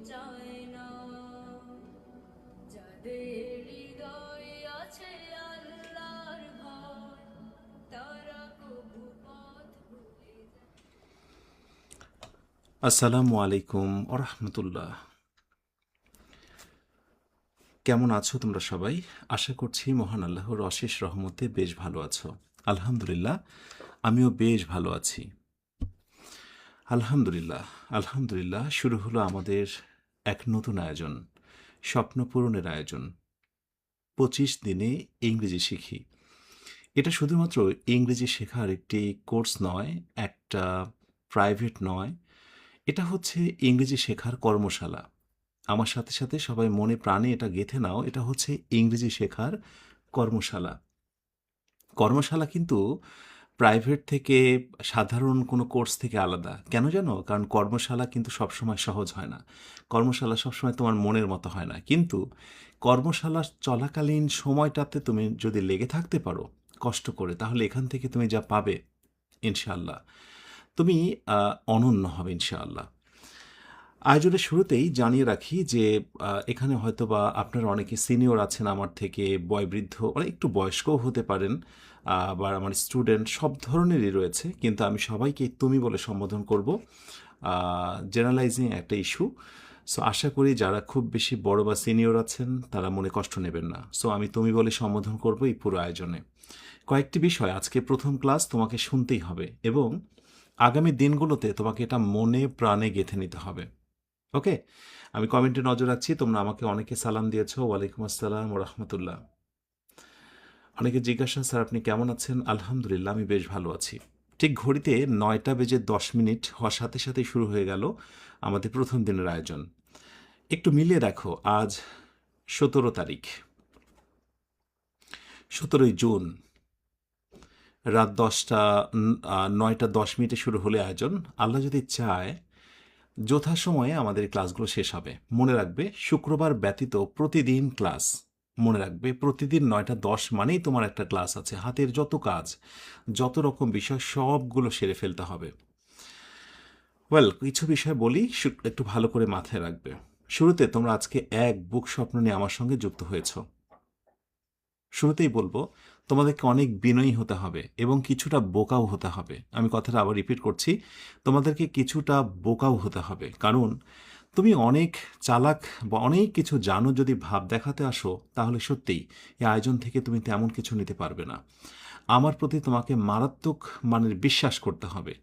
চায় না, যাদের হৃদয়ে আছে আল্লাহর ভয়, তারা কবু পথ ভুলে যায়। আসসালামু আলাইকুম ওরহমতুল্লাহ। কেমন আছো তোমরা সবাই? আশা করছি মহান আল্লাহর অশেষ রহমতে বেশ ভালো আছো। আলহামদুলিল্লাহ, আমিও বেশ ভালো আছি। আলহামদুলিল্লাহ আলহামদুলিল্লাহ। শুরু হলো আমাদের এক নতুন আয়োজন, স্বপ্ন পূরণের আয়োজন। 25 দিনে ইংরেজি শিখি। এটা শুধুমাত্র ইংরেজি শেখার একটি কোর্স নয়, একটা প্রাইভেট নয়, এটা হচ্ছে ইংরেজি শেখার কর্মশালা। আমার সাথে সাথে সবাই মনে প্রাণে এটা গেঁথে নাও, এটা হচ্ছে ইংরেজি শেখার কর্মশালা। কর্মশালা কিন্তু প্রাইভেট থেকে, সাধারণ কোনো কোর্স থেকে আলাদা। কেন জানো? কারণ কর্মশালা কিন্তু সবসময় সহজ হয় না। কর্মশালা সবসময় তোমার মনের মতো হয় না। কিন্তু কর্মশালা চলাকালীন সময়টাতে তুমি যদি লেগে থাকতে পারো কষ্ট করে, তাহলে এখান থেকে তুমি যা পাবে ইনশাআল্লাহ, তুমি অনন্য হবে ইনশাআল্লাহ। আয়োজনের শুরুতেই জানিয়ে রাখি যে এখানে হয়তোবা আপনারা অনেকে সিনিয়র আছেন আমার থেকে, বয়োবৃদ্ধ, অনেক একটু বয়স্কও হতে পারেন, আবার আমার স্টুডেন্ট সব ধরনেরই রয়েছে, কিন্তু আমি সবাইকে তুমি বলে সম্বোধন করব। জেনারেলাইজিং একটা ইস্যু। সো আশা করি যারা খুব বেশি বড় বা সিনিয়র আছেন তারা মনে কষ্ট নেবেন না। সো আমি তুমি বলে সম্বোধন করব এই পুরো আয়োজনে। কয়েকটি বিষয়, আজকে প্রথম ক্লাস, তোমাকে শুনতেই হবে এবং আগামী দিনগুলোতে তোমাকে এটা মনে প্রাণে গেঁথে নিতে হবে। ওকে, আমি কমেন্টে নজর রাখছি। তোমরা আমাকে অনেকে সালাম দিয়েছো, ওয়ালাইকুম আসসালাম ও রহমতুল্লাহ। অনেকে জিজ্ঞাসা, স্যার আপনি কেমন আছেন? আলহামদুলিল্লাহ, আমি বেশ ভালো আছি। ঠিক ঘড়িতে 9টা বেজে 10 মিনিট হওয়ার সাথে সাথেই শুরু হয়ে গেল আমাদের প্রথম দিনের আয়োজন। একটু মিলিয়ে দেখো, আজ 17 তারিখ, 17ই জুন, রাত 9টা 10 মিনিটে শুরু হলে আয়োজন। আল্লাহ যদি চায় যথাসময়ে আমাদের ক্লাসগুলো শেষ হবে। মনে রাখবে, শুক্রবার ব্যতীত প্রতিদিন ক্লাস। মনে রাখবে, প্রতিদিন 9টা 10 মানেই তোমার একটা ক্লাস আছে। হাতের যত কাজ, যত রকম বিষয়, সবগুলো সেরে ফেলতে হবে। ওয়েল, কিছু বিষয় বলি, একটু ভালো করে মাথায় রাখবে। শুরুতে তোমরা আজকে এক বুক স্বপ্ন নিয়ে আমার সঙ্গে যুক্ত হয়েছ। শুরুতেই বলবো, তোমাদেরকে অনেক বিনয়ী হতে হবে এবং কিছুটা বোকাও হতে হবে। আমি কথাটা আবার রিপিট করছি, তোমাদেরকে কিছুটা বোকাও হতে হবে। কারণ তুমি অনেক চালাক বা অনেক কিছু জানো যদি ভাব দেখাতে আসো, তাহলে সত্যিই এই আয়োজন থেকে তুমি তেমন কিছু নিতে পারবে না। আমার প্রতি তোমাকে মারাত্মক মানের বিশ্বাস করতে হবে।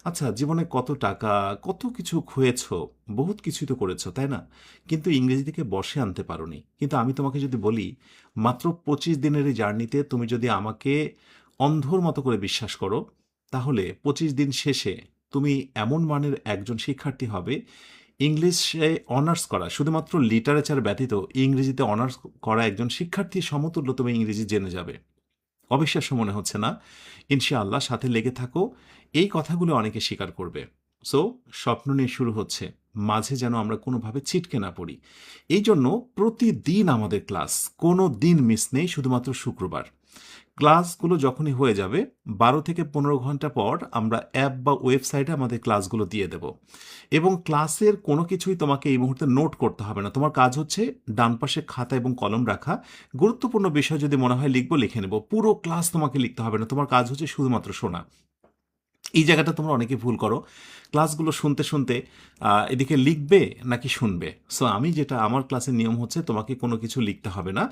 আচ্ছা, জীবনে কত টাকা, কত কিছু খুঁয়েছো, বহুত কিছুই তো করেছো, তাই না? কিন্তু ইংরেজি থেকে বসে আনতে পারোনি। কিন্তু আমি তোমাকে যদি বলি, মাত্র 25 দিনের এই জার্নিতে তুমি যদি আমাকে অন্ধর মতো করে বিশ্বাস করো, তাহলে 25 দিন শেষে তুমি এমন মানের একজন শিক্ষার্থী হবে, ইংলিশে অনার্স করা, শুধুমাত্র লিটারেচার ব্যতীত ইংরেজিতে অনার্স করা একজন শিক্ষার্থীর সমতুল্য তুমি ইংরেজি জেনে যাবে। অবিশ্বাস্য মনে হচ্ছে না? ইনশাআল্লাহ, সাথে লেগে থাকো। এই কথাগুলো অনেকে স্বীকার করবে। সো স্বপ্ন নিয়ে শুরু হচ্ছে, মাঝে যেন আমরা কোনোভাবে ছিটকে না পড়ি। এই জন্য প্রতিদিন আমাদের ক্লাস, কোনো দিন মিস নেই, শুধুমাত্র শুক্রবার। ক্লাসগুলো যখনই হয়ে যাবে 12 থেকে 15 ঘন্টা পর আমরা অ্যাপ বা ওয়েবসাইটে আমাদের ক্লাসগুলো দিয়ে দেব। এবং ক্লাসের কোনো কিছুই তোমাকে এই মুহূর্তে নোট করতে হবে না। তোমার কাজ হচ্ছে ডান পাশে খাতা এবং কলম রাখা। গুরুত্বপূর্ণ বিষয় যদি মনে হয় লিখবো, লিখে নেব। পুরো ক্লাস তোমাকে লিখতে হবে না, তোমার কাজ হচ্ছে শুধুমাত্র শোনা। এই জায়গাটা তোমরা অনেকে ভুল করো, ক্লাসগুলো শুনতে শুনতে এদিকে লিখবে নাকি শুনবে। সো আমি যেটা, আমার ক্লাসের নিয়ম হচ্ছে তোমাকে কোনো কিছু লিখতে হবে না,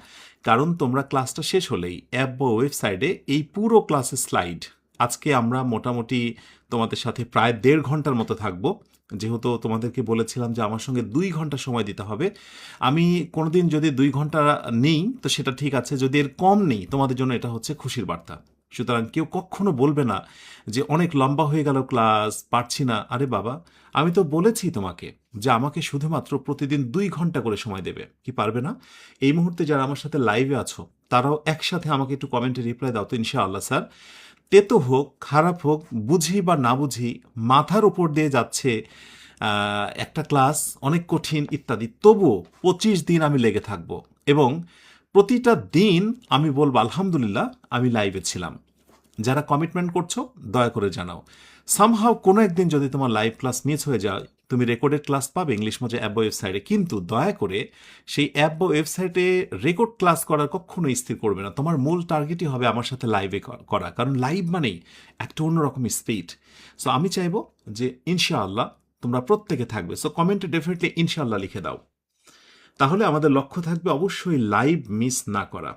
কারণ তোমরা ক্লাসটা শেষ হলেই অ্যাপ বা ওয়েবসাইটে এই পুরো ক্লাসের স্লাইড, আজকে আমরা মোটামুটি তোমাদের সাথে প্রায় 1.5 ঘন্টার মতো থাকবো। যেহেতু তোমাদেরকে বলেছিলাম যে আমার সঙ্গে 2 ঘন্টা সময় দিতে হবে, আমি কোনোদিন যদি 2 ঘন্টা নেই তো সেটা ঠিক আছে, যদি এর কম নেই তোমাদের জন্য এটা হচ্ছে খুশির বার্তা। সুতরাং কেউ কখনো বলবে না যে অনেক লম্বা হয়ে গেল ক্লাস, পারছি না। আরে বাবা, আমি তো বলেছি তোমাকে যে আমাকে শুধুমাত্র প্রতিদিন 2 ঘন্টা করে সময় দেবে। কি পারবে না? এই মুহূর্তে যারা আমার সাথে লাইভে আছো তারাও একসাথে আমাকে একটু কমেন্টে রিপ্লাই দাও তো, ইনশাআল্লাহ স্যার। তেতো হোক, খারাপ হোক, বুঝি বা না বুঝি, মাথার উপর দিয়ে যাচ্ছে একটা ক্লাস, অনেক কঠিন ইত্যাদি, তবুও 25 দিন আমি লেগে থাকবো এবং প্রতিটা দিন আমি বলবো আলহামদুলিল্লাহ আমি লাইভে ছিলাম। যারা কমিটমেন্ট করছো দয়া করে জানাও। সামহাও কোনো একদিন যদি তোমার লাইভ ক্লাস মিস হয়ে যায়, তুমি রেকর্ডেড ক্লাস পাবে ইংলিশ মজা অ্যাপ বা ওয়েবসাইটে, কিন্তু দয়া করে সেই অ্যাপ বা ওয়েবসাইটে রেকর্ড ক্লাস করার কখনো স্থির করবে না। তোমার মূল টার্গেটই হবে আমার সাথে লাইভে করা, কারণ লাইভ মানেই একটা অন্যরকম স্পিড। সো আমি চাইবো যে ইনশাআল্লাহ তোমরা প্রত্যেকে থাকবে। সো কমেন্টে ডেফিনেটলি ইনশাআল্লাহ লিখে দাও। তাহলে আমাদের লক্ষ্য থাকবে অবশ্যই লাইভ মিস না করা।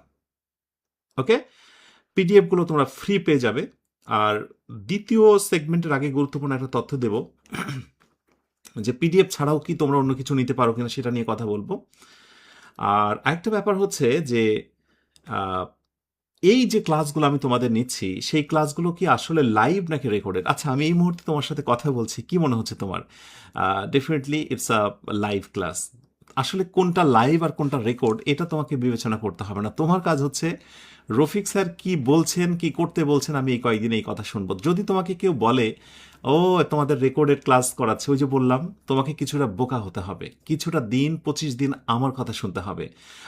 ওকে, পিডিএফগুলো তোমরা ফ্রি পেয়ে যাবে। আর দ্বিতীয় সেগমেন্টের আগে গুরুত্বপূর্ণ একটা তথ্য দেব, যে পিডিএফ ছাড়াও কি তোমরা অন্য কিছু নিতে পারো কিনা সেটা নিয়ে কথা বলবো। আর আরেকটা ব্যাপার হচ্ছে যে আহ, এই যে ক্লাসগুলো আমি তোমাদের নিচ্ছি সেই ক্লাসগুলো কি আসলে লাইভ নাকি রেকর্ডেড? আচ্ছা, আমি এই মুহূর্তে তোমার সাথে কথা বলছি, কি মনে হচ্ছে তোমার? Definitely it's a live class. আসলে কোনটা লাইভ আর কোনটা রেকর্ড এটা তোমাকে বিবেচনা করতে হবে না। তোমার কাজ হচ্ছে রফিক স্যার কি বলছেন, কি করতে বলছেন, আমি এই কয়েকদিন এই কথা শুনবো। যদি তোমাকে কেউ বলে ও তোমাদের রেকর্ডেড ক্লাস করাচ্ছে, ওই যে বললাম তোমাকে কিছুটা বোকা হতে হবে, কিছুটা দিন 25 দিন আমার কথা শুনতে হবে।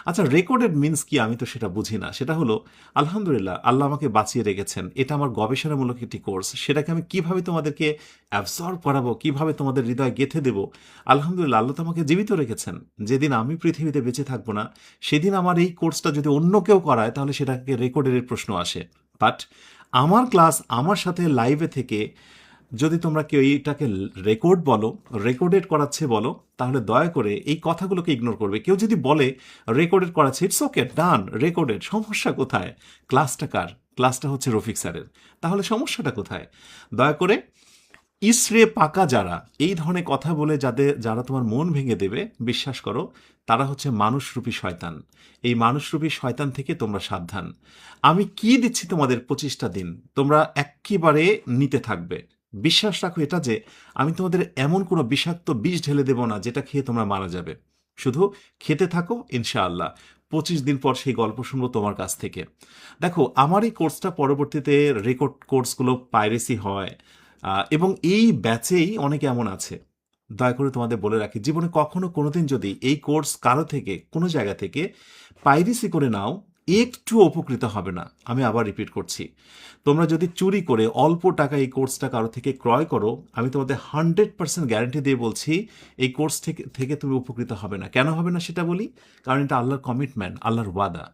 আচ্ছা, রেকর্ডেড মিন্স কি? আমি তো সেটা বুঝি না। সেটা হলো আলহামদুলিল্লাহ আল্লাহ আমাকে বাঁচিয়ে রেখেছেন, এটা আমার গবেষণামূলক একটি কোর্স, সেটাকে আমি কিভাবে তোমাদেরকে অ্যাবসর্ব করাবো, কিভাবে তোমাদের হৃদয়ে গেঁথে দেবো। আলহামদুলিল্লাহ আল্লাহ তো আমাকে জীবিত রেখেছেন। যেদিন আমি পৃথিবীতে বেঁচে থাকবো না সেদিন আমার এই কোর্সটা যদি অন্য কেউ করায় তাহলে সেটাকে রেকর্ডের প্রশ্ন আসে। বাট আমার ক্লাস আমার সাথে লাইভে থেকে যদি তোমরা কেউ এইটাকে রেকর্ড বলো, রেকর্ডেড করাচ্ছে বলো, তাহলে দয়া করে এই কথাগুলোকে ইগনোর করবে। কেউ যদি বলে রেকর্ডেড করাচ্ছে, ইটস ওকে, ডান, রেকর্ডেড, সমস্যা কোথায়? ক্লাসটা কার? ক্লাসটা হচ্ছে রফিক স্যারের। তাহলে সমস্যাটা কোথায়? দয়া করে ইসরে পাকা যারা এই ধরনের কথা বলে যারা তোমার মন ভেঙে দেবে, বিশ্বাস করো তারা হচ্ছে মানুষরূপী শয়তান। এই মানুষরূপী শয়তান থেকে তোমরা সাবধান। আমি কি দিচ্ছি তোমাদের 25টা দিন, তোমরা একেবারে নিতে থাকবে। বিশ্বাস রাখো এটা যে আমি তোমাদের এমন কোনো বিষাক্ত বিষ ঢেলে দেব না যেটা খেয়ে তোমরা মারা যাবে। শুধু খেতে থাকো, ইনশাআল্লাহ 25 দিন পর সেই গল্প শুনবো তোমার কাছ থেকে। দেখো, আমার এই কোর্সটা পরবর্তীতে রেকর্ড কোর্সগুলো পাইরেসি হয়, এবং এই ব্যাচেই অনেকে এমন আছে। দয়া করে তোমাদের বলে রাখি, জীবনে কখনো কোনোদিন যদি এই কোর্স কারো থেকে কোনো জায়গা থেকে পাইরেসি করে নাও, একটু উপকৃত হবে না। আমি আবার রিপিট করছি, তোমরা যদি চুরি করে অল্প টাকা এই কোর্সটা কারো থেকে ক্রয় করো, আমি তোমাদের 100% গ্যারান্টি দিয়ে বলছি এই কোর্স থেকে তুমি উপকৃত হবে না। কেন হবে না সেটা বলি, কারণ এটা আল্লাহর কমিটমেন্ট, আল্লাহর ওয়াদা।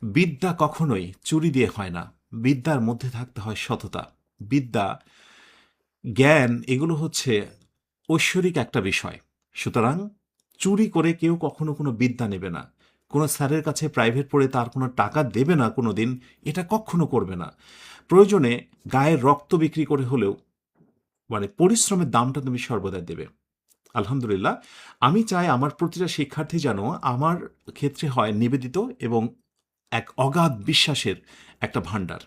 বিদ্যা কখনোই চুরি দিয়ে হয় না, বিদ্যার মধ্যে থাকতে হয় সততা। বিদ্যা, জ্ঞান, এগুলো হচ্ছে ঐশ্বরিক একটা বিষয়। সুতরাং চুরি করে কেউ কখনো কোনো বিদ্যা নেবে না, কোনো স্যারের কাছে প্রাইভেট পড়ে তার কোনো টাকা দেবে না কোনো দিন, এটা কখনো করবে না। প্রয়োজনে গায়ের রক্ত বিক্রি করে হলেও মানে পরিশ্রমের দামটা তুমি সর্বদাই দেবে। আলহামদুলিল্লাহ, আমি চাই আমার প্রতিটা শিক্ষার্থী যেন আমার ক্ষেত্রে হয় নিবেদিত এবং এক অগাধ বিশ্বাসের একটা ভাণ্ডার।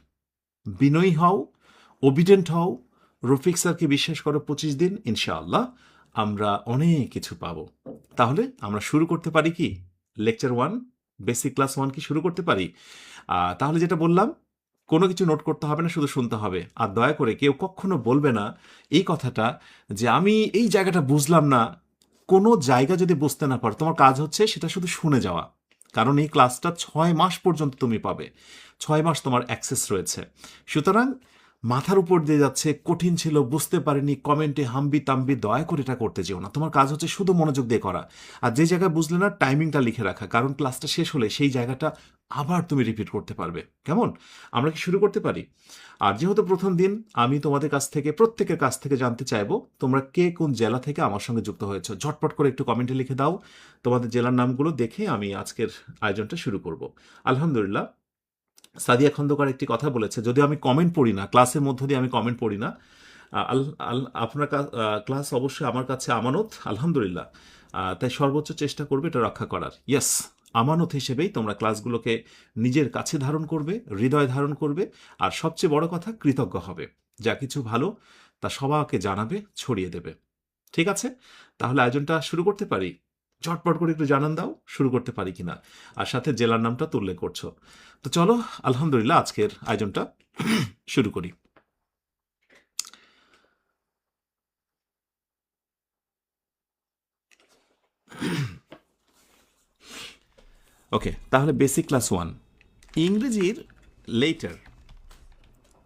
বিনয়ী হও, ওবিডেন্ট হও, রফিক স্যারকে বিশ্বাস করো 25 দিন, ইনশাআল্লাহ আমরা অনেক কিছু পাবো। তাহলে আমরা শুরু করতে পারি কি? লেকচার 1, বেসিক ক্লাস 1 কি শুরু করতে পারি? তাহলে যেটা বললাম, কোনো কিছু নোট করতে হবে না, শুধু শুনতে হবে। আর দয়া করে কেউ কখনো বলবে না এই কথাটা যে আমি এই জায়গাটা বুঝলাম না। কোনো জায়গা যদি বুঝতে না পারো, তোমার কাজ হচ্ছে সেটা শুধু শুনে যাওয়া। কারণ এই ক্লাসটা 6 মাস পর্যন্ত তুমি পাবে, 6 মাস তোমার অ্যাক্সেস রয়েছে। সুতরাং মাথার উপর দিয়ে যাচ্ছে, কঠিন ছিল, বুঝতে পারিনি, কমেন্টে হাম্বি তাম্বি, দয়া করে এটা করতে যেও না। তোমার কাজ হচ্ছে শুধু মনোযোগ দিয়ে করা। আর যে জায়গায় বুঝলে না, টাইমিংটা লিখে রাখা, কারণ ক্লাসটা শেষ হলে সেই জায়গাটা আবার তুমি রিপিট করতে পারবে। কেমন? আমরা কি শুরু করতে পারি? আর যেহেতু প্রথম দিন, আমি তোমাদের কাছ থেকে, প্রত্যেকের কাছ থেকে জানতে চাইবো তোমরা কে কোন জেলা থেকে আমার সঙ্গে যুক্ত হয়েছে। ঝটপট করে একটু কমেন্টে লিখে দাও তোমাদের জেলার নামগুলো, দেখে আমি আজকের আয়োজনটা শুরু করব। আলহামদুলিল্লাহ, সাদিয়া খন্দকার একটি কথা বলেছে, যদিও আমি কমেন্ট পড়ি না, ক্লাসের মধ্য দিয়ে আমি কমেন্ট পড়ি না। আপনার ক্লাস অবশ্যই আমার কাছে আমানত, আলহামদুলিল্লাহ। তাই সর্বোচ্চ চেষ্টা করবে এটা রক্ষা করার। ইয়েস, আমানত হিসেবেই তোমরা ক্লাসগুলোকে নিজের কাছে ধারণ করবে, হৃদয়ে ধারণ করবে, আর সবচেয়ে বড় কথা, কৃতজ্ঞ হবে। যা কিছু ভালো তা সবাইকে জানাবে, ছড়িয়ে দেবে। ঠিক আছে, তাহলে আয়োজনটা শুরু করতে পারি? ঝটপট করে একটু জানান দাও শুরু করতে পারি কিনা, আর সাথে জেলার নামটা তো উল্লেখ করছো। তো চলো, আলহামদুলিল্লাহ আজকের আয়োজনটা শুরু করি। ওকে, তাহলে বেসিক ক্লাস 1, ইংরেজির লেটার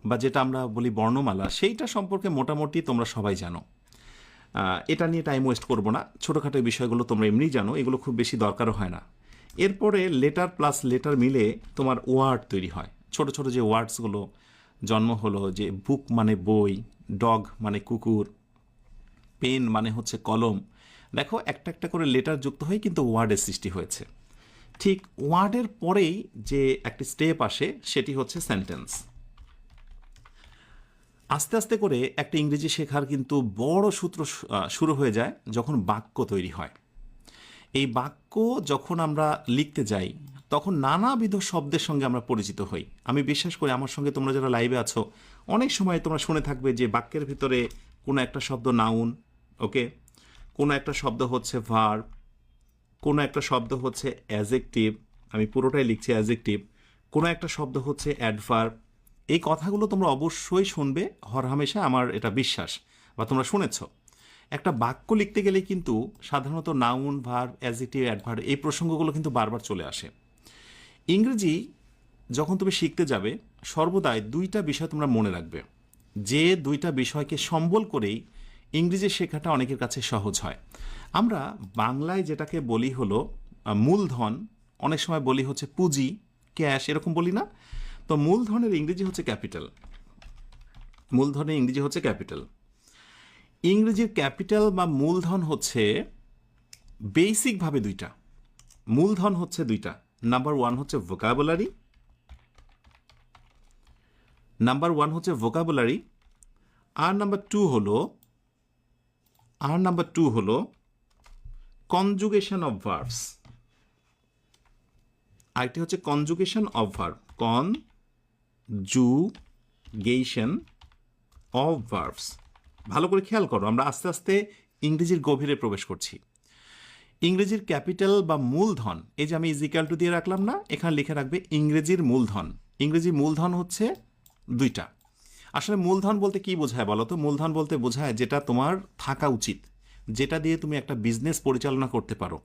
বা যেটা আমরা বলি বর্ণমালা, সেইটা সম্পর্কে মোটামুটি তোমরা সবাই জানো। এটা নিয়ে টাইম ওয়েস্ট করবো না, ছোটোখাটো বিষয়গুলো তোমরা এমনিই জানো, এগুলো খুব বেশি দরকারও হয় না। এরপরে লেটার প্লাস লেটার মিলে তোমার ওয়ার্ড তৈরি হয়, ছোট ছোট যে ওয়ার্ডসগুলো জন্ম হলো, যে বুক মানে বই, ডগ মানে কুকুর, পেন মানে হচ্ছে কলম। দেখো একটা একটা করে লেটার যুক্ত হয়ে কিন্তু ওয়ার্ডের সৃষ্টি হয়েছে। ঠিক ওয়ার্ডের পরেই যে একটি স্টেপ আসে সেটি হচ্ছে সেন্টেন্স। আস্তে আস্তে করে একটা ইংরেজি শেখার কিন্তু বড় সূত্র শুরু হয়ে যায় যখন বাক্য তৈরি হয়। এই বাক্য যখন আমরা লিখতে যাই তখন নানাবিধ শব্দের সঙ্গে আমরা পরিচিত হই। আমি বিশ্বাস করি আমার সঙ্গে তোমরা যারা লাইভে আছো অনেক সময় তোমরা শুনে থাকবে যে বাক্যের ভিতরে কোনো একটা শব্দ নাউন, ওকে, কোনো একটা শব্দ হচ্ছে ভার্ব, কোনো একটা শব্দ হচ্ছে অ্যাজেক্টিভ, আমি পুরোটাই লিখছি অ্যাজেক্টিভ, কোনো একটা শব্দ হচ্ছে অ্যাডভার্ব। এই কথাগুলো তোমরা অবশ্যই শুনবে হরহামেশা, আমার এটা বিশ্বাস, বা তোমরা শুনেছ। একটা বাক্য লিখতে গেলে কিন্তু সাধারণত নাউন, ভার্ব, অ্যাডজেক্টিভ, অ্যাডভার্ব এই প্রসঙ্গগুলো কিন্তু বারবার চলে আসে। ইংরেজি যখন তুমি শিখতে যাবে সর্বদাই দুইটা বিষয় তোমরা মনে রাখবে, যে দুইটা বিষয়কে সম্বল করেই ইংরেজি শেখাটা অনেকের কাছে সহজ হয়। আমরা বাংলায় যেটাকে বলি হলো মূলধন, অনেক সময় বলি হচ্ছে পুঁজি, ক্যাশ, এরকম বলি না? তো মূলধনের ইংরেজি হচ্ছে ক্যাপিটাল। মূলধনের ইংরেজি হচ্ছে ক্যাপিটাল। ইংরেজির ক্যাপিটাল বা মূলধন হচ্ছে বেসিকভাবে দুইটা। মূলধন হচ্ছে দুইটা। নাম্বার ওয়ান হচ্ছে ভোকাবুলারি, আর নাম্বার টু হলো কনজুগেশন অফ ভার্বস। আরেকটি হচ্ছে conjugation of verb, conjugation of verbs. ভালো করে খেয়াল করো, আমরা আস্তে আস্তে ইংরেজির গভীরে প্রবেশ করছি। ইংরেজির ক্যাপিটাল বা মূলধন, এই যে আমি ইজিক্যাল টু দিয়ে রাখলাম না, এখানে লিখে রাখবে ইংরেজির মূলধন। ইংরেজি মূলধন হচ্ছে দুইটা। আসলে মূলধন বলতে কি বোঝায় বলো তো? মূলধন বলতে বোঝায় যেটা তোমার থাকা উচিত, যেটা দিয়ে তুমি একটা বিজনেস পরিচালনা করতে পারো,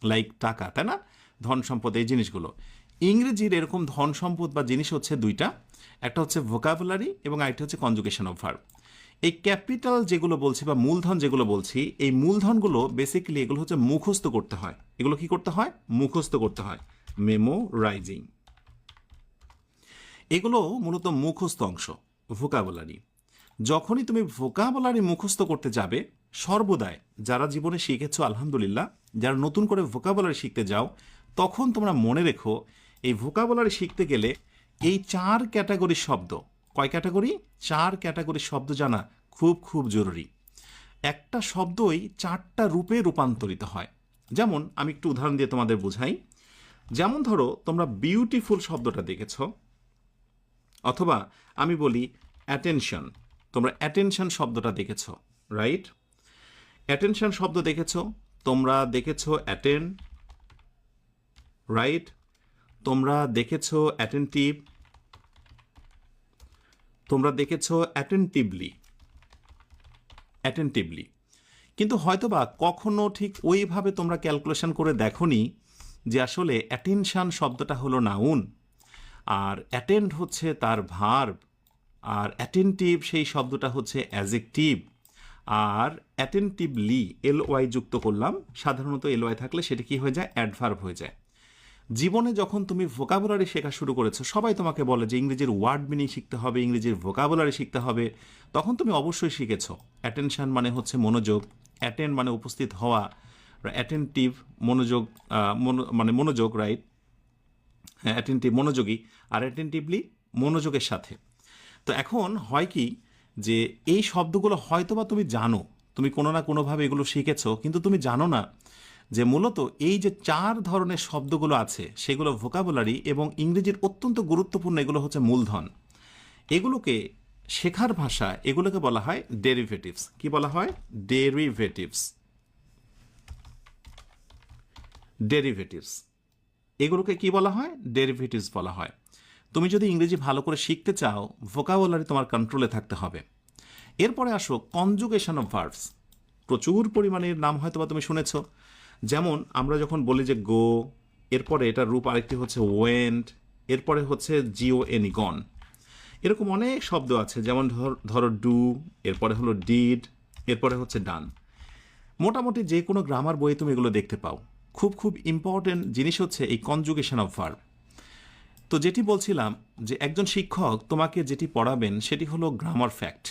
লাইক টাকা, তাই না? ধন সম্পদ, এই জিনিসগুলো। ইংরেজির এরকম ধন সম্পদ বা জিনিস হচ্ছে দুইটা, একটা হচ্ছে ভোকাবুলারি এবং আরেকটা হচ্ছে কনজুগেশন অফ ভার্ব। এই ক্যাপিটাল যেগুলো বলছি বা মূলধন যেগুলো বলছি, এই মূলধনগুলো বেসিক্যালি এগুলো হচ্ছে মুখস্থ করতে হয়। এগুলো কি করতে হয়? মুখস্থ করতে হয়, মেমোরাইজিং। এগুলো মূলত মুখস্থ অংশ, ভোকাবুলারি। যখনই তুমি ভোকাবুলারি মুখস্থ করতে যাবে, সর্বদাই যারা জীবনে শিখেছো আলহামদুলিল্লাহ, যারা নতুন করে ভোকাবুলারি শিখতে যাও, তখন তোমরা মনে রেখো এই ভোকাবুলারি শিখতে গেলে এই 4 ক্যাটাগরির শব্দ, কয় ক্যাটাগরি? 4 ক্যাটাগরির শব্দ জানা খুব খুব জরুরি। একটা শব্দই 4টা রূপে রূপান্তরিত হয়। যেমন আমি একটু উদাহরণ দিয়ে তোমাদের বোঝাই। যেমন ধরো তোমরা বিউটিফুল শব্দটা দেখেছো, অথবা আমি বলি অ্যাটেনশন, তোমরা অ্যাটেনশন শব্দটা দেখেছো, রাইট? অ্যাটেনশন শব্দ দেখেছো, তোমরা দেখেছো অ্যাটেন্ড, রাইট? তোমরা দেখেছো অ্যাটেন্টিভ, তোমরা দেখেছো অ্যাটেন্টিভলি। কিন্তু হয়তোবা কখনো ঠিক ওইভাবে তোমরা ক্যালকুলেশন করে দেখোনি যে আসলে অ্যাটেনশন শব্দটা হলো নাউন, আর অ্যাটেন্ড হচ্ছে তার ভার্ব, আর অ্যাটেন্টিভ সেই শব্দটা হচ্ছে অ্যাজেক্টিভ, আর অ্যাটেন্টিভলি LY যুক্ত করলাম। সাধারণত LY থাকলে সেটা কি হয়ে যায়? অ্যাডভার্ব হয়ে যায়। জীবনে যখন তুমি ভোকাবুলারি শেখা শুরু করেছো, সবাই তোমাকে বলে যে ইংরেজির ওয়ার্ড মিনিং শিখতে হবে, ইংরেজির ভোকাবুলারি শিখতে হবে, তখন তুমি অবশ্যই শিখেছো অ্যাটেনশন মানে হচ্ছে মনোযোগ, অ্যাটেন্ড মানে উপস্থিত হওয়া, অ্যাটেন্টিভ মনোযোগ, মানে মনোযোগ, রাইট? হ্যাঁ, অ্যাটেন্টিভ মনোযোগী, আর অ্যাটেন্টিভলি মনোযোগের সাথে। তো এখন হয় কি যে এই শব্দগুলো হয়তোবা তুমি জানো, তুমি কোনো না কোনোভাবে এগুলো শিখেছো, কিন্তু তুমি জানো না যে মূলত এই যে 4 ধরনের শব্দগুলো আছে সেগুলো ভোকাবুলারি এবং ইংরেজির অত্যন্ত গুরুত্বপূর্ণ, এগুলো হচ্ছে মূলধন। এগুলোকে শেখার ভাষা, এগুলোকে বলা হয় ডেরিভেটিভস। কি বলা হয়? ডেরিভেটিভস। এগুলোকে কি বলা হয়? ডেরিভেটিভস বলা হয়। তুমি যদি ইংরেজি ভালো করে শিখতে চাও, ভোকাবুলারি তোমার কন্ট্রোলে থাকতে হবে। এরপরে আসো কনজুগেশন অফ ভার্বস। প্রচুর পরিমাণের নাম হয়তো বা তুমি শুনেছ। যেমন আমরা যখন বলি যে গো, এরপরে এটার রূপ আরেকটি হচ্ছে ওয়েন্ট, এরপরে হচ্ছে GONE, গন। এরকম অনেক শব্দ আছে, যেমন ধরো ডু, এরপরে হলো ডিড, এরপরে হচ্ছে ডান। মোটামুটি যে কোনো গ্রামার বইয়ে তুমি এগুলো দেখতে পাও। খুব খুব ইম্পর্টেন্ট জিনিস হচ্ছে এই কনজুগেশন অফ ভার্ব। তো যেটি বলছিলাম যে একজন শিক্ষক তোমাকে যেটি পড়াবেন সেটি হলো গ্রামার ফ্যাক্ট,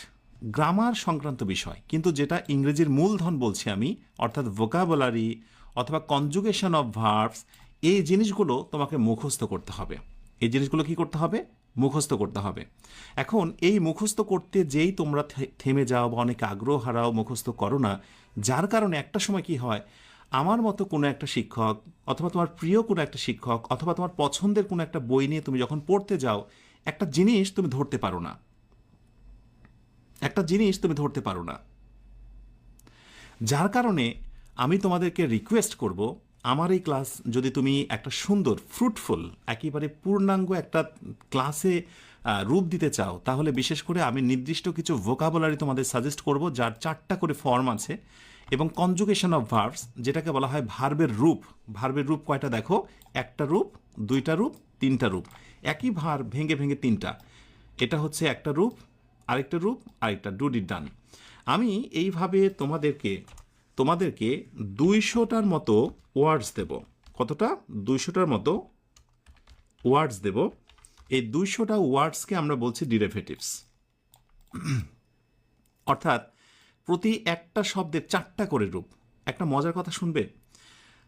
গ্রামার সংক্রান্ত বিষয়, কিন্তু যেটা ইংরেজির মূলধন বলছি আমি, অর্থাৎ ভোকাবুলারি অথবা কনজুগেশন অফ ভার্বস, এই জিনিসগুলো তোমাকে মুখস্থ করতে হবে। এই জিনিসগুলো কি করতে হবে? মুখস্থ করতে হবে। এখন এই মুখস্থ করতে যেই তোমরা থেমে যাও বা অনেক আগ্রহ হারাও, মুখস্থ করো না, যার কারণে একটা সময় কি হয়, আমার মতো কোনো একটা শিক্ষক অথবা তোমার প্রিয় কোনো একটা শিক্ষক অথবা তোমার পছন্দের কোনো একটা বই নিয়ে তুমি যখন পড়তে যাও, একটা জিনিস তুমি ধরতে পারো না, একটা জিনিস তুমি ধরতে পারো না। যার কারণে আমি তোমাদেরকে রিকোয়েস্ট করব, আমার এই ক্লাস যদি তুমি একটা সুন্দর ফ্রুটফুল একেবারে পূর্ণাঙ্গ একটা ক্লাসে রূপ দিতে চাও, তাহলে বিশেষ করে আমি নির্দিষ্ট কিছু ভোকাবুলারি তোমাদের সাজেস্ট করব, যার 4টা করে ফর্ম আছে, এবং কনজুগেশন অফ ভার্বস, যেটাকে বলা হয় ভার্বের রূপ। ভার্বের রূপ কয়টা দেখো? একটা রূপ, দুইটা রূপ, তিনটা রূপ। একই ভার্ব ভেঙে ভেঙে তিনটা। এটা হচ্ছে একটা রূপ, আরেকটা রূপ, আরেকটা ডু ডিড ডান। আমি এইভাবে তোমাদেরকে 200টার মতো ওয়ার্ডস দেব। কতটা? 200টার মতো ওয়ার্ডস দেব। এই 200টা ওয়ার্ডসকে আমরা বলছি ডেরিভেটিভস, অর্থাৎ প্রতি একটা শব্দের 4টা করে রূপ। একটা মজার কথা শুনবে,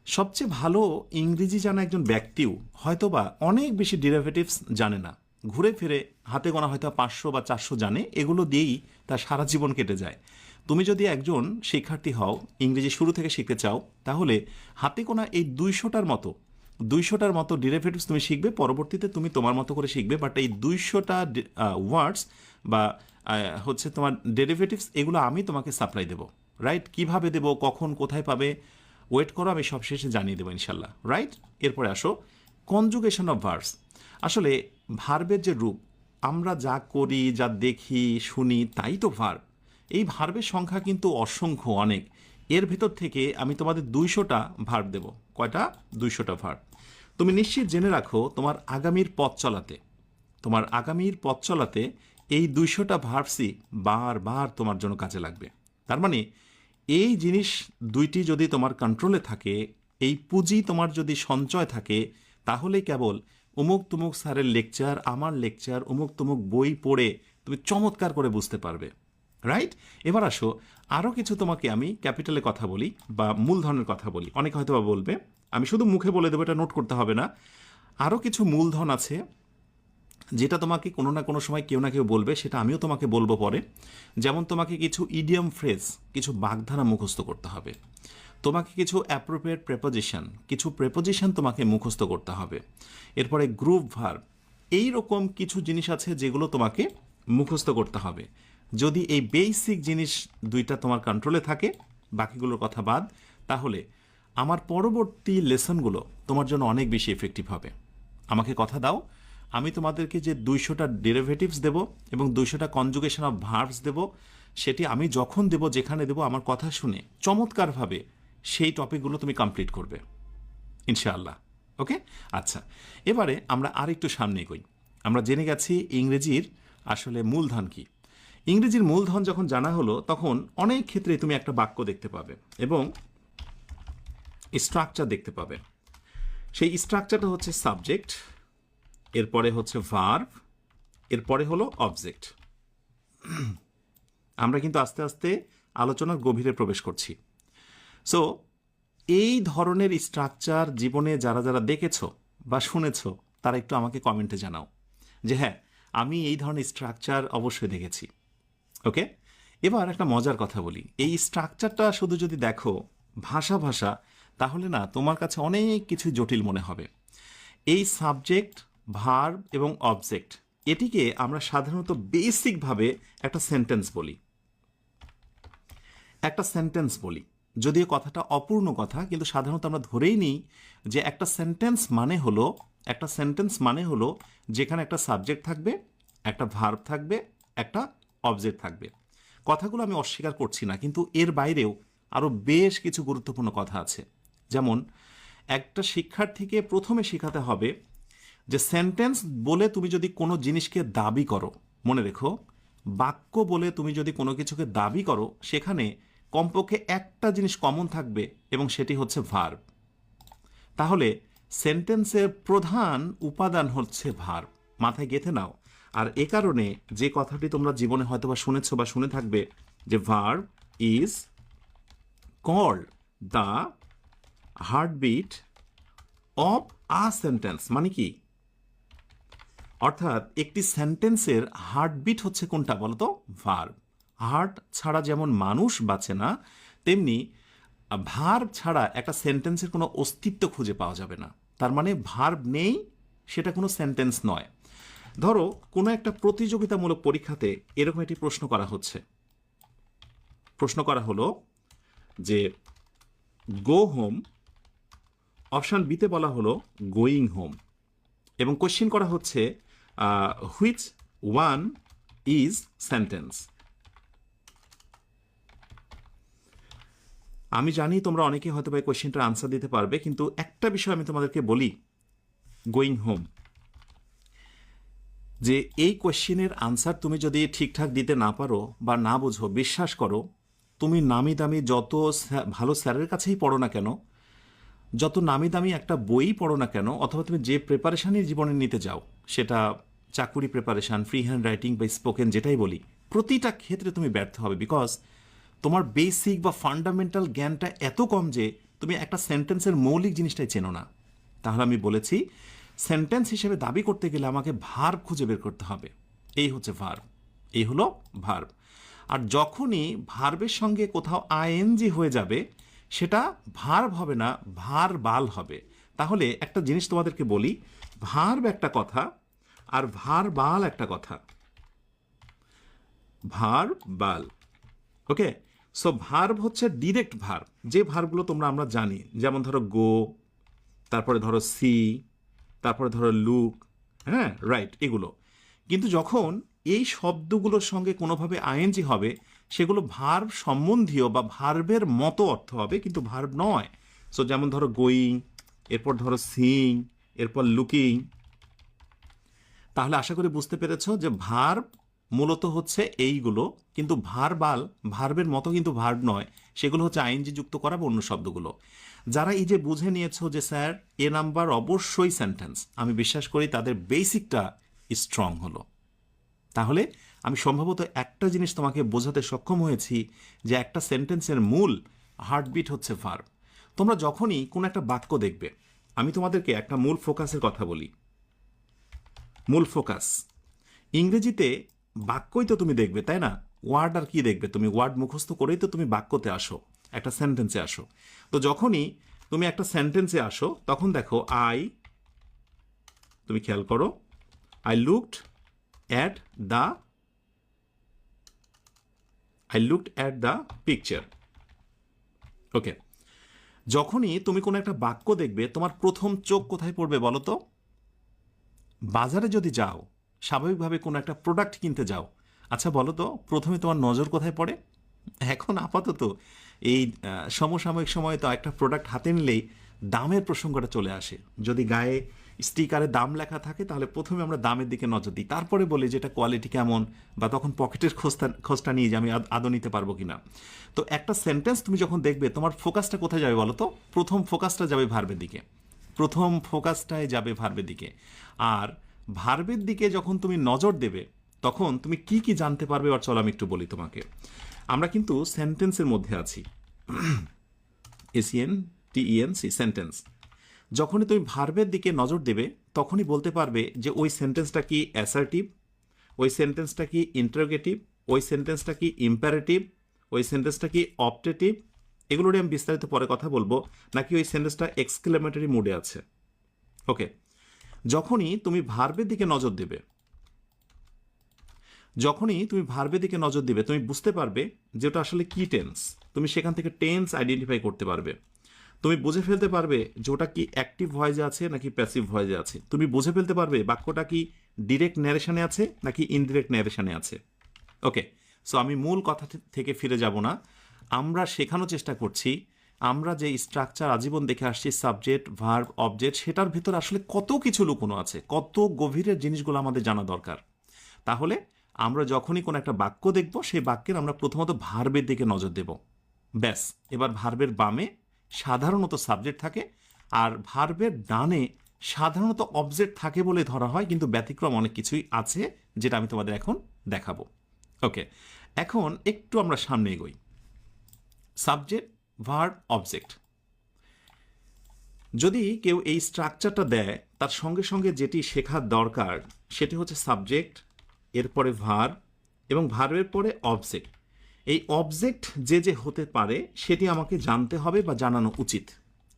সবচেয়ে ভালো ইংরেজি জানা একজন ব্যক্তিও হয়তোবা অনেক বেশি ডেরিভেটিভস জানে না। ঘুরে ফিরে হাতে গোনা হয়তো 500 বা 400 জানে, এগুলো দিয়েই তার সারা জীবন কেটে যায়। তুমি যদি একজন শিক্ষার্থী হও, ইংরেজি শুরু থেকে শিখতে চাও, তাহলে হাতে গোনা এই 200টার মতো ডেরিভেটিভস তুমি শিখবে। পরবর্তীতে তুমি তোমার মতো করে শিখবে, বাট এই 200টা ওয়ার্ডস বা হচ্ছে তোমার ডেরিভেটিভস, এগুলো আমি তোমাকে সাপ্লাই দেবো। রাইট? কিভাবে দেবো, কখন, কোথায় পাবে, ওয়েট করো, আমি সব শেষে জানিয়ে দেবো ইনশাল্লাহ। রাইট? এরপরে আসো কনজুগেশন অফ ভার্বস। আসলে ভার্বের যে রূপ, আমরা যা করি, যা দেখি, শুনি, তাই তো ভার্ব। এই ভার্বের সংখ্যা কিন্তু অসংখ্য, অনেক। এর ভেতর থেকে আমি তোমাদের 200টা ভার্ব দেব। কয়টা? 200টা ভার্ব। তুমি নিশ্চিত জেনে রাখো, তোমার আগামীর পথ চলাতে এই 200টা ভার্বসই বারবার তোমার জন্য কাজে লাগবে। তার মানে এই জিনিস দুইটি যদি তোমার কন্ট্রোলে থাকে, এই পুঁজি তোমার যদি সঞ্চয় থাকে, তাহলেই কেবল অমুক তুমুক স্যারের লেকচার, আমার লেকচার, অমুক তুমুক বই পড়ে তুমি চমৎকার করে বুঝতে পারবে। রাইট? এবার আসো, আরও কিছু তোমাকে আমি ক্যাপিটালে কথা বলি বা মূলধনের কথা বলি। অনেকে হয়তো বা বলবে, আমি শুধু মুখে বলে দেবো, এটা নোট করতে হবে না। আরও কিছু মূলধন আছে যেটা তোমাকে কোনো না কোনো সময় কেউ না কেউ বলবে, সেটা আমিও তোমাকে বলবো পরে। যেমন তোমাকে কিছু ইডিয়ম ফ্রেজ, কিছু বাগধারা মুখস্থ করতে হবে। তোমাকে কিছু অ্যাপ্রোপ্রিয়েট প্রেপোজিশন তোমাকে মুখস্থ করতে হবে। এরপরে গ্রুপ ভার্ব, এই রকম কিছু জিনিস আছে যেগুলো তোমাকে মুখস্থ করতে হবে। যদি এই বেসিক জিনিস দুইটা তোমার কন্ট্রোলে থাকে, বাকিগুলোর কথা বাদ, তাহলে আমার পরবর্তী লেসনগুলো তোমার জন্য অনেক বেশি এফেক্টিভ হবে। আমাকে কথা দাও, আমি তোমাদেরকে যে 200টা ডেরিভেটিভস দেব এবং 200টা কনজুগেশন অফ ভার্বস দেব, সেটি আমি যখন দেব, যেখানে দেব, আমার কথা শুনে চমৎকারভাবে সেই টপিকগুলো তুমি কমপ্লিট করবে ইনশাআল্লাহ। ওকে? আচ্ছা, এবারে আমরা আরেকটু সামনে এগোই। আমরা জেনে গেছি ইংরেজির আসলে মূলধন কি। ইংরেজির মূলধন যখন জানা হলো, তখন অনেক ক্ষেত্রে তুমি একটা বাক্য দেখতে পাবে এবং স্ট্রাকচার দেখতে পাবে। সেই স্ট্রাকচারটা হচ্ছে সাবজেক্ট, এরপরে হচ্ছে ভার্ব, এরপরে হলো অবজেক্ট। আমরা কিন্তু আস্তে আস্তে আলোচনার গভীরে প্রবেশ করছি। সো এই ধরনের স্ট্রাকচার জীবনে যারা যারা দেখেছ বা শুনেছ, তারা একটু আমাকে কমেন্টে জানাও যে হ্যাঁ, আমি এই ধরনের স্ট্রাকচার অবশ্যই দেখেছি। ওকে? এবার একটা মজার কথা বলি, এই স্ট্রাকচারটা শুধু যদি দেখো ভাষা, তাহলে না তোমার কাছে অনেক কিছু জটিল মনে হবে। এই সাবজেক্ট, ভার্ব এবং অবজেক্ট, এটিকে আমরা সাধারণত বেসিকভাবে একটা সেন্টেন্স বলি। যদিও কথাটা অপূর্ণ কথা, কিন্তু সাধারণত আমরা ধরেই নিই যে একটা সেন্টেন্স মানে হলো যেখানে একটা সাবজেক্ট থাকবে, একটা ভার্ব থাকবে, একটা অবজেক্ট থাকবে। কথাগুলো আমি অস্বীকার করছি না, কিন্তু এর বাইরেও আরও বেশ কিছু গুরুত্বপূর্ণ কথা আছে। যেমন একটা শিক্ষার্থীকে প্রথমে শেখাতে হবে যে সেন্টেন্স বলে তুমি যদি কোনো জিনিসকে দাবি করো, মনে রেখো, বাক্য বলে তুমি যদি কোনো কিছুকে দাবি করো সেখানে কমপক্ষে একটা জিনিস কমন থাকবে এবং সেটি হচ্ছে ভার্ব। তাহলে সেন্টেন্সের প্রধান উপাদান হচ্ছে ভার্ব। মাথায় গেঁথে নাও। আর এ কারণে যে কথাটি তোমরা জীবনে হয়তোবা শুনেছ বা শুনে থাকবে যে verb is called the heartbeat of a sentence, মানে কি? অর্থাৎ একটি সেন্টেন্সের হার্টবিট হচ্ছে কোনটা বলতো? ভার্ব। হার্ট ছাড়া যেমন মানুষ বাঁচে না, তেমনি ভার্ব ছাড়া একটা সেন্টেন্সের কোনো অস্তিত্ব খুঁজে পাওয়া যাবে না। তার মানে ভার্ব নেই সেটা কোনো সেন্টেন্স নয়। ধরো কোনো একটা প্রতিযোগিতামূলক পরীক্ষাতে এরকম একটি প্রশ্ন করা হচ্ছে। প্রশ্ন করা হলো যে গো হোম, অপশন বিতে বলা হলো গোয়িং হোম, এবং কোশ্চেন করা হচ্ছে হুইচ ওয়ান ইজ সেন্টেন্স। আমি জানি তোমরা অনেকে হয়তো এই কোশ্চেনটার আনসার দিতে পারবে, কিন্তু একটা বিষয় আমি তোমাদেরকে বলি, গোয়িং হোম, যে এই কোশ্চেনের আনসার তুমি যদি ঠিকঠাক দিতে না পারো বা না বোঝো, বিশ্বাস করো তুমি নামি দামি যত ভালো স্যারের কাছেই পড়ো না কেন, যত নামি দামি একটা বই পড়ো না কেন, অথবা তুমি যে প্রিপারেশানই জীবনে নিতে যাও, সেটা চাকুরি প্রিপারেশান, ফ্রি হ্যান্ড রাইটিং বা স্পোকেন, যেটাই বলি, প্রতিটা ক্ষেত্রে তুমি ব্যর্থ হবে। বিকজ তোমার বেসিক বা ফান্ডামেন্টাল জ্ঞানটা এত কম যে তুমি একটা সেন্টেন্সের মৌলিক জিনিসটাই চেনো না। তাহলে আমি বলেছি সেন্টেন্স হিসেবে দাবি করতে গেলে আমাকে ভার্ব খুঁজে বের করতে হবে। এই হচ্ছে ভার্ব, এই হলো ভার্ব। আর যখনই ভার্বের সঙ্গে কোথাও আইএনজি হয়ে যাবে সেটা ভার্ব হবে না, ভার্বাল হবে। তাহলে একটা জিনিস তোমাদেরকে বলি, ভার্ব একটা কথা আর ভার্বাল একটা কথা। ভার্বাল, ওকে। সো ভার্ব হচ্ছে ডিরেক্ট ভার্ব, যে ভার্বগুলো আমরা জানি, যেমন ধরো গো, তারপরে ধরো সি, তারপরে ধরো লুক, হ্যাঁ রাইট, এগুলো। কিন্তু যখন এই শব্দগুলোর সঙ্গে কোনোভাবে আইএনজি হবে সেগুলো ভার্ব সম্বন্ধীয় বা ভার্বের মতো অর্থ হবে, কিন্তু ভার্ব নয়। সো যেমন ধরো গোয়িং, এরপর ধরো সিইং, এরপর লুকিং। তাহলে আশা করি বুঝতে পেরেছো যে ভার্ব মূলত হচ্ছে এইগুলো, কিন্তু ভার্বাল ভার্বের মতো কিন্তু ভার্ব নয়, সেগুলো হচ্ছে আইএনজি যুক্ত করা বা অন্য শব্দগুলো। যারা এই যে বুঝে নিয়েছো যে স্যার এ নাম্বার অবশ্যই সেন্টেন্স, আমি বিশ্বাস করি তাদের বেসিকটা স্ট্রং হলো। তাহলে আমি সম্ভবত একটা জিনিস তোমাকে বোঝাতে সক্ষম হয়েছি যে একটা সেন্টেন্সের মূল হার্টবিট হচ্ছে ভার্ব। তোমরা যখনই কোনো একটা বাক্য দেখবে, আমি তোমাদেরকে একটা মূল ফোকাসের কথা বলি। মূল ফোকাস ইংরেজিতে বাক্যই তো তুমি দেখবে, তাই না? ওয়ার্ড আর কি দেখবে? তুমি ওয়ার্ড মুখস্থ করেই তো তুমি বাক্যতে আসো, একটা সেন্টেন্সে আসো। তো যখনই তুমি একটা সেন্টেন্সে আসো তখন দেখো তুমি খেয়াল করো, I looked at the picture, okay. যখনই তুমি কোনো একটা বাক্য দেখবে তোমার প্রথম চোখ কোথায় পড়বে বলো তো? বাজারে যদি যাও, স্বাভাবিকভাবে কোনো একটা প্রোডাক্ট কিনতে যাও, আচ্ছা বলো তো প্রথমে তোমার নজর কোথায় পড়ে? এখন আপাতত এই সমসাময়িক সময়ে তো একটা প্রোডাক্ট হাতে নিলেই দামের প্রসঙ্গটা চলে আসে। যদি গায়ে স্টিকারে দাম লেখা থাকে তাহলে প্রথমে আমরা দামের দিকে নজর দিই, তারপরে বলি যে এটা কোয়ালিটি কেমন, বা তখন পকেটের খোঁজটা নিয়ে যে আমি আদৌ নিতে পারবো কিনা। তো একটা সেন্টেন্স তুমি যখন দেখবে তোমার ফোকাসটা কোথায় যাবে বলো তো? প্রথম ফোকাসটা যাবে ভার্বের দিকে, প্রথম ফোকাসটাই যাবে ভার্বের দিকে। আর ভার্বের দিকে যখন তুমি নজর দেবে তখন তুমি কি কি জানতে পারবে, আর চলো আমি একটু বলি তোমাকে। আমরা কিন্তু সেন্টেন্সের মধ্যে আছি, SENTENC, সেন্টেন্স। যখনই তুমি ভার্বের দিকে নজর দেবে তখনই বলতে পারবে যে ওই সেন্টেন্সটা কি অ্যাসার্টিভ, ওই সেন্টেন্সটা কি ইন্টারোগেটিভ, ওই সেন্টেন্সটা কি ইম্পারেটিভ, ওই সেন্টেন্সটা কি অপটেটিভ, এগুলো নিয়ে আমি বিস্তারিত পরে কথা বলবো, নাকি ওই সেন্টেন্সটা এক্সক্লেমেটরি মুডে আছে, ওকে। যখনই তুমি ভার্বের দিকে নজর দেবে, তুমি বুঝতে পারবে যে ওটা আসলে কি টেন্স। তুমি সেখান থেকে টেন্স আইডেন্টিফাই করতে পারবে, তুমি বুঝে ফেলতে পারবে যে ওটা কি অ্যাক্টিভ ভয়েসে আছে নাকি প্যাসিভ ভয়েসে আছে, তুমি বুঝে ফেলতে পারবে বাক্যটা কি ডিরেক্ট ন্যারেশনে আছে নাকি ইনডিরেক্ট ন্যারেশনে আছে, ওকে। সো আমি মূল কথা থেকে ফিরে যাব না, আমরা শেখানোর চেষ্টা করছি আমরা যে স্ট্রাকচার আজীবন দেখে আসছি, সাবজেক্ট ভার্ব অবজেক্ট, সেটার ভিতর আসলে কত কিছু লুকোনো আছে, কত গভীরের জিনিসগুলো আমাদের জানা দরকার। তাহলে আমরা যখনই কোনো একটা বাক্য দেখব সেই বাক্যের আমরা প্রথমত ভার্বের দিকে নজর দেব। ব্যাস, এবার ভার্বের বামে সাধারণত সাবজেক্ট থাকে, আর ভার্বের ডানে সাধারণত অবজেক্ট থাকে বলে ধরা হয়, কিন্তু ব্যতিক্রম অনেক কিছুই আছে যেটা আমি তোমাদের এখন দেখাবো। ওকে, এখন একটু আমরা সামনে এগোই। Subject, verb, object. যদি কেউ এই স্ট্রাকচারটা দেয়, তার সঙ্গে সঙ্গে যেটি শেখার দরকার সেটি হচ্ছে সাবজেক্ট, এরপরে ভার্ব এবং ভার্বের পরে অবজেক্ট। এই অবজেক্ট যে যে হতে পারে সেটি আমাকে জানতে হবে বা জানানো উচিত।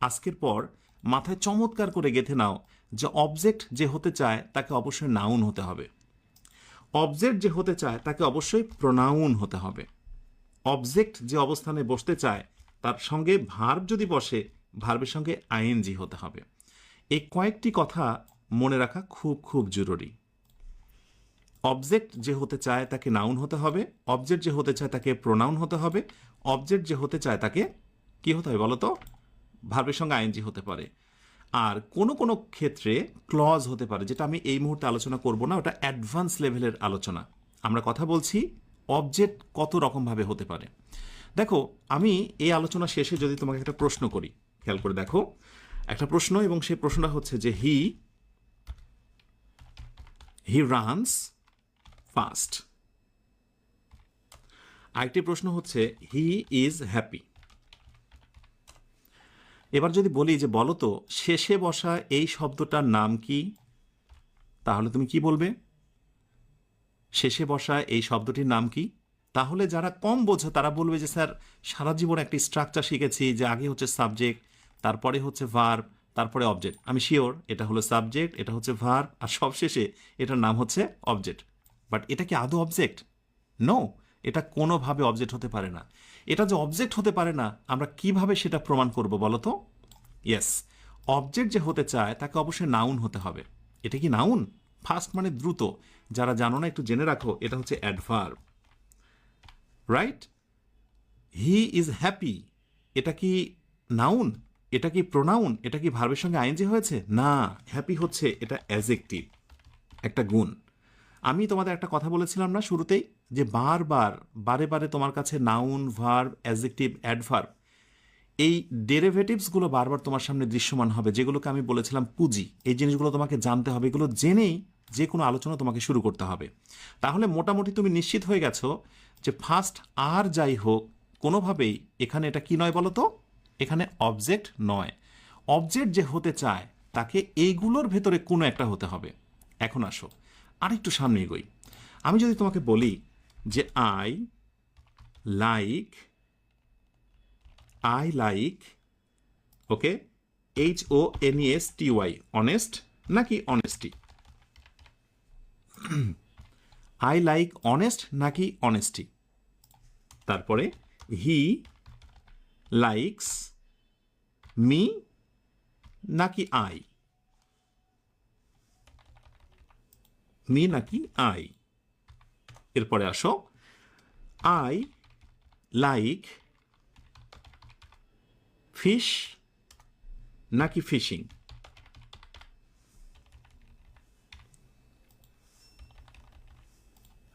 আজকের পর মাথায় চমৎকার করে গেঁথে নাও যে অবজেক্ট যে হতে চায় তাকে অবশ্যই নাউন হতে হবে, অবজেক্ট যে হতে চায় তাকে অবশ্যই প্রোনাউন হতে হবে, অবজেক্ট যে অবস্থানে বসতে চায় তার সঙ্গে ভার্ব যদি বসে ভার্বের সঙ্গে আইএনজি হতে হবে। এই কয়েকটি কথা মনে রাখা খুব খুব জরুরি। অবজেক্ট যে হতে চায় তাকে নাউন হতে হবে, অবজেক্ট যে হতে চায় তাকে প্রোনাউন হতে হবে, অবজেক্ট যে হতে চায় তাকে কি হতে হবে বলো তো? ভার্বের সঙ্গে আইএনজি হতে পারে। আর কোনো কোনো ক্ষেত্রে ক্লজ হতে পারে, যেটা আমি এই মুহূর্তে আলোচনা করব না, ওটা অ্যাডভান্স লেভেলের আলোচনা। আমরা কথা বলছি অবজেক্ট কত রকমভাবে হতে পারে। দেখো, আমি এই আলোচনা শেষে যদি তোমাকে একটা প্রশ্ন করি, খেয়াল করে দেখো, একটা প্রশ্ন, এবং সেই প্রশ্নটা হচ্ছে যে হি রানস ফাস্ট। আরেকটি প্রশ্ন হচ্ছে হি ইজ হ্যাপি। এবার যদি বলি যে বলো তো শেষে বসা এই শব্দটার নাম কি, তাহলে তুমি কি বলবে? শেষে বসা এই শব্দটির নাম কি? তাহলে যারা কম বোঝো তারা বলবে যে স্যার সারা জীবন একটি স্ট্রাকচার শিখেছি, যে আগে হচ্ছে সাবজেক্ট, তারপরে হচ্ছে ভার্ব, তারপরে অবজেক্ট। আমি শিওর এটা হলো সাবজেক্ট, এটা হচ্ছে ভার্ব, আর সবশেষে এটার নাম হচ্ছে অবজেক্ট। বাট এটা কি আদৌ অবজেক্ট? নো, এটা কোনোভাবে অবজেক্ট হতে পারে না। এটা যে অবজেক্ট হতে পারে না, আমরা কিভাবে সেটা প্রমাণ করব বলো তো? ইয়েস, অবজেক্ট যে হতে চায় তাকে অবশ্যই নাউন হতে হবে। এটা কি নাউন? ফাস্ট মানে দ্রুত। যারা জানো না একটু জেনে রাখো, এটা হচ্ছে adverb, right? He is happy, এটা কি নাউন? এটা কি প্রোনাউন? এটা কি ভার্বের সঙ্গে আইএনজি হয়েছে? না, হ্যাপি হচ্ছে এটা অ্যাজেক্টিভ, একটা গুণ। আমি তোমাদের একটা কথা বলেছিলাম না শুরুতেই, যে বারবার বারে বারে তোমার কাছে নাউন, ভার্ব, অ্যাডজেক্টিভ, অ্যাডভার্ব, এই ডেরিভেটিভসগুলো বারবার তোমার সামনে দৃশ্যমান হবে, যেগুলোকে আমি বলেছিলাম পুঁজি। এই জিনিসগুলো তোমাকে জানতে হবে, এগুলো জেনেই যে কোনো আলোচনা তোমাকে শুরু করতে হবে। তাহলে মোটামুটি তুমি নিশ্চিত হয়ে গেছো যে ফার্স্ট আর যাই হোক কোনোভাবেই এখানে এটা কি নয় বলো তো? এখানে অবজেক্ট নয়। অবজেক্ট যে হতে চায় তাকে এইগুলোর ভেতরে কোনো একটা হতে হবে। এখন আসো আরেকটু সামনে এগোই। আমি যদি তোমাকে বলি যে I like, okay, HONESTY, honest নাকি অনেস্টি? আই লাইক অনেস্ট নাকি অনেস্টি? তারপরে হি লাইকস মি নাকি আই? মি নাকি আই? এরপরে আসো, আই লাইক ফিশ নাকি ফিশিং?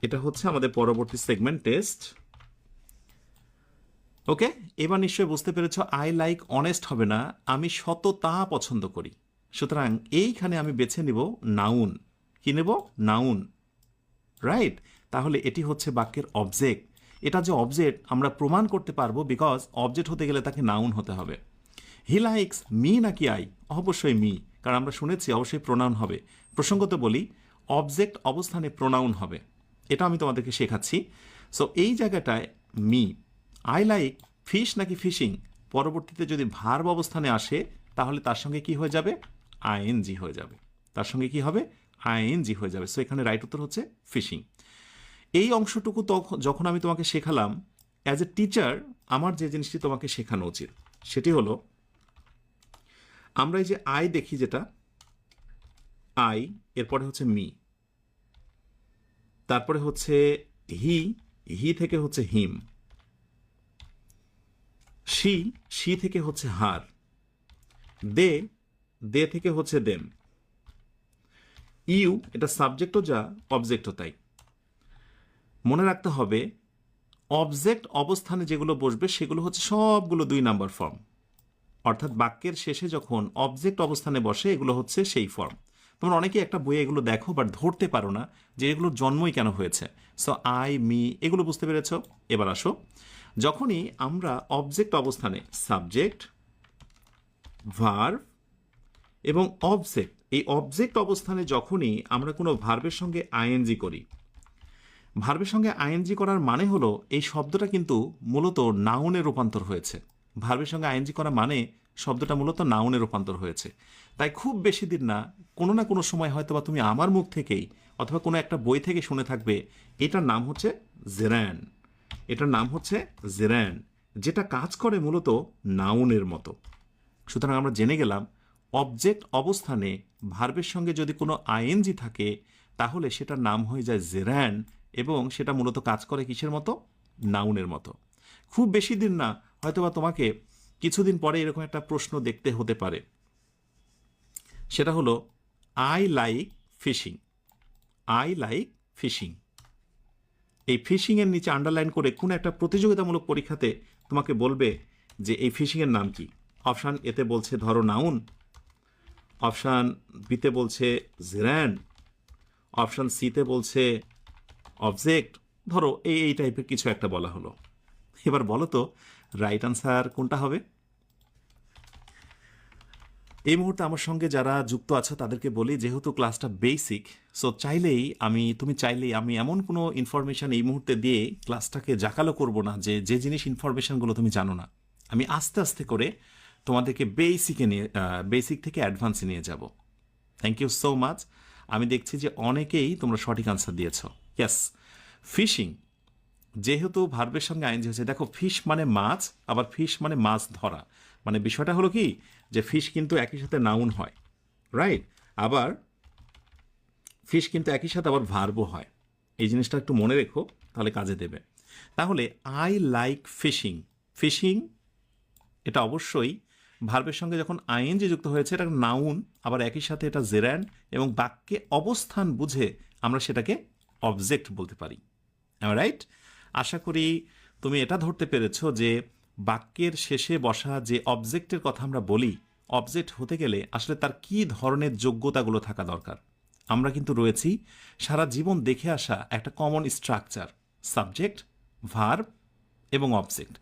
এটা হচ্ছে আমাদের পরবর্তী সেগমেন্ট টেস্ট। ওকে, এবার নিশ্চয়ই বুঝতে পেরেছ আই লাইক অনেস্ট হবে না, আমি সততা পছন্দ করি। সুতরাং এইখানে আমি বেছে নিব নাউন। কি নেব? Noun, right? তাহলে এটি হচ্ছে বাক্যের অবজেক্ট। এটা যে অবজেক্ট আমরা প্রমাণ করতে পারবো, বিকজ অবজেক্ট হতে গেলে তাকে নাউন হতে হবে। হি লাইকস মি নাকি আই? অবশ্যই মি, কারণ আমরা শুনেছি অবশ্যই প্রোনাউন হবে। প্রসঙ্গত বলি, অবজেক্ট অবস্থানে প্রোনাউন হবে, এটা আমি তোমাদেরকে শেখাচ্ছি। সো এই জায়গাটায় মি। আই লাইক ফিশ নাকি ফিশিং, পরবর্তীতে যদি ভার্ব অবস্থানে আসে তাহলে তার সঙ্গে কি হয়ে যাবে? আইএনজি হয়ে যাবে। তার সঙ্গে কি হবে? আইএনজি হয়ে যাবে। সো এখানে রাইট উত্তর হচ্ছে ফিশিং। এই অংশটুকু যখন আমি তোমাকে শেখালাম, অ্যাজ এ টিচার আমার যে জিনিসটি তোমাকে শেখানো উচিত সেটি হলো, আমরা এই যে আই দেখি, যেটা আই, এরপরে হচ্ছে মি, তারপরে হচ্ছে হি থেকে হচ্ছে হিম, শি থেকে হচ্ছে হার, দে থেকে হচ্ছে দেম, ইউ এটা সাবজেক্টও যা অবজেক্টও তাই। মনে রাখতে হবে অবজেক্ট অবস্থানে যেগুলো বসবে সেগুলো হচ্ছে সবগুলো 2 নাম্বার ফর্ম। অর্থাৎ বাক্যের শেষে যখন অবজেক্ট অবস্থানে বসে এগুলো হচ্ছে সেই ফর্ম। তোমরা অনেকেই একটা বইয়ে এগুলো দেখো বাট ধরতে পারো না যে এগুলোর জন্মই কেন হয়েছে। সো আই, মি এগুলো বুঝতে পেরেছ। এবার আসো, যখনই আমরা অবজেক্ট অবস্থানে সাবজেক্ট, ভার্ব এবং অবজেক্ট, এই অবজেক্ট অবস্থানে যখনই আমরা কোনো ভার্বের সঙ্গে আইএনজি করি, ভার্বের সঙ্গে আইএনজি করার মানে হলো এই শব্দটা কিন্তু মূলত নাউনে রূপান্তর হয়েছে। ভার্বের সঙ্গে আইএনজি করা মানে শব্দটা মূলত নাউনে রূপান্তর হয়েছে। তাই খুব বেশি দিন না, কোনো না কোনো সময় হয়তো বা তুমি আমার মুখ থেকেই অথবা কোনো একটা বই থেকে শুনে থাকবে এটার নাম হচ্ছে জেরান, এটার নাম হচ্ছে জেরান, যেটা কাজ করে মূলত নাউনের মতো। সুতরাং আমরা জেনে গেলাম অবজেক্ট অবস্থানে ভার্বের সঙ্গে যদি কোনো আইএনজি থাকে তাহলে সেটার নাম হয়ে যায় জেরান এবং সেটা মূলত কাজ করে কিসের মতো? নাউনের মতো। খুব বেশি দিন না, হয়তোবা তোমাকে কিছুদিন পরে এরকম একটা প্রশ্ন দেখতে হতে পারে, সেটা হলো I like fishing. I like fishing, এই ফিশিং এর নিচে আন্ডারলাইন করে কোনো একটা প্রতিযোগিতামূলক পরীক্ষাতে তোমাকে বলবে যে এই ফিশিং এর নাম কি। অপশান এতে বলছে ধরো নাউন, অপশান বিতে বলছে জেরান, অপশান সিতে বলছে অবজেক্ট, ধরো এই টাইপের কিছু একটা বলা হলো। এবার বলো তো রাইট আনসার কোনটা হবে? এই মুহূর্তে আমার সঙ্গে যারা যুক্ত আছো তাদেরকে বলি, যেহেতু ক্লাসটা বেসিক, সো তুমি চাইলেই আমি এমন কোনো ইনফরমেশন এই মুহূর্তে দিয়ে ক্লাসটাকে জাকালো করব না যে যে জিনিস ইনফরমেশনগুলো তুমি জানো না। আমি আস্তে আস্তে করে তোমাদেরকে বেসিক থেকে অ্যাডভান্সে নিয়ে যাব। Thank you so much. আমি দেখছি যে অনেকেই তোমরা সঠিক আনসার দিয়েছ। ইয়েস, ফিশিং যেহেতু ভার্বের সঙ্গে আইএনজি হয়েছে, দেখো ফিশ মানে মাছ, আবার ফিশ মানে মাছ ধরা, মানে বিষয়টা হলো কি যে ফিশ কিন্তু একই সাথে নাউন হয়, রাইট? আবার ফিশ কিন্তু একই সাথে আবার ভার্বও হয়। এই জিনিসটা একটু মনে রেখো, তাহলে কাজে দেবে। তাহলে আই লাইক ফিশিং, ফিশিং এটা অবশ্যই ভার্বের সঙ্গে যখন আইএনজি যুক্ত হয়েছে এটা নাউন, আবার একই সাথে এটা জেরান এবং বাক্যে অবস্থান বুঝে আমরা সেটাকে অবজেক্ট বলতে পারি। রাইট? আশা করি তুমি এটা ধরতে পেরেছো যে বাক্যের শেষে বসা যে অবজেক্টের কথা আমরা বলি, অবজেক্ট হতে গেলে আসলে তার কী ধরনের যোগ্যতাগুলো থাকা দরকার। আমরা কিন্তু রয়েছি সারা জীবন দেখে আসা একটা কমন স্ট্রাকচার, সাবজেক্ট, ভার্ব এবং অবজেক্ট।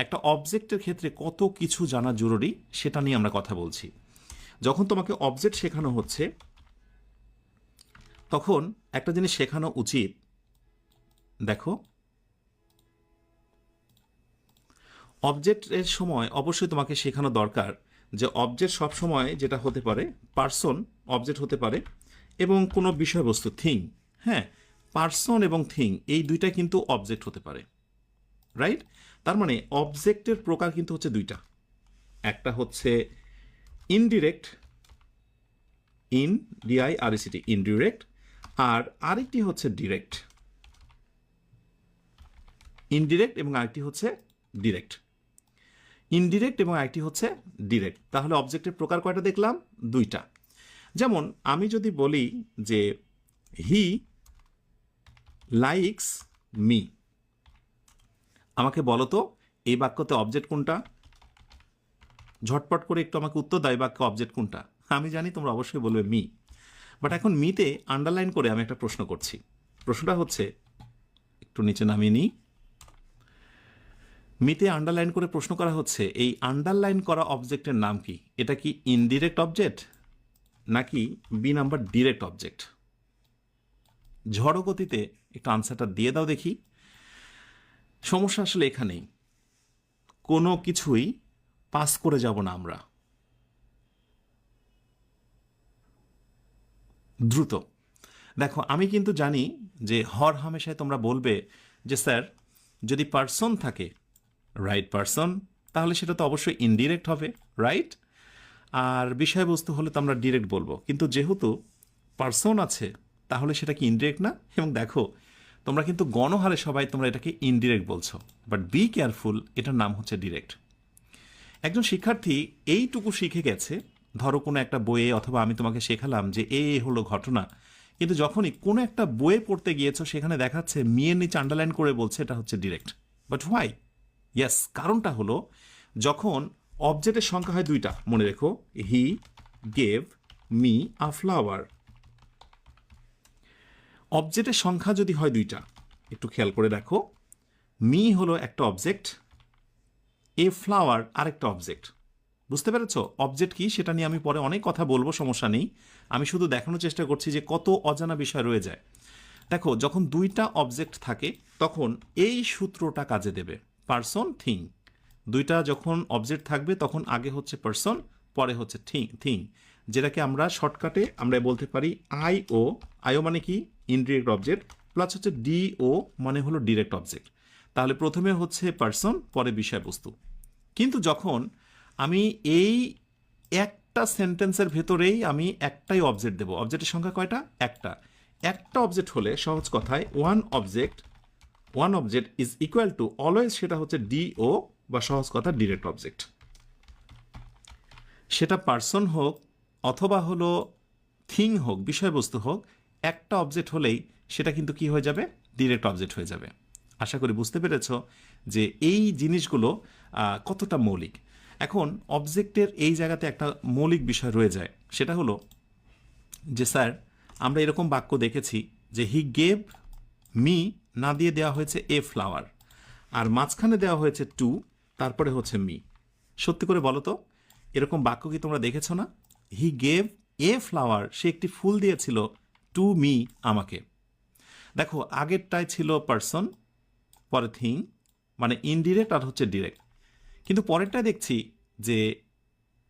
একটা অবজেক্টের ক্ষেত্রে কত কিছু জানা জরুরি সেটা নিয়ে আমরা কথা বলছি। যখন তোমাকে অবজেক্ট শেখানো হচ্ছে তখন একটা জিনিস শেখানো উচিত, দেখো অবজেক্টের সময় অবশ্যই তোমাকে শেখানো দরকার যে অবজেক্ট সব সময় যেটা হতে পারে পার্সন অবজেক্ট হতে পারে এবং কোনো বিষয়বস্তু থিং, হ্যাঁ, পার্সন এবং থিং এই দুইটা কিন্তু অবজেক্ট হতে পারে, রাইট? তার মানে অবজেক্টের প্রকার কিন্তু হচ্ছে দুইটা, একটা হচ্ছে ইনডিরেক্ট, ডিআইআরইসিটি ইনডিরেক্ট, আর আরেকটি হচ্ছে ডিরেক্ট। ইনডিরেক্ট এবং আরেকটি হচ্ছে ডিরেক্ট। ইনডিরেক্ট এবং আরেকটি হচ্ছে ডিরেক্ট। তাহলে অবজেক্টের প্রকার কয়টা দেখলাম? দুইটা। যেমন আমি যদি বলি যে হি লাইকস মি, আমাকে বলো তো এই বাক্যতে অবজেক্ট কোনটা? ঝটপট করে একটু আমাকে উত্তর দাও, এই বাক্য অবজেক্ট কোনটা? আমি জানি তোমরা অবশ্যই বলবে মি, বাট এখন মিতে আন্ডারলাইন করে আমি একটা প্রশ্ন করছি। প্রশ্নটা হচ্ছে, একটু নিচে নামিয়ে নিই, মিতে আন্ডারলাইন করে প্রশ্ন করা হচ্ছে এই আন্ডারলাইন করা অবজেক্টের নাম কি? এটা কি ইনডিরেক্ট অবজেক্ট নাকি বি নাম্বার ডিরেক্ট অবজেক্ট? ঝড়ো গতিতে একটু আনসারটা দিয়ে দাও দেখি। সমস্যা আসলে এখানেই, কোনো কিছুই পাস করে যাব না আমরা, দ্রুত। দেখো আমি কিন্তু জানি যে হর হামেশায় তোমরা বলবে যে স্যার যদি পার্সন থাকে, রাইট পার্সন, তাহলে সেটা তো অবশ্যই ইনডিরেক্ট হবে, রাইট? আর বিষয়বস্তু হলে তো আমরা ডিরেক্ট বলবো, কিন্তু যেহেতু পার্সন আছে তাহলে সেটা কি ইনডিরেক্ট না? এবং দেখো তোমরা কিন্তু গণহারে সবাই তোমরা এটাকে ইনডিরেক্ট বলছো, বাট বি কেয়ারফুল, এটার নাম হচ্ছে ডিরেক্ট। একজন শিক্ষার্থী এইটুকু শিখে গেছে, ধরো কোনো একটা বইয়ে অথবা আমি তোমাকে শেখালাম যে এ হলো ঘটনা, কিন্তু যখনই কোনো একটা বইয়ে পড়তে গিয়েছো সেখানে দেখাচ্ছে মি এর নিচে আন্ডারলাইন করে বলছে এটা হচ্ছে ডিরেক্ট। But why? ইয়েস, কারণটা হলো যখন অবজেক্টের সংখ্যা হয় দুইটা, মনে রেখো, he gave me a flower. অবজেক্টের সংখ্যা যদি হয় দুইটা, একটু খেয়াল করে দেখো, মি হলো একটা অবজেক্ট, এ ফ্লাওয়ার আরেকটা অবজেক্ট। বুঝতে পেরেছো অবজেক্ট কি সেটা নিয়ে আমি পরে অনেক কথা বলবো, সমস্যা নেই। আমি শুধু দেখানোর চেষ্টা করছি যে কত অজানা বিষয় রয়ে যায়। দেখো, যখন দুইটা অবজেক্ট থাকে তখন এই সূত্রটা কাজে দেবে, পার্সন থিং। দুইটা যখন অবজেক্ট থাকবে তখন আগে হচ্ছে পার্সন, পরে হচ্ছে থিং, যেটাকে আমরা শর্টকাটে আমরা বলতে পারি আইও। আইও মানে কি? ইনডিরেক্ট অবজেক্ট, প্লাস হচ্ছে ডিও মানে হলো ডিরেক্ট অবজেক্ট। তাহলে প্রথমে হচ্ছে পার্সন, পরে বিষয়বস্তু। কিন্তু যখন আমি এই একটা সেন্টেন্সের ভেতরেই আমি একটাই অবজেক্ট দেবো, অবজেক্টের সংখ্যা কয়টা? একটা অবজেক্ট হলে সহজ কথায় one object is equal two always সেটা হচ্ছে ডিও বা সহজ কথা ডিরেক্ট অবজেক্ট। সেটা পার্সন হোক অথবা হলো থিং হোক, বিষয়বস্তু হোক, একটা অবজেক্ট হলেই সেটা কিন্তু কি হয়ে যাবে? ডিরেক্ট অবজেক্ট হয়ে যাবে। আশা করি বুঝতে পেরেছ যে এই জিনিসগুলো কতটা মৌলিক। এখন অবজেক্টের এই জায়গাতে একটা মৌলিক বিষয় রয়ে যায়, সেটা হলো যে স্যার আমরা এরকম বাক্য দেখেছি যে হি গেভ মি না দিয়ে দেওয়া হয়েছে এ ফ্লাওয়ার, আর মাঝখানে দেওয়া হয়েছে টু, তারপরে হচ্ছে মি। সত্যি করে বলো তো, এরকম বাক্য কি তোমরা দেখেছো না? হি গেভ এ ফ্লাওয়ার, সে একটি ফুল দিয়েছিল, টু মি আমাকে। দেখো, আগেরটাই ছিল পার্সন, পরে থিং, মানে ইনডিরেক্ট আর হচ্ছে ডিরেক্ট। কিন্তু পরেরটা দেখছি যে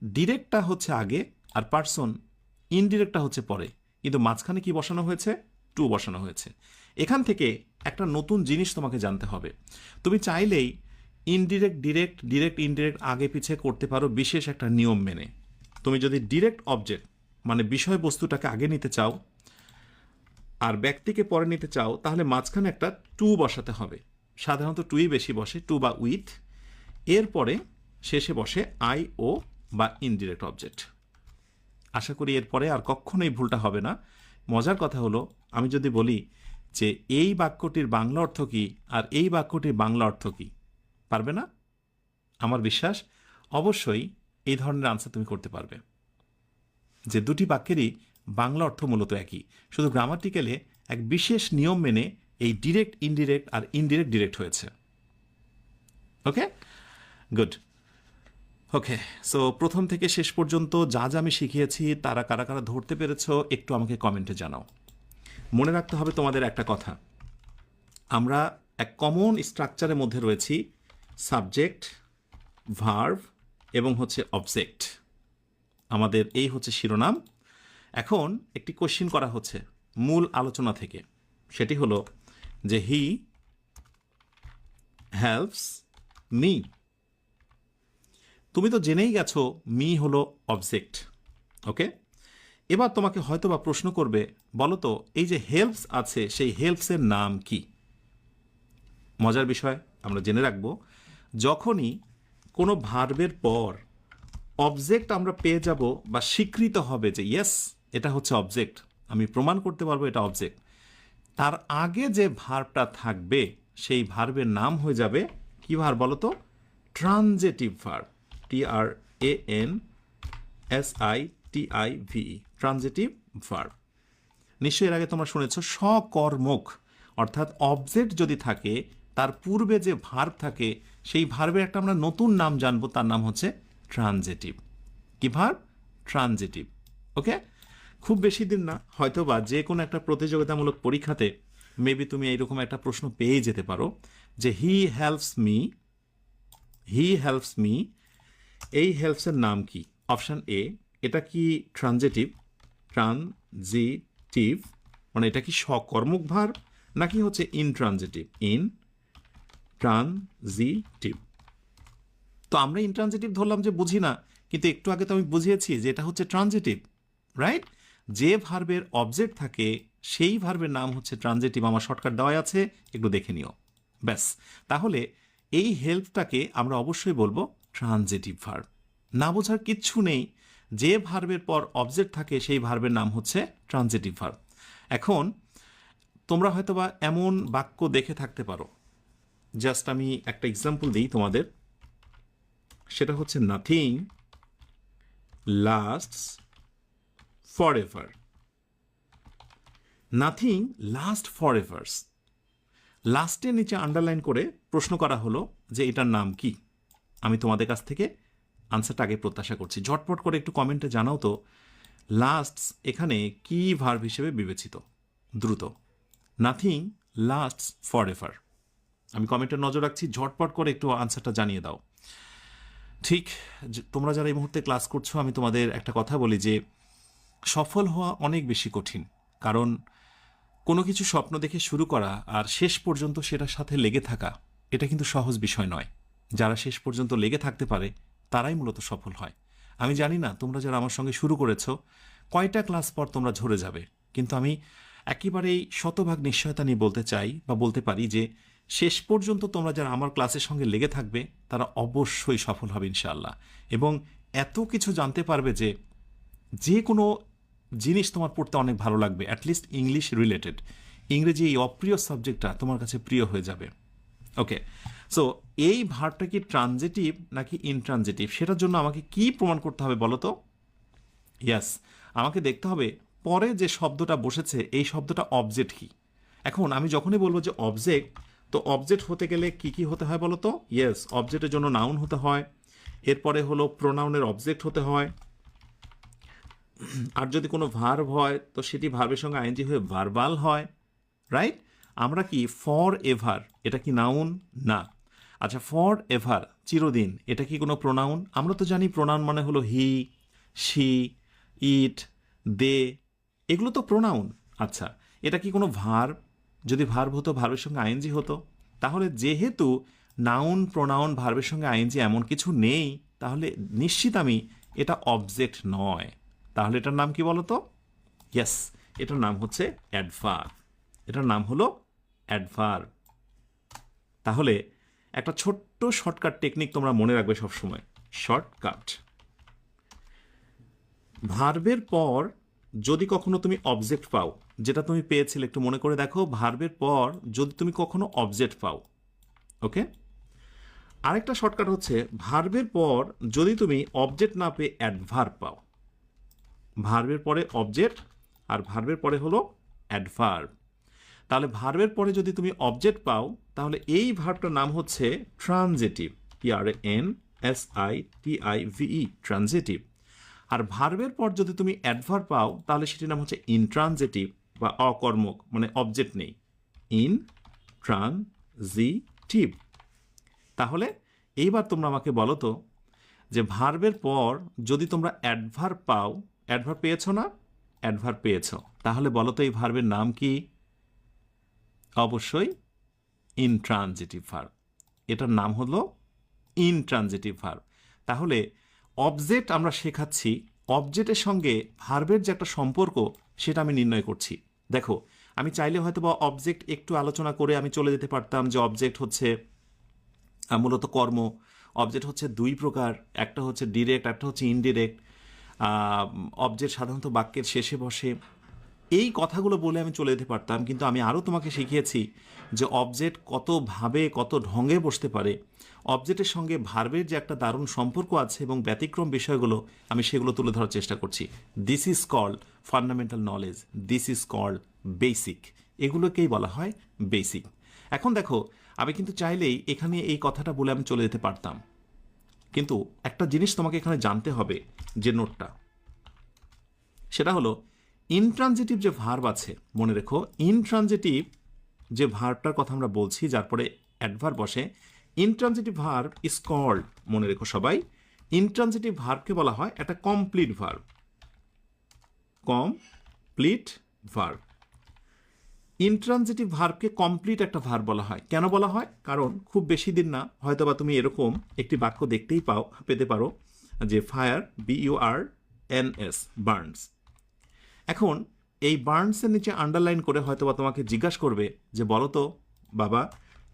ডিরেক্টটা হচ্ছে আগে আর পার্সন, ইনডিরেক্টটা হচ্ছে পরে, কিন্তু মাঝখানে কি বসানো হয়েছে? টু বসানো হয়েছে। এখান থেকে একটা নতুন জিনিস তোমাকে জানতে হবে। তুমি চাইলেই ইনডিরেক্ট ডিরেক্ট, ডিরেক্ট ইনডিরেক্ট আগে পিছে করতে পারো বিশেষ একটা নিয়ম মেনে। তুমি যদি ডিরেক্ট অবজেক্ট মানে বিষয়বস্তুটাকে আগে নিতে চাও আর ব্যক্তিকে পরে নিতে চাও, তাহলে মাঝখানে একটা টু বসাতে হবে। সাধারণত টুই বেশি বসে, টু বা উইথ। এরপরে শেষে বসে আই ও বা ইনডিরেক্ট অবজেক্ট। আশা করি এরপরে আর কখনোই ভুলটা হবে না। মজার কথা হলো, আমি যদি বলি যে এই বাক্যটির বাংলা অর্থ কী আর এই বাক্যটির বাংলা অর্থ কী, পারবে না? আমার বিশ্বাস অবশ্যই এই ধরনের আনসার তুমি করতে পারবে, যে দুটি বাক্যেরই বাংলা অর্থ মূলত একই, শুধু গ্রামাটিক্যালে এক বিশেষ নিয়ম মেনে এই ডিরেক্ট ইনডিরেক্ট আর ইনডিরেক্ট ডিরেক্ট হয়েছে। ওকে, গুড। ওকে, সো প্রথম থেকে শেষ পর্যন্ত যা যা আমি শিখিয়েছি তারা কারা কারা ধরতে পেরেছো একটু আমাকে কমেন্টে জানাও। মনে রাখতে হবে তোমাদের একটা কথা, আমরা এক কমন স্ট্রাকচারের মধ্যে রয়েছি, সাবজেক্ট, ভার্ব এবং হচ্ছে অবজেক্ট। আমাদের এই হচ্ছে শিরোনাম। এখন একটি কোশ্চিন করা হচ্ছে মূল আলোচনা থেকে, সেটি হলো যে হি হেল্পস মি। তুমি তো জেনেই গেছো মি হলো অবজেক্ট। ওকে, এবার তোমাকে হয়তো বা প্রশ্ন করবে, বলো তো এই যে হেল্পস আছে সেই হেল্পসের নাম কি? মজার বিষয় আমরা জেনে রাখবো, যখনই কোনো ভার্বের পর অবজেক্ট আমরা পেয়ে যাব বা স্বীকৃত হবে যে ইয়েস এটা হচ্ছে অবজেক্ট, আমি প্রমাণ করতে পারবো এটা অবজেক্ট, তার আগে যে ভার্বটা থাকবে সেই ভার্বের নাম হয়ে যাবে কি ভার্ব বলো তো? Transitive verb, TRANSITIVE, transitive verb. নিশ্চয়ই এর আগে তোমরা শুনেছো সকর্মক, অর্থাৎ অবজেক্ট যদি থাকে তার পূর্বে যে ভার্ব থাকে সেই ভার্বের একটা আমরা নতুন নাম জানবো, তার নাম হচ্ছে ট্রানজেটিভ। কি ভার্ব? ট্রানজেটিভ। ওকে, খুব বেশি দিন না, হয়তো বা যে কোনো একটা প্রতিযোগিতামূলক পরীক্ষাতে মেবি তুমি এইরকম একটা প্রশ্ন পেয়ে যেতে পারো যে হি হেল্পস মি, এই হেল্পসের নাম কি? অপশান এ, এটা কি ট্রানজেটিভ মানে এটা কি সকর্মক ভার্ব নাকি হচ্ছে ইনট্রানজেটিভ? তো আমরা ইনট্রানজেটিভ ধরলাম যে বুঝি না, কিন্তু একটু আগে তো আমি বুঝিয়েছি যে এটা হচ্ছে ট্রানজেটিভ, রাইট? যে ভার্বের অবজেক্ট থাকে সেই ভার্বের নাম হচ্ছে ট্রানজেটিভ। আমার শর্টকাট দেওয়া আছে, একটু দেখে নিও, ব্যাস। তাহলে এই হেল্পটাকে আমরা অবশ্যই বলবো ট্রানজেটিভ ভার্ব। না বোঝার কিচ্ছু নেই, যে ভার্বের পর অবজেক্ট থাকে সেই ভার্বের নাম হচ্ছে ট্রানজেটিভ ভার্ব। এখন তোমরা হয়তোবা এমন বাক্য দেখে থাকতে পারো, জাস্ট আমি একটা এক্সাম্পল দিই তোমাদের, সেটা হচ্ছে nothing lasts forever. Nothing last forevers, লাস্টের নিচে আন্ডারলাইন করে প্রশ্ন করা হলো যে এটার নাম কি। আমি তোমাদের কাছ থেকে আনসারটা আগে প্রত্যাশা করছি। ঝটপট করে একটু কমেন্টে জানাও তো লাস্টস এখানে কি ভার্ব হিসেবে বিবেচিত, দ্রুত। Nothing lasts forever. আমি কমেন্টে নজর রাখছি, ঝটপট করে একটু আনসারটা জানিয়ে দাও। ঠিক, তোমরা যারা এই মুহূর্তে ক্লাস করছো, আমি তোমাদের একটা কথা বলি যে সফল হওয়া অনেক বেশি কঠিন। কারণ কোনো কিছু স্বপ্ন দেখে শুরু করা আর শেষ পর্যন্ত সেটার সাথে লেগে থাকা, এটা কিন্তু সহজ বিষয় নয়। যারা শেষ পর্যন্ত লেগে থাকতে পারে তারাই মূলত সফল হয়। আমি জানি না তোমরা যারা আমার সঙ্গে শুরু করেছো কয়টা ক্লাস পর তোমরা ঝরে যাবে, কিন্তু আমি একেবারেই শতভাগ নিশ্চয়তা নিয়ে বলতে চাই বা বলতে পারি যে শেষ পর্যন্ত তোমরা যারা আমার ক্লাসের সঙ্গে লেগে থাকবে তারা অবশ্যই সফল হবে ইনশাআল্লাহ। এবং এত কিছু জানতে পারবে যে যে কোনো জিনিস তোমার পড়তে অনেক ভালো লাগবে, অ্যাটলিস্ট ইংলিশ রিলেটেড। ইংরেজি এই অপ্রিয় সাবজেক্টটা তোমার কাছে প্রিয় হয়ে যাবে। ওকে, সো এই ভার্বটা কি ট্রানজিটিভ নাকি ইনট্রানজিটিভ, সেটার জন্য আমাকে কি প্রমাণ করতে হবে বলো তো? ইয়াস, আমাকে দেখতে হবে পরে যে শব্দটা বসেছে এই শব্দটা অবজেক্ট কি। এখন আমি যখনই বলবো যে অবজেক্ট, তো অবজেক্ট হতে গেলে কি কি হতে হয় বলো তো? ইয়েস, অবজেক্টের জন্য নাউন হতে হয়, এরপরে হলো প্রোনাউনের অবজেক্ট হতে হয়, আর যদি কোনো ভার্ব হয় তো সেটি ভার্বের সঙ্গে আইএনজি হয়ে ভার্বাল হয়, রাইট? আমরা কি ফর এভার, এটা কি নাউন? না। আচ্ছা, ফর এভার চিরদিন, এটা কি কোনো প্রোনাউন? আমরা তো জানি প্রোনাউন মানে হলো হি, শি, ইট, দে, এগুলো তো প্রোনাউন। আচ্ছা, এটা কি কোনো ভার্ব? যদি ভার্ব হতো ভার্বের সঙ্গে আইএনজি হতো। তাহলে যেহেতু নাউন, প্রোনাউন, ভার্বের সঙ্গে আইএনজি এমন কিছু নেই, তাহলে নিশ্চিত আমি এটা অবজেক্ট নয়। তাহলে এটার নাম কি বলতো? ইয়েস, এটার নাম হচ্ছে অ্যাডভার্ব। এটার নাম হলো অ্যাডভার্ব। তাহলে একটা ছোট্ট শর্টকাট টেকনিক তোমরা মনে রাখবে সবসময়। শর্টকাট, ভার্বের পর যদি কখনো তুমি অবজেক্ট পাও, যেটা তুমি পেয়েছিলে একটু মনে করে দেখো, ভার্বের পর যদি তুমি কখনো অবজেক্ট পাও, ওকে। আরেকটা শর্টকাট হচ্ছে ভার্বের পর যদি তুমি অবজেক্ট না পেয়ে অ্যাডভার্ব পাও। ভার্বের পরে অবজেক্ট আর ভার্বের পরে হলো অ্যাডভার্ব। তাহলে ভার্বের পরে যদি তুমি অবজেক্ট পাও তাহলে এই ভার্বটার নাম হচ্ছে ট্রানজিটিভ, TRANSITIVE, ট্রানজিটিভ। আর ভার্বের পর যদি তুমি অ্যাডভার্ব পাও তাহলে সেটির নাম হচ্ছে ইনট্রানজিটিভ বা অকর্মক, মানে অবজেক্ট নেই, ইনট্রানজিটিভ। তাহলে এইবার তোমরা আমাকে বলো তো যে ভার্বের পর যদি তোমরা অ্যাডভার্ব পাও, অ্যাডভার্ব পেয়েছো না? অ্যাডভার্ব পেয়েছো, তাহলে বলো তো এই ভার্বের নাম কি? অবশ্যই ইনট্রানজিটিভ ভার্ব। এটার নাম হলো ইনট্রানজিটিভ ভার্ব। তাহলে অবজেক্ট আমরা শেখাচ্ছি, অবজেক্টের সঙ্গে ভার্বের যে একটা সম্পর্ক সেটা আমি নির্ণয় করছি। দেখো, আমি চাইলে হয়তো বা অবজেক্ট একটু আলোচনা করে আমি চলে যেতে পারতাম যে অবজেক্ট হচ্ছে মূলত কর্ম। অবজেক্ট হচ্ছে দুই প্রকার, একটা হচ্ছে ডিরেক্ট, একটা হচ্ছে ইনডিরেক্ট। অবজেক্ট সাধারণত বাক্যের শেষে বসে, এই কথাগুলো বলে আমি চলে যেতে পারতাম, কিন্তু আমি আরও তোমাকে শিখিয়েছি যে অবজেক্ট কতভাবে কত ঢঙে বসতে পারে। অবজেক্টের সঙ্গে ভার্বের যে একটা দারুণ সম্পর্ক আছে এবং ব্যতিক্রম বিষয়গুলো আমি সেগুলো তুলে ধরার চেষ্টা করছি। This is called fundamental knowledge, this is called basic, এগুলোকেই বলা হয় বেসিক। এখন দেখো, আমি কিন্তু চাইলেই এখানে এই কথাটা বলে আমি চলে যেতে পারতাম, কিন্তু একটা জিনিস তোমাকে এখানে জানতে হবে, যে নোটটা, সেটা হলো ইনট্রানজিটিভ যে ভার্ব আছে, মনে রেখো ইনট্রানজিটিভ যে ভার্বটার কথা আমরা বলছি যার পরে অ্যাডভার্ব বসে, ইনট্রানজিটিভ ভার্ব ইজ কল্ড, মনে রেখো সবাই, ইনট্রানজিটিভ ভার্বকে বলা হয় একটা complete verb, complete verb. Intransitive ভার্বকে কমপ্লিট একটা ভার্ব বলা হয়। কেন বলা হয়? কারণ খুব বেশি দিন না হয়তোবা তুমি এরকম একটি বাক্য দেখতেই পেতে পারো যে ফায়ার, BURNS, বার্নস। এখন এই বার্নসের নিচে আন্ডারলাইন করে হয়তোবা তোমাকে জিজ্ঞাসা করবে যে বলো তো বাবা,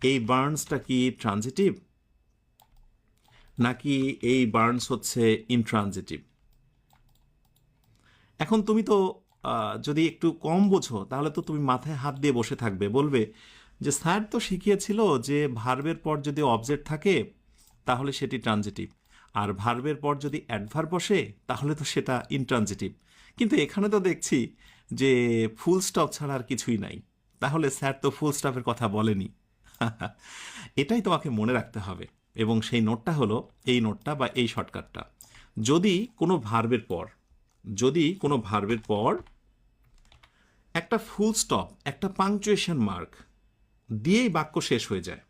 এই বার্নসটা কি ট্রানজিটিভ নাকি এই বার্নস হচ্ছে ইনট্রানজিটিভ? এখন তুমি তো যদি একটু কম বোঝো তাহলে তো তুমি মাথায় হাত দিয়ে বসে থাকবে, বলবে যে স্যার তো শিখিয়েছিল যে ভার্বের পর যদি অবজেক্ট থাকে তাহলে সেটি ট্রানজিটিভ, আর ভার্বের পর যদি অ্যাডভার্ব বসে তাহলে তো সেটা ইনট্রানজিটিভ। কিন্তু এখানে তো দেখছি যে ফুল স্টপ ছাড়া আর কিছুই নাই, তাহলে স্যার তো ফুল স্টপের কথা বলেনি। এটাই তোমাকে মনে রাখতে হবে, এবং সেই নোটটা হলো এই নোটটা বা এই শর্টকাটটা। যদি কোনো ভার্বের পর একটা ফুল স্টপ, একটা পাংচুয়েশন মার্ক দিয়েই বাক্য শেষ হয়ে যায়,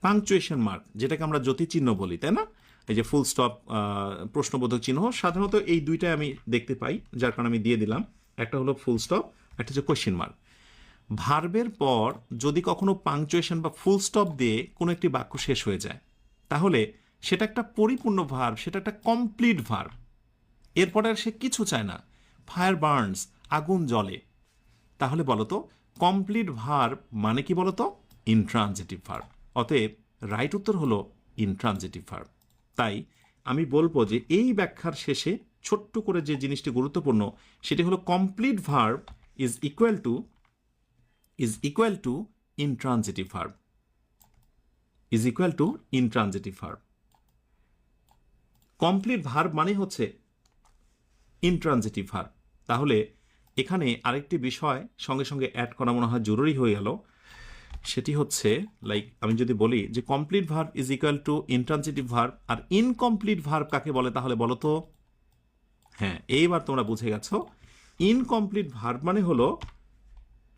পাংচুয়েশন মার্ক যেটাকে আমরা জ্যোতিচিহ্ন বলি, তাই না? এই যে ফুল স্টপ, প্রশ্নবোধক চিহ্ন, সাধারণত এই দুইটাই আমি দেখতে পাই, যার কারণে আমি দিয়ে দিলাম। একটা হলো ফুল স্টপ, একটা হচ্ছে কোয়েশ্চেন মার্ক। ভার্বের পর যদি কখনো পাংচুয়েশন বা ফুল স্টপ দিয়ে কোনো একটি বাক্য শেষ হয়ে যায়, তাহলে সেটা একটা পরিপূর্ণ ভার্ব, সেটা একটা কমপ্লিট ভার্ব। এরপরে আর সে কিছু চায় না, ফায়ার বার্নস, আগুন জ্বলে। তাহলে বলতো কমপ্লিট ভার্ব মানে কি বলতো? Intransitive verb. অতএব রাইট উত্তর হলো ইনট্রানজিটিভ ভার্ব। তাই আমি বলবো যে এই ব্যাখ্যার শেষে ছোট্ট করে যে জিনিসটি গুরুত্বপূর্ণ সেটি হলো complete verb is equal to intransitive verb, intransitive verb. Complete verb মানে হচ্ছে ইনট্রানজিটিভ ভার্ব। তাহলে এখানে আরেকটি বিষয় সঙ্গে সঙ্গে অ্যাড করা মনে হয় জরুরি হয়ে গেল, সেটি হচ্ছে আমি যদি বলি যে complete verb is equal to intransitive verb, আর ইনকমপ্লিট ভার্ব কাকে বলে তাহলে বলো তো? হ্যাঁ, এইবার তোমরা বুঝে গেছো, ইনকমপ্লিট ভার্ব মানে হলো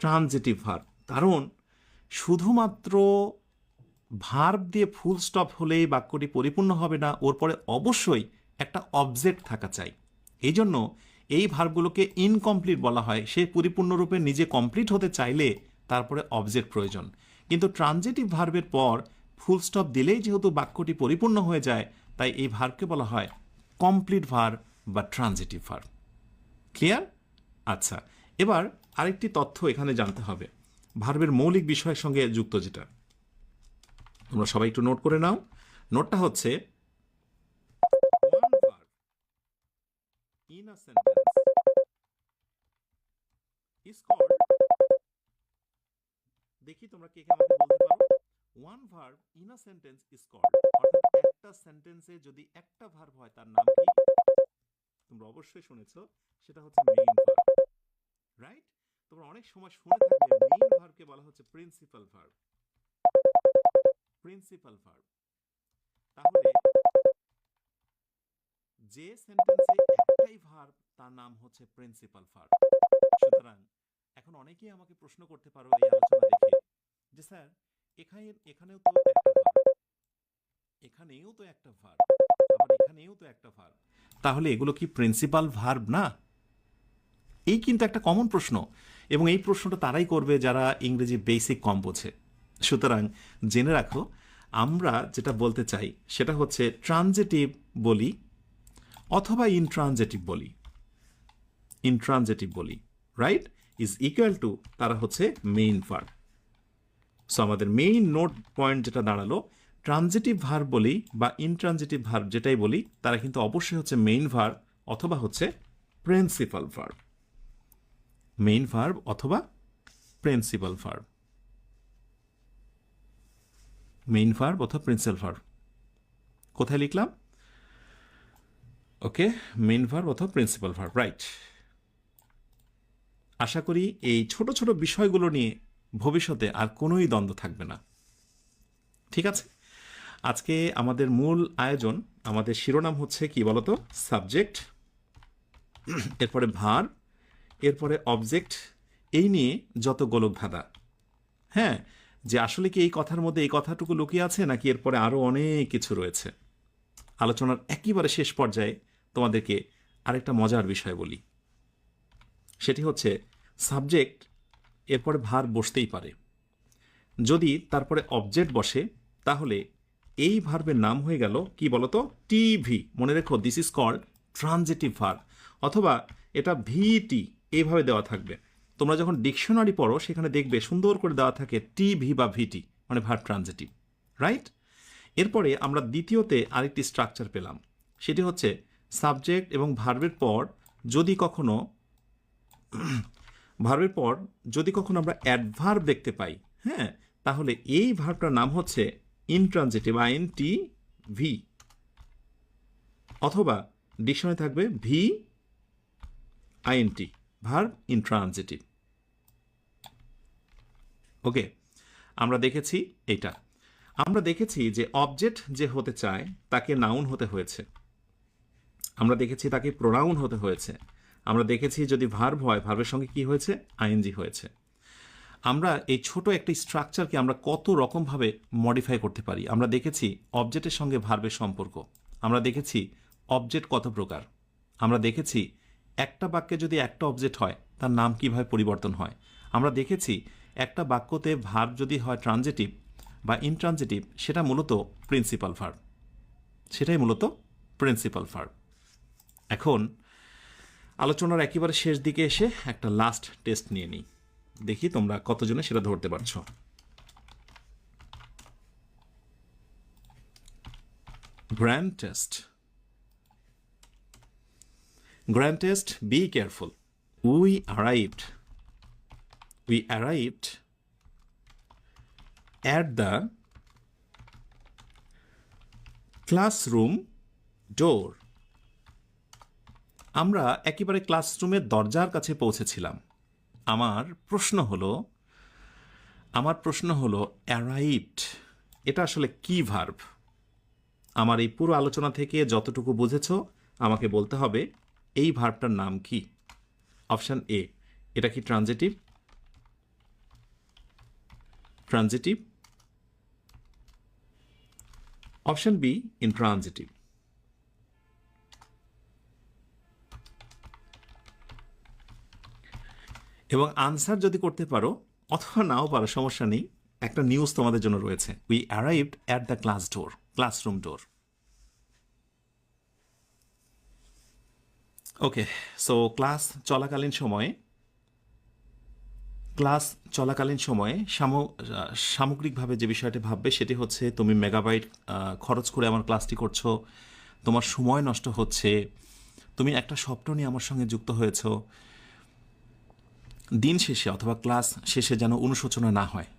ট্রানজিটিভ ভার্ব। কারণ শুধুমাত্র ভার্ব দিয়ে ফুল স্টপ হলেই বাক্যটি পরিপূর্ণ হবে না, ওর পরে অবশ্যই একটা অবজেক্ট থাকা চাই। এই জন্য এই ভার্বগুলোকে ইনকমপ্লিট বলা হয়। সে পরিপূর্ণরূপে নিজে কমপ্লিট হতে চাইলে তারপরে অবজেক্ট প্রয়োজন। কিন্তু ট্রানজিটিভ ভার্বের পর ফুল স্টপ দিলেই যেহেতু বাক্যটি পরিপূর্ণ হয়ে যায়, তাই এই ভার্বকে বলা হয় কমপ্লিট ভার্ব বা ট্রানজিটিভ ভার্ব। ক্লিয়ার? আচ্ছা, এবার আরেকটি তথ্য এখানে জানতে হবে, ভার্বের মৌলিক বিষয়ের সঙ্গে যুক্ত, যেটা তোমরা সবাই একটু নোট করে নাও। নোটটা হচ্ছে one verb in a sentence is called, দেখি তোমরা কে কে আমাকে বলতে পারো। One verb in a sentence is called, অর্থাৎ একটা সেন্টেন্সে যদি একটা ভার্ব হয় তার নাম কি? তোমরা অবশ্যই শুনেছো, সেটা হচ্ছে মেইন ভার্ব, রাইট? তোমরা অনেক সময় শুনে থাকবে মেইন ভার্বকে বলা হচ্ছে প্রিন্সিপাল ভার্ব। তাহলে যে সেন্টেন্সে একটাই ভার্ব তার নাম হচ্ছে প্রিন্সিপাল ভার্ব। সুতরাং এখন অনেকেই আমাকে প্রশ্ন করতে পারো এই আলোচনা দেখে যে স্যার এখানেও তো একটা ভার্ব, এখানেও তো একটা ভার্ব, আবার এখানেও তো একটা ভার্ব, তাহলে এগুলো কি প্রিন্সিপাল ভার্ব না? এই কিন্তু একটা কমন প্রশ্ন, এবং এই প্রশ্নটা তারাই করবে যারা ইংরেজি বেসিক কম বোঝে। সুতরাং জেনে রাখো, আমরা যেটা বলতে চাই সেটা হচ্ছে ট্রানজিটিভ বলি অথবা ইনট্রানজিটিভ বলি, রাইট, ইজ ইকুয়াল টু তারা হচ্ছে মেইন ভার্ব। সো আমাদের মেইন নোট পয়েন্ট যেটা দাঁড়ালো, ট্রানজিটিভ ভার্ব বলি বা ইনট্রানজিটিভ ভার্ব যেটাই বলি, তারা কিন্তু অবশ্যই হচ্ছে মেইন ভার্ব অথবা হচ্ছে প্রিন্সিপাল ভার্ব। মেইন ভার্ব অথবা প্রিন্সিপাল ভার্ব, মেইন ভার্ব অথবা প্রিন্সিপাল ভার্ব। কোথায় লিখলাম? ওকে, মেইন ভার্ব অথবা প্রিন্সিপাল ভার্ব, রাইট। আশা করি এই ছোট ছোট বিষয়গুলো নিয়ে ভবিষ্যতে আর কোনোই দ্বন্দ্ব থাকবে না। ঠিক আছে, আজকে আমাদের মূল আয়োজন, আমাদের শিরোনাম হচ্ছে কি বলতো? সাবজেক্ট, এরপরে ভার্ব, এরপরে অবজেক্ট, এই নিয়ে যত গোলক ধাঁধা। হ্যাঁ, যে আসলে কি এই কথার মধ্যে এই কথাটুকু লুকিয়ে আছে নাকি এরপরে আরও অনেক কিছু রয়েছে। আলোচনার একেবারে শেষ পর্যায়ে তোমাদেরকে আরেকটা মজার বিষয় বলি, সেটি হচ্ছে সাবজেক্ট এরপরে ভার্ব বসতেই পারে। যদি তারপরে অবজেক্ট বসে তাহলে এই ভার্বের নাম হয়ে গেল কি বলতো? টিভি। মনে রেখো, this is called transitive verb, অথবা এটা ভিটি এইভাবে দেওয়া থাকবে। তোমরা যখন ডিকশনারি পড়ো সেখানে দেখবে সুন্দর করে দেওয়া থাকে টিভি বা ভিটি, মানে ভার্ব ট্রানজিটিভ, রাইট? এরপরে আমরা দ্বিতীয়তে আরেকটি স্ট্রাকচার পেলাম, সেটি হচ্ছে সাবজেক্ট এবং ভার্বের পর যদি কখনো ভার্বের পর যদি কখনো আমরা অ্যাডভার্ব দেখতে পাই, হ্যাঁ, তাহলে এই ভার্বটার নাম হচ্ছে ইনট্রানজিটিভ, আইএনটি ভি, অথবা ডিকশনারি থাকবে ভি আইএনটি, ভার্ব ইনট্রানজিটিভ। ওকে, আমরা দেখেছি এটা। আমরা দেখেছি যে অবজেক্ট যে হতে চায় তাকে নাউন হতে হয়েছে, আমরা দেখেছি তাকে প্রোনাউন হতে হয়েছে, আমরা দেখেছি যদি ভার্ব হয় ভার্বের সঙ্গে কি হয়েছে, আইএনজি হয়েছে। আমরা এই ছোট একটা স্ট্রাকচারকে আমরা কত রকমভাবে মডিফাই করতে পারি। আমরা দেখেছি অবজেক্টের সঙ্গে ভার্বের সম্পর্ক, আমরা দেখেছি অবজেক্ট কত প্রকার, আমরা দেখেছি একটা বাক্যে যদি একটা অবজেক্ট হয় তার নাম কিভাবে পরিবর্তন হয়, আমরা দেখেছি একটা বাক্যতে ভার্ব যদি হয় ট্রানজিটিভ বা ইনট্রানজিটিভ সেটা মূলত প্রিন্সিপাল ভার্ব, সেটাই মূলত প্রিন্সিপাল ভার্ব। এখন আলোচনার একেবারে শেষ দিকে এসে একটা লাস্ট টেস্ট নিয়ে নিই, দেখি তোমরা কতজনে সেটা ধরতে পারছো। Grand test. Grand test, be careful. We arrived at the classroom door. আমরা একেবারে ক্লাসরুমের দরজার কাছে পৌঁছেছিলাম। আমার প্রশ্ন হলো অ্যারাইভড এটা আসলে কি ভার্ব? আমার এই পুরো আলোচনা থেকে যতটুকু বুঝেছ আমাকে বলতে হবে এই ভার্বটার নাম কি। অপশন এ, এটা কি transitive? Transitive. Option B, intransitive. এবং আনসার যদি করতে পারো অথবা নাও পারো, সমস্যা নেই, একটা নিউজ তোমাদের জন্য রয়েছে। We arrived at the classroom door. Okay, so class চলাকালীন সময়ে সামগ্রিকভাবে যে বিষয়টি ভাববে সেটি হচ্ছে তুমি মেগাবাইট খরচ করে আমার ক্লাসটি করছো, তোমার সময় নষ্ট হচ্ছে, তুমি একটা স্বপ্ন নিয়ে আমার সঙ্গে যুক্ত হয়েছ। দিন শেষে অথবা ক্লাস শেষে যেন অনুশোচনা না হয়,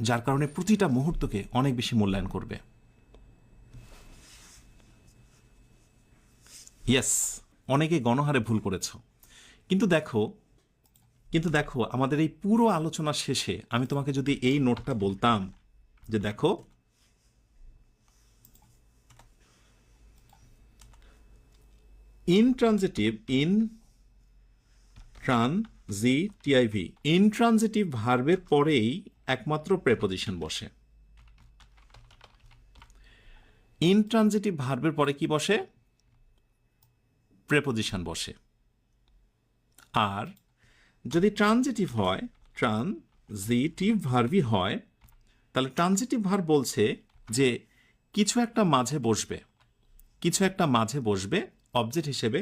যার কারণে প্রতিটা মুহূর্তকে অনেক বেশি মূল্যায়ন করবে। ইয়েস, অনেকে গণহারে ভুল করেছ, কিন্তু দেখো আমাদের এই পুরো আলোচনার শেষে আমি তোমাকে যদি এই নোটটা বলতাম যে দেখো ইনট্রানজিটিভ ভার্বের পরেই একমাত্র প্রেপোজিশন বসে। ইনট্রানজিটিভ ভার্বের পরে কি বসে? প্রেপোজিশন বসে। আর যদি ট্রানজিটিভ ভার্বই হয়, তাহলে ট্রানজিটিভ ভার্ব বলছে যে কিছু একটা মাঝে বসবে অবজেক্ট হিসেবে,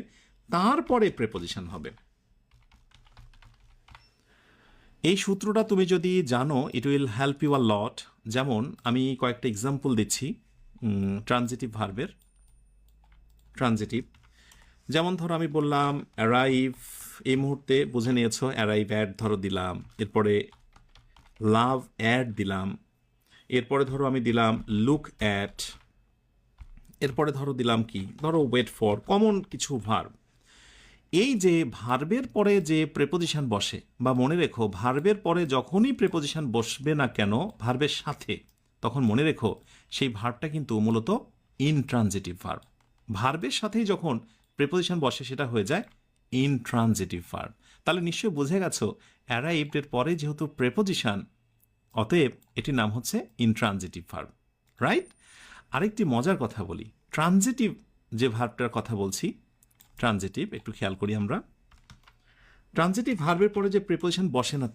তারপরে প্রেপোজিশন হবে। এই সূত্রটা তুমি যদি জানো, it will help you a lot. যেমন আমি কয়েকটা এক্সাম্পল দিচ্ছি ট্রানজিটিভ ভার্বের। যেমন ধরো আমি বললাম অ্যারাইভ, এই মুহূর্তে বুঝে নিয়েছো অ্যারাইভ অ্যাট ধরো দিলাম, এরপরে লাভ অ্যাট দিলাম, এরপরে ধরো আমি দিলাম লুক অ্যাট, এরপরে ধরো দিলাম কি, ধরো ওয়েট ফর, কমন কিছু ভার্ব। এই যে ভার্বের পরে যে প্রেপোজিশন বসে, বা মনে রেখো ভার্বের পরে যখনই প্রেপোজিশন বসবে না কেন ভার্বের সাথে, তখন মনে রেখো সেই ভার্বটা কিন্তু মূলত ইনট্রানজিটিভ ভার্ব। ভার্বের সাথেই যখন প্রেপোজিশন বসে সেটা হয়ে যায় ইনট্রানজিটিভ ভার্ব। তাহলে নিশ্চয়ই বুঝে গেছো অ্যারাইভড এর পরে যেহেতু প্রেপোজিশন, অতএব এটির নাম হচ্ছে ইনট্রানজিটিভ ভার্ব, রাইট? আরেকটি মজার কথা বলি, ট্রানজিটিভ যে ভার্বটার কথা বলছি, ট্রানজিটিভ একটু খেয়াল করি আমরা। ট্রানজিটিভ ভার্বের পরে যে প্রিপোজিশন বসে না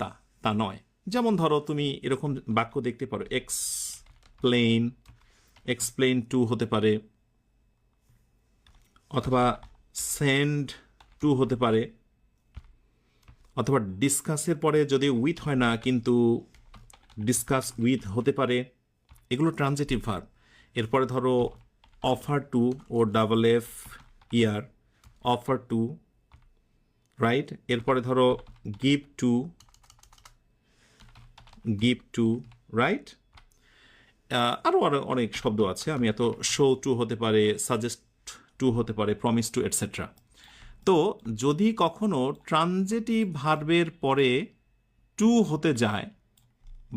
তা নয়। যেমন ধরো তুমি এরকম বাক্য দেখতে পারো, এক্সপ্লেইন টু হতে পারে, অথবা সেন্ড টু হতে পারে, অথবা ডিসকাসের পরে যদি উইথ হয় না কিন্তু ডিসকাস উইথ হতে পারে, এগুলো ট্রানজিটিভ ভার্ব। এরপরে ধরো offer to O double F year, offer to right? এরপরে ধরো গিভ টু, রাইট? আরও আরও অনেক শব্দ আছে, আমি এত শো টু হতে পারে, সাজেস্ট টু হতে পারে, প্রমিস টু এটসেট্রা। তো যদি কখনো ট্রানজেটিভ ভার্বের পরে টু হতে যায়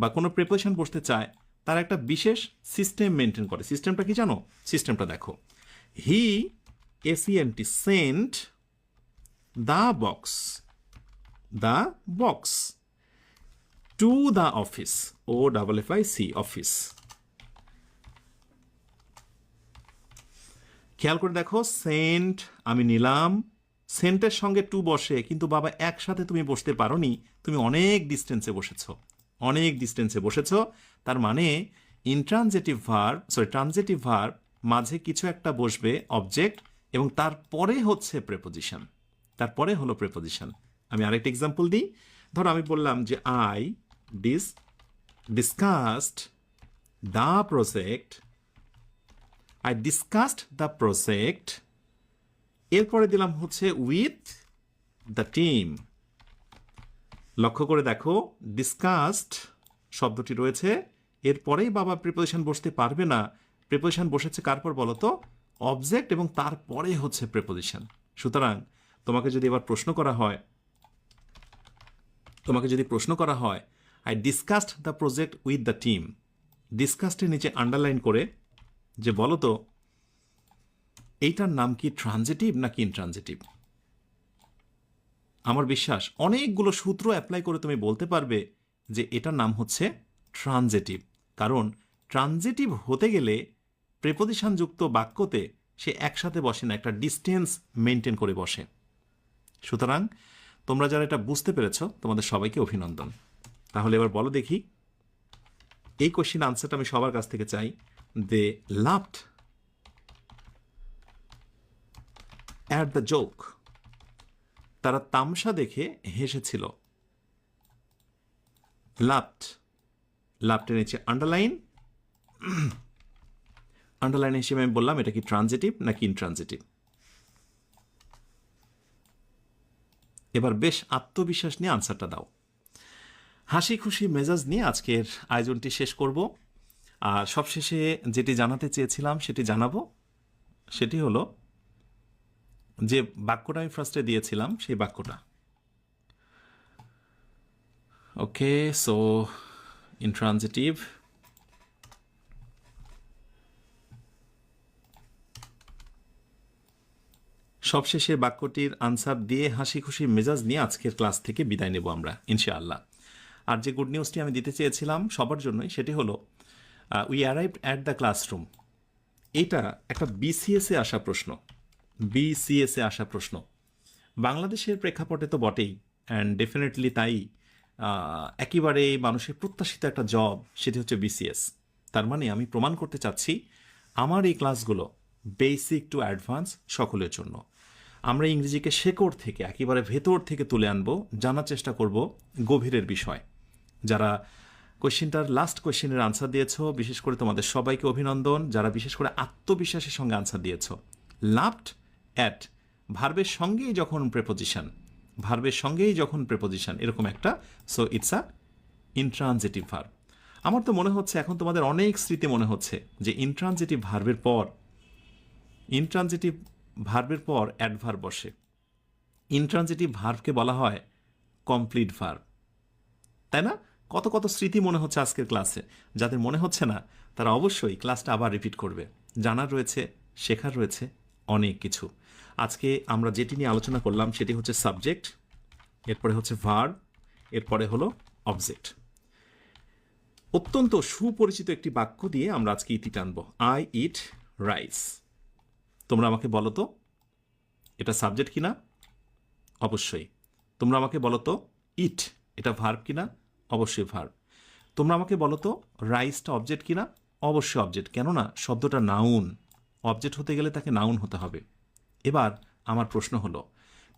বা কোনো প্রিপোজিশন বসতে চায়, তার একটা বিশেষ সিস্টেম মেনটেন করে। সিস্টেমটা কি জানো? সিস্টেমটা দেখো, he S E N T sent the box to the office, O double F I C, office. খেয়াল করে দেখো, সেন্ট আমি নিলাম, সেন্টের সঙ্গে টু বসে, কিন্তু বাবা একসাথে তুমি বসতে পারোনি, তুমি অনেক ডিস্টেন্সে বসেছো। তার মানে ট্রানজেটিভ ভার্ব মাঝে কিছু একটা বসবে, অবজেক্ট, এবং তারপরে হচ্ছে প্রেপোজিশন, তারপরে হলো প্রেপোজিশন। আমি আরেকটা এক্সাম্পল দিই। ধরো আমি বললাম যে আই ডিসকাসড দ্য প্রজেক্ট, এরপরে দিলাম হচ্ছে উইথ দ্য টিম। লক্ষ্য করে দেখো, ডিসকাসড শব্দটি রয়েছে, এরপরেই বাবা প্রিপোজিশন বসতে পারবে না। প্রিপোজিশন বসেছে কার পর বলো তো? অবজেক্ট, এবং তারপরে হচ্ছে প্রিপোজিশন। সুতরাং তোমাকে যদি প্রশ্ন করা হয় I discussed the project with the team, ডিসকাসডের নিচে আন্ডারলাইন করে যে বলো তো এইটার নাম কি ট্রানজিটিভ নাকি ইনট্রানজিটিভ? আমার বিশ্বাস অনেকগুলো সূত্র অ্যাপ্লাই করে তুমি বলতে পারবে যে এটার নাম হচ্ছে ট্রানজিটিভ। কারণ ট্রানজিটিভ হতে গেলে প্রেপোজিশনযুক্ত বাক্যতে সে একসাথে বসে না, একটা ডিস্টেন্স মেনটেন করে বসে। সুতরাং তোমরা যারা এটা বুঝতে পেরেছ, তোমাদের সবাইকে অভিনন্দন। তাহলে এবার বলো দেখি, এই কোশ্চেন আনসারটা আমি সবার কাছ থেকে চাই। দে লাভড অ্যাট দ্য জোক, তারা তামসা দেখে হেসেছিল। লাভটের নিচে আন্ডারলাইন হিসেবে আমি বললাম এটা কি ট্রানজিটিভ নাকি ইনট্রানজিটিভ। এবার বেশ আত্মবিশ্বাস নিয়ে আনসারটা দাও। হাসি খুশি মেজাজ নিয়ে আজকের আয়োজনটি শেষ করব। আর সবশেষে যেটি জানাতে চেয়েছিলাম সেটি জানাবো। সেটি হলো যে বাক্যটা আমি ফার্স্টে দিয়েছিলাম, সেই বাক্যটা। ওকে, সো ইনট্রানজিটিভ, সবশেষে বাক্যটির আনসার দিয়ে হাসি খুশি মেজাজ নিয়ে আজকের ক্লাস থেকে বিদায় নেব আমরা ইনশাআল্লাহ। আর যে গুড নিউজটি আমি দিতে চেয়েছিলাম সবার জন্যই, সেটি হলো we arrived at the classroom. এটা একটা বিসিএসে আসা প্রশ্ন, বাংলাদেশের প্রেক্ষাপটে তো বটেই, অ্যান্ড ডেফিনেটলি তাই একেবারে মানুষের প্রত্যাশিত একটা জব, সেটি হচ্ছে বিসিএস। তার মানে আমি প্রমাণ করতে চাচ্ছি আমার এই ক্লাসগুলো বেসিক টু অ্যাডভান্স সকলের জন্য। আমরা ইংরেজিকে শেকড় থেকে, একেবারে ভেতর থেকে তুলে আনবো, জানার চেষ্টা করব গভীরের বিষয়। যারা লাস্ট কোয়েশ্চেনের আনসার দিয়েছ, বিশেষ করে তোমাদের সবাইকে অভিনন্দন। যারা বিশেষ করে আত্মবিশ্বাসের সঙ্গে আনসার দিয়েছ, লাভড অ্যাট ভার্বের সঙ্গেই যখন প্রেপোজিশন এরকম একটা, so it's a intransitive verb. আমার তো মনে হচ্ছে এখন তোমাদের অনেক স্মৃতি মনে হচ্ছে যে ইনট্রানজিটিভ ভার্বের পর অ্যাডভার্ব বসে। ইনট্রানজিটিভ ভার্বকে বলা হয় কমপ্লিট ভার্ব, তাই না? কত কত স্মৃতি মনে হচ্ছে আজকের ক্লাসে। যাদের মনে হচ্ছে না তারা অবশ্যই ক্লাসটা আবার রিপিট করবে। জানার রয়েছে, শেখার রয়েছে অনেক কিছু। আজকে আমরা যেটি নিয়ে আলোচনা করলাম সেটি হচ্ছে সাবজেক্ট, এরপরে হচ্ছে ভার্ব, এরপরে হলো অবজেক্ট। অত্যন্ত সুপরিচিত একটি বাক্য দিয়ে আমরা আজকে ইতি টানব। I eat rice. তোমরা আমাকে বলো তো এটা সাবজেক্ট কিনা? অবশ্যই। তোমরা আমাকে বলো তো ইট এটা ভার্ব কিনা? অবশ্যই ভার্ব। তোমরা আমাকে বলো তো রাইসটা অবজেক্ট কিনা? অবশ্যই অবজেক্ট। কেননা শব্দটা নাউন, অবজেক্ট হতে গেলে তাকে নাউন হতে হবে। এবার আমার প্রশ্ন হলো,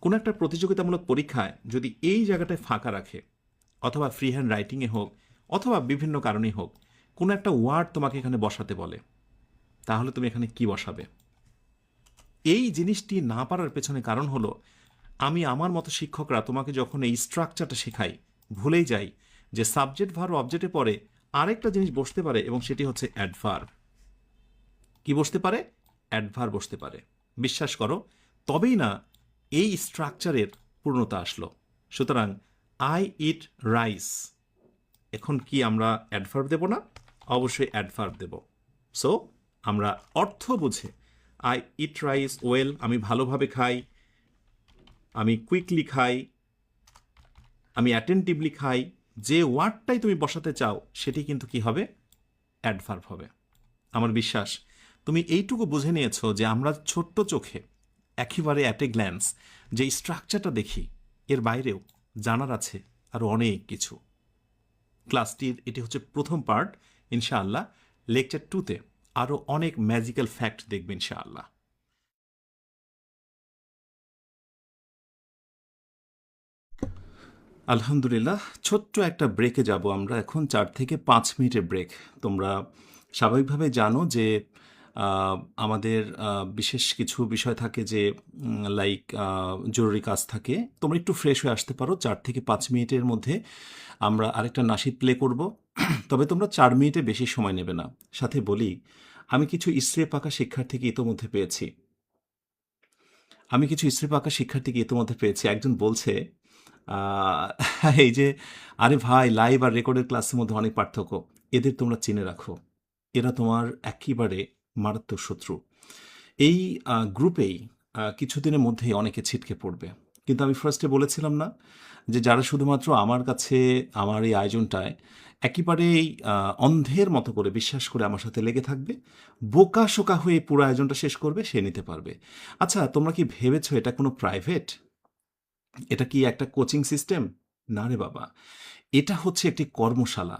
কোনো একটা প্রতিযোগিতামূলক পরীক্ষায় যদি এই জায়গাটায় ফাঁকা রাখে, অথবা ফ্রি হ্যান্ড রাইটিংয়ে হোক, অথবা বিভিন্ন কারণেই হোক, কোনো একটা ওয়ার্ড তোমাকে এখানে বসাতে বলে, তাহলে তুমি এখানে কি বসাবে? এই জিনিসটি না পারার পেছনে কারণ হলো আমি আমার মতো শিক্ষকরা তোমাকে যখন এই স্ট্রাকচারটা শেখাই, ভুলেই যাই যে সাবজেক্ট ভার্ব অবজেক্টে পরে আরেকটা জিনিস বসতে পারে, এবং সেটি হচ্ছে অ্যাডভার্ব। কি বসতে পারে? অ্যাডভার্ব বসতে পারে। বিশ্বাস করো, তবেই না এই স্ট্রাকচারের পূর্ণতা আসলো। সুতরাং আই ইট রাইস, এখন কি আমরা অ্যাডভার্ব দেব না? অবশ্যই অ্যাডভার্ব দেব। সো আমরা অর্থ বুঝে আই ইট রাইস ওয়েল, আমি ভালোভাবে খাই, আমি কুইকলি খাই, আমি অ্যাটেন্টিভলি খাই, যে ওয়ার্ডটাই তুমি বসাতে চাও সেটি কিন্তু কি হবে? অ্যাডভার্ব হবে। আমার বিশ্বাস তুমি এইটুকু বুঝে নিয়েছো যে আমরা ছোট্ট চোখে একেবারে অ্যাট এ গ্ল্যান্স যে স্ট্রাকচারটা দেখি, এর বাইরেও জানার আছে আরও অনেক কিছু। ক্লাসটির এটি হচ্ছে প্রথম পার্ট। ইনশাআল্লাহ লেকচার 2-তে আরও অনেক ম্যাজিক্যাল ফ্যাক্ট দেখবে ইনশাআল্লাহ। আলহামদুলিল্লাহ, ছোট্ট একটা ব্রেকে যাব আমরা এখন, 4 থেকে 5 মিনিটের ব্রেক। তোমরা স্বাভাবিকভাবে জানো যে আহ, আমাদের বিশেষ কিছু বিষয় থাকে যে লাইক জরুরি কাজ থাকে। তোমরা একটু ফ্রেশ হয়ে আসতে পারো, 4 থেকে 5 মিনিটের মধ্যে আমরা আরেকটা নাশিদ প্লে করব। তবে তোমরা 4 মিনিটে বেশি সময় নেবে না। সাথে বলি, আমি কিছু ইসরে পাকা শিক্ষার্থীকে ইতোমধ্যে পেয়েছি। একজন বলছে আহ, এই যে, আরে ভাই, লাইভ আর রেকর্ডের ক্লাসের মধ্যে অনেক পার্থক্য, এদের তোমরা চিনে রাখো, এরা তোমার একেবারে মারাত্মক শত্রু। এই গ্রুপেই কিছুদিনের মধ্যেই অনেকে ছিটকে পড়বে। কিন্তু আমি ফার্স্টে বলেছিলাম না যে যারা শুধুমাত্র আমার কাছে, আমার এই আয়োজনটায় একেবারেই অন্ধের মতো করে বিশ্বাস করে আমার সাথে লেগে থাকবে, বোকা শোকা হয়ে পুরো আয়োজনটা শেষ করবে, সে নিতে পারবে। আচ্ছা, তোমরা কি ভেবেছো এটা কোনো প্রাইভেট? এটা কি একটা কোচিং সিস্টেম? না রে বাবা, এটা হচ্ছে একটি কর্মশালা।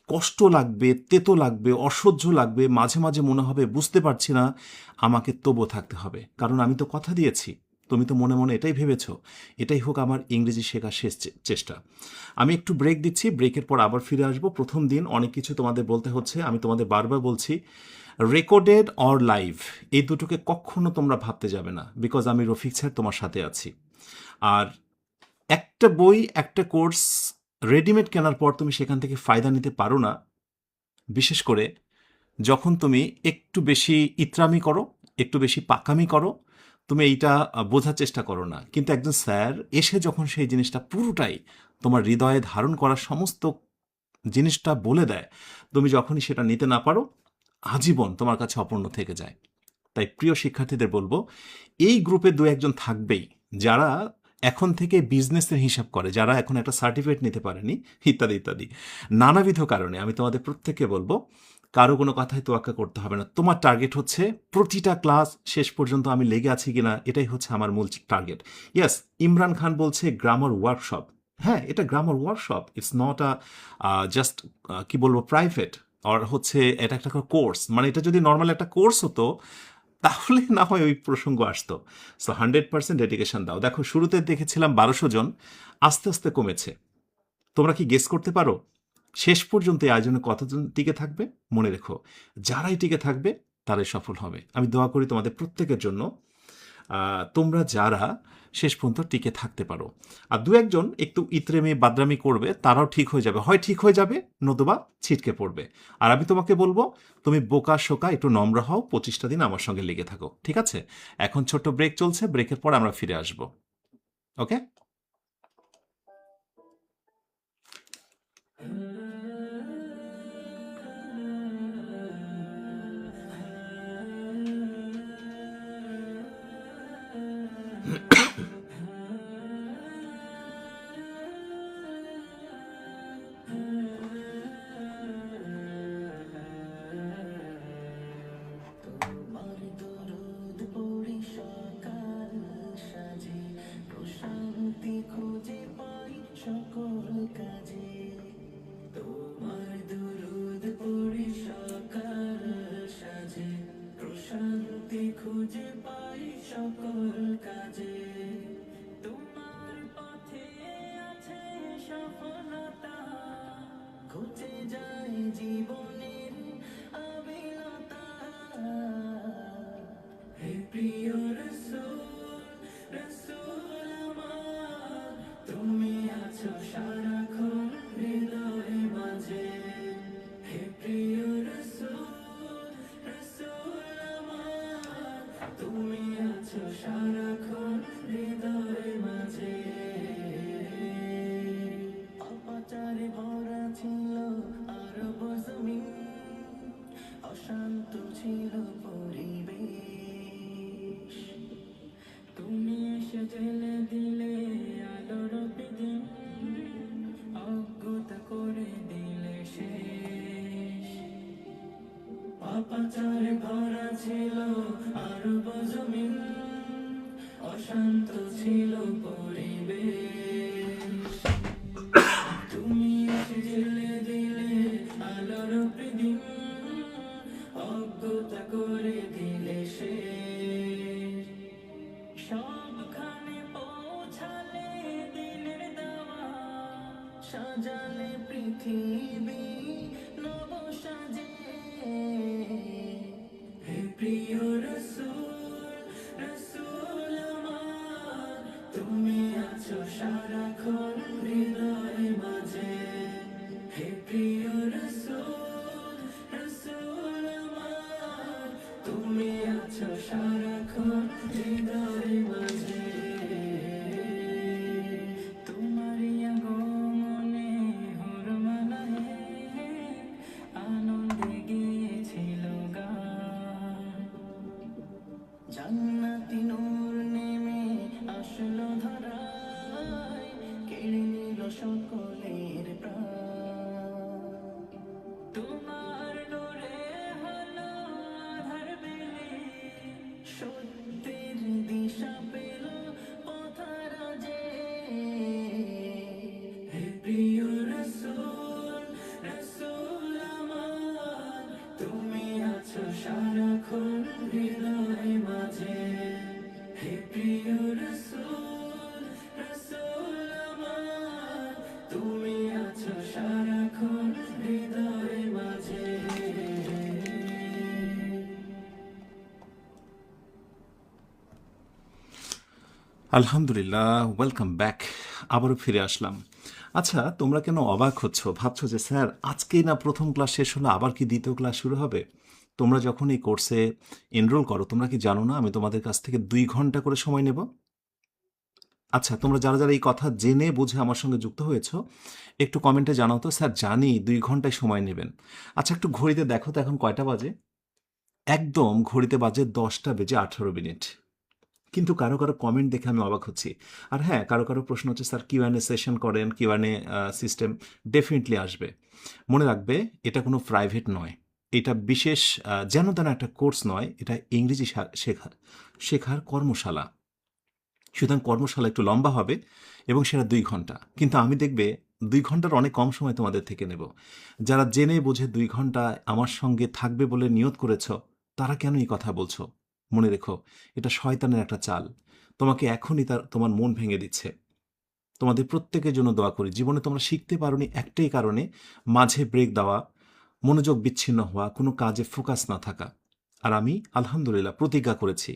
কষ্ট লাগবে, তেতো লাগবে, অসহ্য লাগবে, মাঝে মাঝে মনে হবে বুঝতে পারছি না, আমাকে তবুও থাকতে হবে, কারণ আমি তো কথা দিয়েছি। তুমি তো মনে মনে এটাই ভেবেছো এটাই হোক আমার ইংরেজি শেখার শেষ চেষ্টা। আমি একটু ব্রেক দিচ্ছি, ব্রেকের পর আবার ফিরে আসবো। প্রথম দিন অনেক কিছু তোমাদের বলতে হচ্ছে, আমি তোমাদের বারবার বলছি, রেকর্ডেড অর লাইভ এই দুটোকে কখনো তোমরা ভাবতে যাবে না, বিকজ আমি রফিক স্যার তোমার সাথে আছি। আর একটা বই, একটা কোর্স রেডিমেড কেনার পর তুমি সেখান থেকে ফায়দা নিতে পারো না, বিশেষ করে যখন তুমি একটু বেশি ইতরামি করো, একটু বেশি পাকামি করো, তুমি এইটা বোঝার চেষ্টা করো না। কিন্তু একজন স্যার এসে যখন সেই জিনিসটা পুরোটাই তোমার হৃদয়ে ধারণ করার সমস্ত জিনিসটা বলে দেয়, তুমি যখনই সেটা নিতে না পারো, আজীবন তোমার কাছে অপূর্ণ থেকে যায়। তাই প্রিয় শিক্ষার্থীদের বলবো, এই গ্রুপে দু একজন থাকবেই যারা এখন থেকে বিজনেসের হিসাব করে, যারা এখন একটা সার্টিফিকেট নিতে পারেনি, ইত্যাদি ইত্যাদি নানাবিধ কারণে। আমি তোমাদের প্রত্যেককে বলবো, কারো কোনো কথায় তোয়াক্কা করতে হবে না। তোমার টার্গেট হচ্ছে প্রতিটা ক্লাস শেষ পর্যন্ত আমি লেগে আছি কিনা, এটাই হচ্ছে আমার মূল টার্গেট। ইয়েস, ইমরান খান বলছে গ্রামার ওয়ার্কশপ। হ্যাঁ, এটা grammar workshop, it's not just কি বলবো, প্রাইভেট, আর হচ্ছে এটা একটা কোর্স। মানে এটা যদি নর্মাল একটা কোর্স হতো তাহলে না হয় ওই প্রসঙ্গ আসতো। সো 100% ডেডিকেশন দাও। দেখো, শুরুতে দেখেছিলাম 1200 জন, আস্তে আস্তে কমেছে। তোমরা কি গেস করতে পারো শেষ পর্যন্ত এই আয়োজনে কতজন টিকে থাকবে? মনে রেখো, যারাই টিকে থাকবে তারাই সফল হবে। আমি দোয়া করি তোমাদের প্রত্যেকের জন্য, তোমরা যারা শেষ পর্যন্ত টিকে থাকতে পারো। আর দু একজন একটু ইতরেমি বাদরামি করবে, তারাও ঠিক হয়ে যাবে, হয় ঠিক হয়ে যাবে, নতুবা ছিটকে পড়বে। আর আমি তোমাকে বলবো, তুমি বোকা শোকা একটু নম্র হও, 25টা দিন আমার সঙ্গে লেগে থাকো, ঠিক আছে? এখন ছোট্ট ব্রেক চলছে, ব্রেকের পর আমরা ফিরে আসবো। ওকে। তোমার দরুদ পড়ি সকাল সাজে, প্রশান্তি খুঁজে পাই সকল কাজে। পাপাচারে ভরা ছিল আরব জমিন, অশান্ত ছিল পরিবেশ। তুমি এসে জ্বেলে দিলে আলোর প্রদীপ, অজ্ঞতা করে দিলে শেষ। সবখানে পৌঁছালে দিলের দাওয়া, সাজালে পৃথিবী নব সাজে। হে প্রিয় রসূল, রসূল আমার, তুমি আছো সারাক্ষণ হৃদয় মাঝে। হে প্রিয় রসূল, রসূল আমার, তুমি আছো সারাক্ষণ হৃদয় মাঝে। তোমারই আগমনে হুরমালায় আনন্দে গিয়েছিল গান। জান্নাতি নূর নেমে আসলো ধরায়, কেড়ে নিল সকলের প্রাণ। তোমার নূরে হলো আধার বেলে, সত্যের দিশা পেল পথরাজে। হে প্রিয় রসূল, রসূল আমার, তুমি আছো সারাক্ষণ হৃদয় মাঝে। হে প্রিয় রসূল, রসূল আমার, তুমি আছো সারাক্ষণ হৃদয় মাঝে। আলহামদুলিল্লাহ, ওয়েলকাম ব্যাক। আবারও ফিরে আসলাম। আচ্ছা, তোমরা কেন অবাক হচ্ছ, ভাবছো যে স্যার আজকেই না প্রথম ক্লাস শেষ হলো, আবার কি দ্বিতীয় ক্লাস শুরু হবে? তোমরা যখন এই কোর্সে এনরোল করো, তোমরা কি জানো না আমি তোমাদের কাছ থেকে 2 ঘন্টা করে সময় নেব? আচ্ছা, তোমরা যারা যারা এই কথা জেনে বুঝে আমার সঙ্গে যুক্ত হয়েছো, একটু কমেন্টে জানাও তো, স্যার জানি 2 ঘন্টায় সময় নেবেন। আচ্ছা, একটু ঘড়িতে দেখো তো এখন কয়টা বাজে। একদম ঘড়িতে বাজে 10টা বেজে 18 মিনিট। কিন্তু কারো কারো কমেন্ট দেখে আমি অবাক হচ্ছি। আর হ্যাঁ, কারো কারো প্রশ্ন হচ্ছে স্যার কিউএনএ সেশন করেন, কিউএনএ সিস্টেম ডেফিনেটলি আসবে। মনে রাখবে, এটা কোনো প্রাইভেট নয়, এটা বিশেষ যেন তেন একটা কোর্স নয়, এটা ইংরেজি শেখার কর্মশালা। সুতরাং কর্মশালা একটু লম্বা হবে এবং সেটা 2 ঘন্টা। কিন্তু আমি দেখবে 2 ঘন্টার অনেক কম সময় তোমাদের থেকে নেব। যারা জেনে বুঝে 2 ঘন্টা আমার সঙ্গে থাকবে বলে নিয়ত করেছ, তারা কেন এই কথা বলছো? মনে রেখো, এটা শয়তানের একটা চাল। তোমাকে এখনই তোমার মন ভেঙে দিচ্ছে। তোমাদের প্রত্যেকের জন্য দোয়া করি, জীবনে তোমরা শিখতে পারোনি একটাই কারণে, মাঝে ব্রেক দেওয়া, মনোযোগ বিচ্ছিন্ন হওয়া, কোনো কাজে ফোকাস না থাকা। আর আমি আলহামদুলিল্লাহ প্রতিজ্ঞা করেছি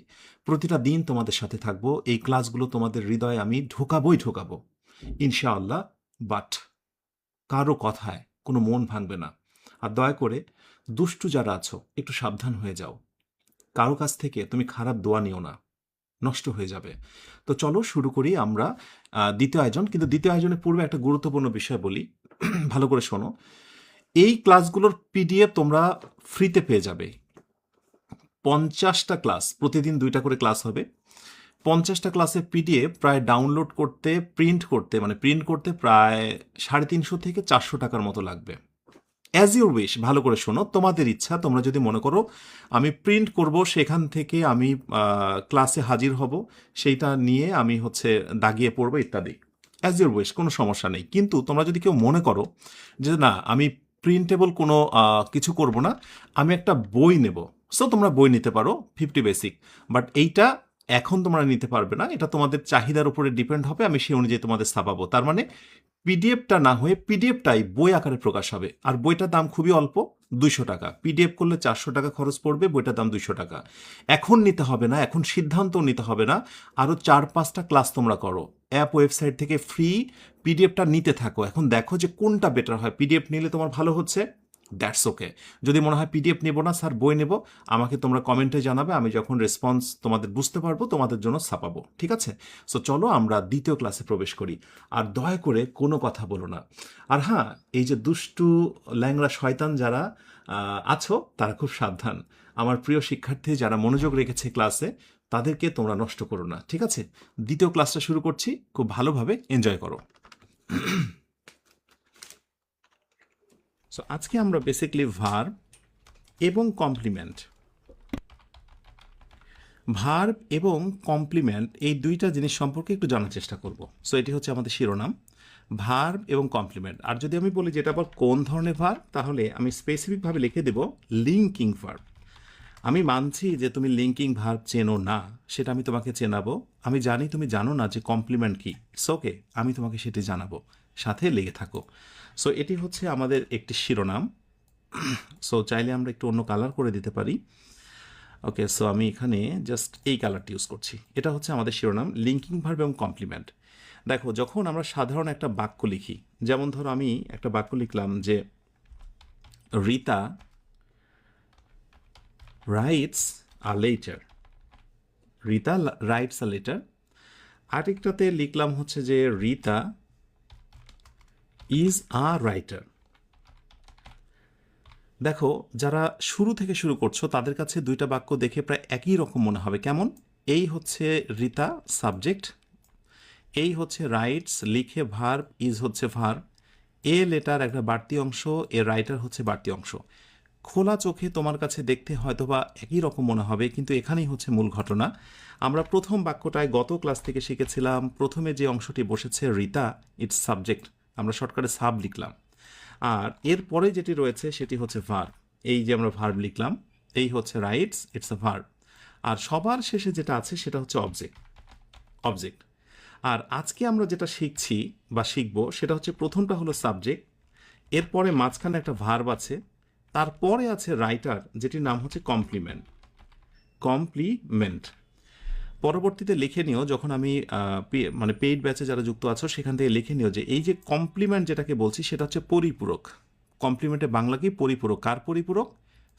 প্রতিটা দিন তোমাদের সাথে থাকবো, এই ক্লাসগুলো তোমাদের হৃদয়ে আমি ঢোকাবো ইনশাআল্লাহ। বাট কারো কথায় কোনো মন ভাঙবে না। আর দয়া করে দুষ্টু যারা আছো একটু সাবধান হয়ে যাও। কারো কাছ থেকে তুমি খারাপ দোয়া নিও না, নষ্ট হয়ে যাবে। তো চলো শুরু করি আমরা দ্বিতীয় আয়োজন। কিন্তু দ্বিতীয় আয়োজনের পূর্বে একটা গুরুত্বপূর্ণ বিষয় বলি, ভালো করে শোনো। এই ক্লাসগুলোর পিডিএফ তোমরা ফ্রিতে পেয়ে যাবে। 50টা ক্লাস, প্রতিদিন 2টা করে ক্লাস হবে। 50টা ক্লাসের পিডিএফ প্রায় ডাউনলোড করতে, প্রিন্ট করতে প্রায় 350 থেকে 400 টাকার মতো লাগবে। অ্যাজ ইউর উইশ, ভালো করে শোনো, তোমাদের ইচ্ছা। তোমরা যদি মনে করো আমি প্রিন্ট করব, সেখান থেকে আমি ক্লাসে হাজির হব, সেইটা নিয়ে আমি দাগিয়ে পড়বো ইত্যাদি, অ্যাজ ইউর উইশ, কোনো সমস্যা নেই। কিন্তু তোমরা যদি কেউ মনে করো যে না, আমি প্রিন্টেবল কোনো কিছু করব না, আমি একটা বই নেব, সো তোমরা বই নিতে পারো 50 বেসিক। বাট এইটা এখন তোমরা নিতে পারবে না, এটা তোমাদের চাহিদার উপরে ডিপেন্ড হবে, আমি সেই অনুযায়ী তোমাদের ছাপাবো। তার মানে পিডিএফটা না হয়ে পিডিএফটাই বই আকারে প্রকাশ হবে। আর বইটার দাম খুবই অল্প, 200 টাকা। পিডিএফ করলে 400 টাকা খরচ পড়বে, বইটার দাম 200 টাকা। এখন নিতে হবে না, এখন সিদ্ধান্ত নিতে হবে না, আরও 4-5টা ক্লাস তোমরা করো, অ্যাপ ওয়েবসাইট থেকে ফ্রি পিডিএফটা নিতে থাকো। এখন দেখো যে কোনটা বেটার হয়। পিডিএফ নিলে তোমার ভালো হচ্ছে, দ্যাটস ওকে। যদি মনে হয় পিডিএফ নেব না স্যার, বই নেব, আমাকে তোমরা কমেন্টে জানাবে, আমি যখন রেসপন্স তোমাদের বুঝতে পারবো তোমাদের জন্য ছাপাবো, ঠিক আছে? সো চলো আমরা দ্বিতীয় ক্লাসে প্রবেশ করি। আর দয়া করে কোনো কথা বলো না। আর হ্যাঁ, এই যে দুষ্টু ল্যাংড়া শয়তান যারা আছো, তারা খুব সাবধান। আমার প্রিয় শিক্ষার্থী যারা মনোযোগ রেখেছে ক্লাসে, তাদেরকে তোমরা নষ্ট করো না, ঠিক আছে? দ্বিতীয় ক্লাসটা শুরু করছি, খুব ভালোভাবে এনজয় করো। সো আজকে আমরা বেসিকলি ভার্ব, এবং কমপ্লিমেন্ট, ভার্ব এবং কমপ্লিমেন্ট এই দুইটা জিনিস সম্পর্কে একটু জানার চেষ্টা করব। সো এটি হচ্ছে আমাদের শিরোনাম, ভার্ব এবং কমপ্লিমেন্ট। আর যদি আমি বলি যেটা আবার কোন ধরনের ভার্ব, তাহলে আমি স্পেসিফিকভাবে লিখে দেব লিঙ্কিং ভার্ব। আমি মানছি যে তুমি লিঙ্কিং ভার্ব চেনো না, সেটা আমি তোমাকে চেনাবো। আমি জানি তুমি জানো না যে কমপ্লিমেন্ট কি, সো ওকে, আমি তোমাকে সেটি জানাবো, সাথে লেগে থাকো। সো এটি হচ্ছে আমাদের একটি শিরোনাম। সো চাইলে আমরা একটু অন্য কালার করে দিতে পারি। ওকে, সো আমি এখানে জাস্ট এই কালারটি ইউজ করছি। এটা হচ্ছে আমাদের শিরোনাম, লিঙ্কিং ভার্ব এবং কমপ্লিমেন্ট। দেখো, যখন আমরা সাধারণ একটা বাক্য লিখি, যেমন ধরো আমি একটা বাক্য লিখলাম যে Rita writes a letter, Rita writes a letter. আরেকটাতে লিখলাম হচ্ছে যে রিতা ইজ আ রাইটার। দেখো, যারা শুরু থেকে শুরু করছো তাদের কাছে দুইটা বাক্য দেখে প্রায় একই রকম মনে হবে। কেমন? এই হচ্ছে রিতা সাবজেক্ট, এই হচ্ছে রাইটস লিখে ভার্ব, ইজ হচ্ছে ভার্ব, এ লেটার একটা বাড়তি অংশ, এ রাইটার হচ্ছে বাড়তি অংশ। খোলা চোখে তোমার কাছে দেখতে হয়তোবা একই রকম মনে হবে, কিন্তু এখানেই হচ্ছে মূল ঘটনা। আমরা প্রথম বাক্যটায় গত ক্লাস থেকে শিখেছিলাম, প্রথমে যে অংশটি বসেছে রিতা, ইটস সাবজেক্ট, আমরা শর্টকাটে সাব লিখলাম। আর এরপরে যেটি রয়েছে সেটি হচ্ছে ভার্ব, এই যে আমরা ভার্ব লিখলাম, এই হচ্ছে রাইটস, ইটস আ ভার্ব। আর সবার শেষে যেটা আছে সেটা হচ্ছে অবজেক্ট। আর আজকে আমরা যেটা শিখছি বা শিখবো সেটা হচ্ছে প্রথমটা হলো সাবজেক্ট, এরপরে মাঝখানে একটা ভার্ব আছে, তারপরে আছে রাইটার যেটির নাম হচ্ছে কমপ্লিমেন্ট। পরবর্তীতে লিখে নিও, যখন আমি মানে পেইড ব্যাচে যারা যুক্ত আছো সেখান থেকে লিখে নিও যে এই যে কমপ্লিমেন্ট যেটাকে বলছি সেটা হচ্ছে পরিপূরক। কমপ্লিমেন্টের বাংলা কি? পরিপূরক। কার পরিপূরক?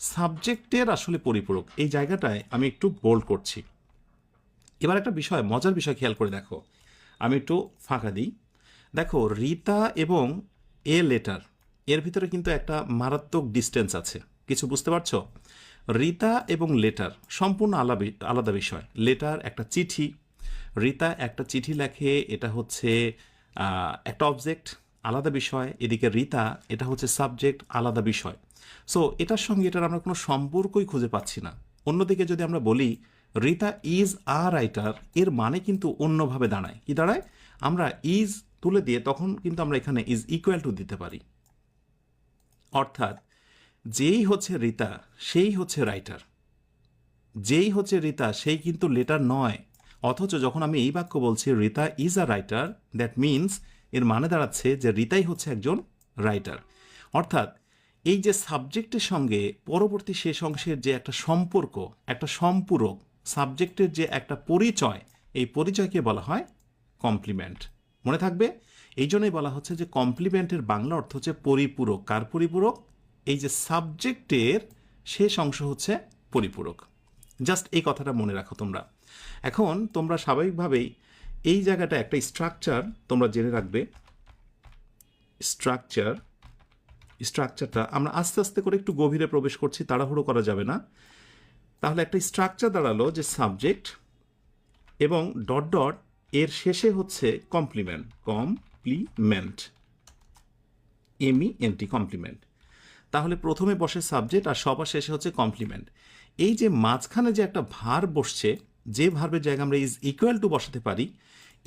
সাবজেক্টের আসলে পরিপূরক। এই জায়গাটায় আমি একটু বোল্ড করছি। এবার একটা বিষয়, মজার বিষয় খেয়াল করে দেখো, আমি একটু ফাঁকা দিই। দেখো, রিতা এবং এ লেটার, এর ভিতরে কিন্তু একটা মারাত্মক ডিস্টেন্স আছে। কিছু বুঝতে পারছো? রিতা এবং লেটার সম্পূর্ণ আলাদা বিষয়। লেটার একটা চিঠি, রিতা একটা চিঠি লেখে, এটা হচ্ছে একটা অবজেক্ট, আলাদা বিষয়। এদিকে রিতা, এটা হচ্ছে সাবজেক্ট, আলাদা বিষয়। সো এটার সঙ্গে এটার আমরা কোনো সম্পর্কই খুঁজে পাচ্ছি না। অন্যদিকে যদি আমরা বলি রিতা ইজ আ রাইটার, এর মানে কিন্তু অন্যভাবে দাঁড়ায়। কি দাঁড়ায়? আমরা ইজ তুলে দিয়ে তখন কিন্তু আমরা এখানে ইজ ইকুয়াল টু দিতে পারি। অর্থাৎ যেই হচ্ছে রিতা সেই হচ্ছে রাইটার, যেই হচ্ছে রিতা সেই কিন্তু লেটার নয়। অথচ যখন আমি এই বাক্য বলছি Rita is a writer, that means এর মানে দাঁড়াচ্ছে যে রিতাই হচ্ছে একজন রাইটার। অর্থাৎ এই যে সাবজেক্টের সঙ্গে পরবর্তী শেষ অংশের যে একটা সম্পর্ক, একটা সম্পূরক, সাবজেক্টের যে একটা পরিচয়, এই পরিচয়কে বলা হয় কমপ্লিমেন্ট। মনে থাকবে? এই জন্যই বলা হচ্ছে যে কমপ্লিমেন্টের বাংলা অর্থ হচ্ছে পরিপূরক। কার পরিপূরক? এই যে সাবজেক্টের শেষ অংশ হচ্ছে পরিপূরক। জাস্ট এই কথাটা মনে রাখো তোমরা। এখন তোমরা স্বাভাবিকভাবেই এই জায়গাটা একটা স্ট্রাকচার তোমরা জেনে রাখবে। স্ট্রাকচারটা আমরা আস্তে আস্তে করে একটু গভীরে প্রবেশ করছি, তাড়াহুড়ো করা যাবে না। তাহলে একটা স্ট্রাকচার দাঁড়ালো যে সাবজেক্ট এবং ডট ডট, এর শেষে হচ্ছে কমপ্লিমেন্ট, MENT, কমপ্লিমেন্ট। তাহলে প্রথমে বসে সাবজেক্ট আর সবার শেষে হচ্ছে কমপ্লিমেন্ট। এই যে মাঝখানে যে একটা ভার্ব বসছে, যে ভার্বের জায়গায় আমরা ইজ ইকুয়াল টু বসাতে পারি,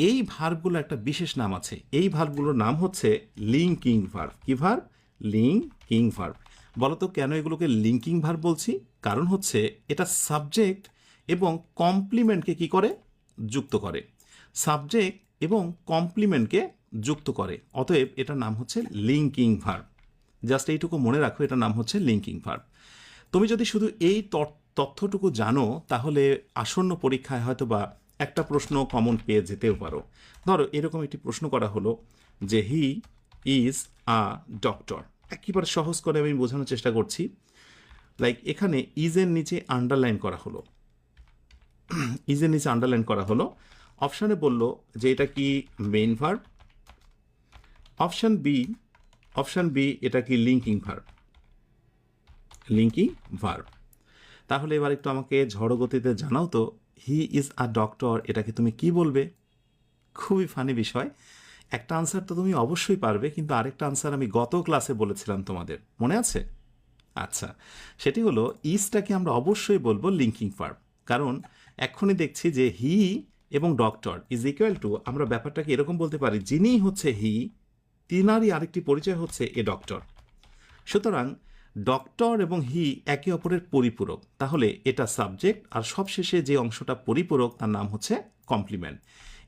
এই ভার্বগুলো একটা বিশেষ নাম আছে। এই ভার্বগুলোর নাম হচ্ছে লিঙ্কিং ভার্ব। কি ভার্ব? Linking verb. বলতো কেন এগুলোকে লিঙ্কিং ভার্ব বলছি? কারণ হচ্ছে এটা সাবজেক্ট এবং কমপ্লিমেন্টকে কি করে? যুক্ত করে। সাবজেক্ট এবং কমপ্লিমেন্টকে যুক্ত করে, অতএব এটার নাম হচ্ছে লিঙ্কিং ভার্ব। জাস্ট এইটুকু মনে রাখো, এটার নাম হচ্ছে লিঙ্কিং ভার্ব। তুমি যদি শুধু এই তথ্যটুকু জানো তাহলে আসন্ন পরীক্ষায় হয়তো বা একটা প্রশ্ন কমন পেয়ে যেতেও পারো। ধরো এরকম একটি প্রশ্ন করা হলো যে হি ইজ আ ডক্টর। একেবারে সহজ করে আমি বোঝানোর চেষ্টা করছি। লাইক এখানে ইজের নিচে আন্ডারলাইন করা হলো, ইজের নিচে আন্ডারলাইন করা হলো। অপশানে বলল যে এটা কি মেইন ভার্ব। অপশান বি এটা কি লিঙ্কিং ভার্ব। তাহলে এবার একটু আমাকে ঝড় গতিতে জানাও তো, হি ইজ আ ডক্টর এটাকে তুমি কি বলবে? খুবই ফানি বিষয়। একটা আনসার তো তুমি অবশ্যই পারবে, কিন্তু আরেকটা আনসার আমি গত ক্লাসে বলেছিলাম তোমাদের, মনে আছে? আচ্ছা, সেটি হলো ইজটাকে আমরা অবশ্যই বলবো লিঙ্কিং ভার্ব, কারণ এক্ষুনি দেখছি যে হি এবং ডক্টর ইজ ইকুয়াল টু, আমরা ব্যাপারটাকে এরকম বলতে পারি, যিনি হচ্ছে হি, তিনারই আরেকটি পরিচয় হচ্ছে এ ডক্টর। সুতরাং ডক্টর এবং হি একে অপরের পরিপূরক, তাহলে এটা সাবজেক্ট, আর সবশেষে যে অংশটা পরিপূরক তার নাম হচ্ছে কমপ্লিমেন্ট।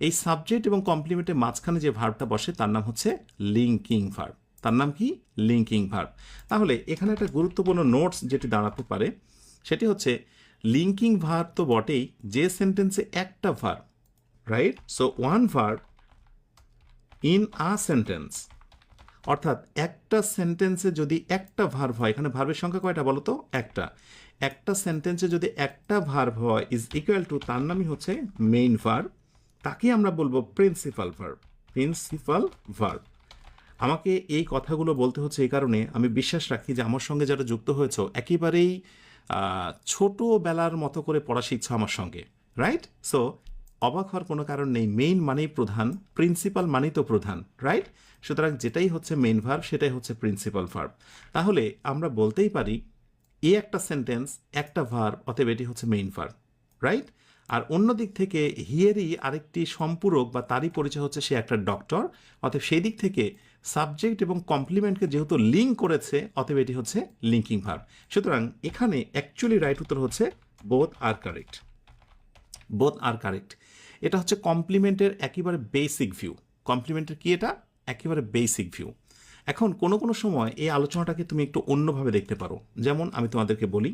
এই সাবজেক্ট এবং কমপ্লিমেন্টের মাঝখানে যে ভার্বটা বসে তার নাম হচ্ছে লিঙ্কিং ভার্ব। তার নাম কি? Linking verb. তাহলে এখানে একটা গুরুত্বপূর্ণ নোটস যেটি দাঁড়াতে পারে সেটি হচ্ছে লিঙ্কিং ভার্ব তো বটেই, যে সেন্টেন্সে একটা verb, right? So one verb in a sentence, অর্থাৎ একটা সেন্টেন্সে যদি একটা ভার্ব হয়, এখানে ভার্বের সংখ্যা কয়টা বলো তো? একটা। একটা সেন্টেন্সে যদি একটা ভার্ব হয় ইজ ইকুয়াল টু, তার নামই হচ্ছে মেইন ভার্ব, তাকে আমরা বলবো প্রিন্সিপাল ভার্ব। Principal verb. আমাকে এই কথাগুলো বলতে হচ্ছে এই কারণে, আমি বিশ্বাস রাখি যে আমার সঙ্গে যারা যুক্ত হয়েছ একেবারেই ছোটোবেলার মতো করে পড়া শিখছ আমার সঙ্গে, রাইট? সো অবাক হওয়ার কোনো কারণ নেই, মেইন মানেই প্রধান, প্রিন্সিপাল মানেই তো প্রধান, রাইট? সুতরাং যেটাই হচ্ছে মেইন ভার্ব সেটাই হচ্ছে প্রিন্সিপাল ভার্ব। তাহলে আমরা বলতেই পারি এ একটা সেন্টেন্স, একটা ভার্ব, অতএব এটি হচ্ছে মেইন ভার্ব, রাইট? আর অন্য দিক থেকে হিয়েরই আরেকটি সম্পূরক বা তারই পরিচয় হচ্ছে সে একটা ডক্টর, অতএব সেই দিক থেকে সাবজেক্ট এবং কমপ্লিমেন্টকে যেহেতু লিঙ্ক করেছে, অতএব এটি হচ্ছে লিঙ্কিং ভার্ব। সুতরাং এখানে অ্যাকচুয়ালি রাইট উত্তর হচ্ছে বোথ আর কারেক্ট। বোথ আর কারেক্ট। এটা হচ্ছে কমপ্লিমেন্টের একেবারে বেসিক ভিউ। কমপ্লিমেন্টের কি? এটা একেবারে বেসিক ভিউ। এখন কোনো কোনো সময় এই আলোচনাটাকে তুমি একটু অন্যভাবে দেখতে পারো। যেমন আমি তোমাদেরকে বলি,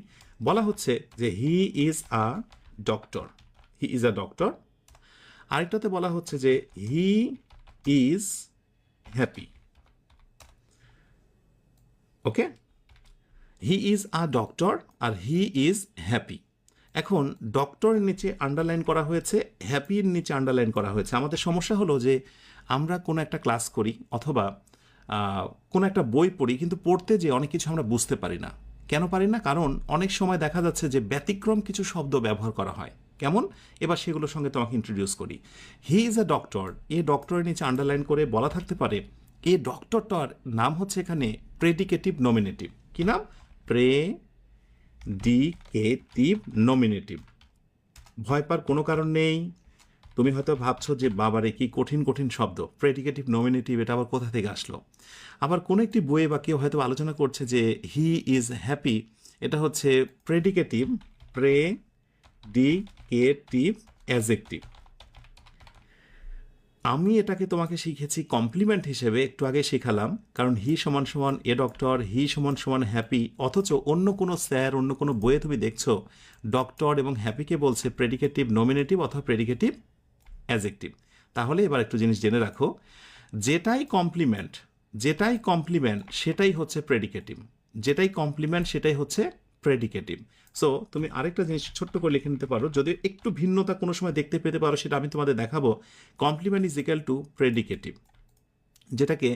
বলা হচ্ছে যে he is a doctor, he is a doctor. আরেকটাতে বলা হচ্ছে যে he is happy. Okay, he is a doctor আর হি ইজ হ্যাপি। এখন ডক্টরের নিচে আন্ডারলাইন করা হয়েছে, হ্যাপির নিচে আন্ডারলাইন করা হয়েছে। আমাদের সমস্যা হলো যে আমরা কোনো একটা ক্লাস করি অথবা কোনো একটা বই পড়ি, কিন্তু পড়তে যে অনেক কিছু আমরা বুঝতে পারি না। কেন পারি না? কারণ অনেক সময় দেখা যাচ্ছে যে ব্যতিক্রম কিছু শব্দ ব্যবহার করা হয়। কেমন? এবার সেগুলোর সঙ্গে তোমাকে ইন্ট্রোডিউস করি। হি ইজ আ ডক্টর, এ ডক্টরের নিচে আন্ডারলাইন করে বলা থাকতে পারে এ ডক্টরটার নাম হচ্ছে এখানে প্রেডিকেটিভ নমিনেটিভ। কি নাম? Predicative nominative. ভয় পাওয়ার কোনো কারণ নেই। তুমি হয়তো ভাবছো যে বাবারে কি কঠিন কঠিন শব্দ, প্রেডিকেটিভ নমিনেটিভ, এটা আবার কোথা থেকে আসলো? আবার কোনো একটি বইয়ে বা কেউ হয়তো আলোচনা করছে যে হি ইজ হ্যাপি, এটা হচ্ছে প্রেডিকেটিভ, প্রেডিকেটিভ অ্যাডজেক্টিভ। আমি এটাকে তোমাকে শিখেছি কমপ্লিমেন্ট হিসেবে, একটু আগে শেখালাম, কারণ হি সমান সমান এ ডক্টর, হি সমান সমান হ্যাপি। অথচ অন্য কোনো স্যার, অন্য কোনো বইয়ে তুমি দেখছো ডক্টর এবং হ্যাপিকে বলছে প্রেডিকেটিভ নমিনেটিভ অথবা প্রেডিকেটিভ অ্যাডজেক্টিভ। তাহলে এবার একটু জিনিস জেনে রাখো, যেটাই কমপ্লিমেন্ট সেটাই হচ্ছে প্রেডিকেটিভ, যেটাই কমপ্লিমেন্ট সেটাই হচ্ছে প্রেডিকেটিভ। সো তুমি আরেকটা জিনিস ছোট্ট করে লিখে নিতে পারো, যদি একটু ভিন্নতা কোনো সময় দেখতে পেতে পারো সেটা আমি তোমাদের দেখাবো। Complement is equal to predicative, যেটাকে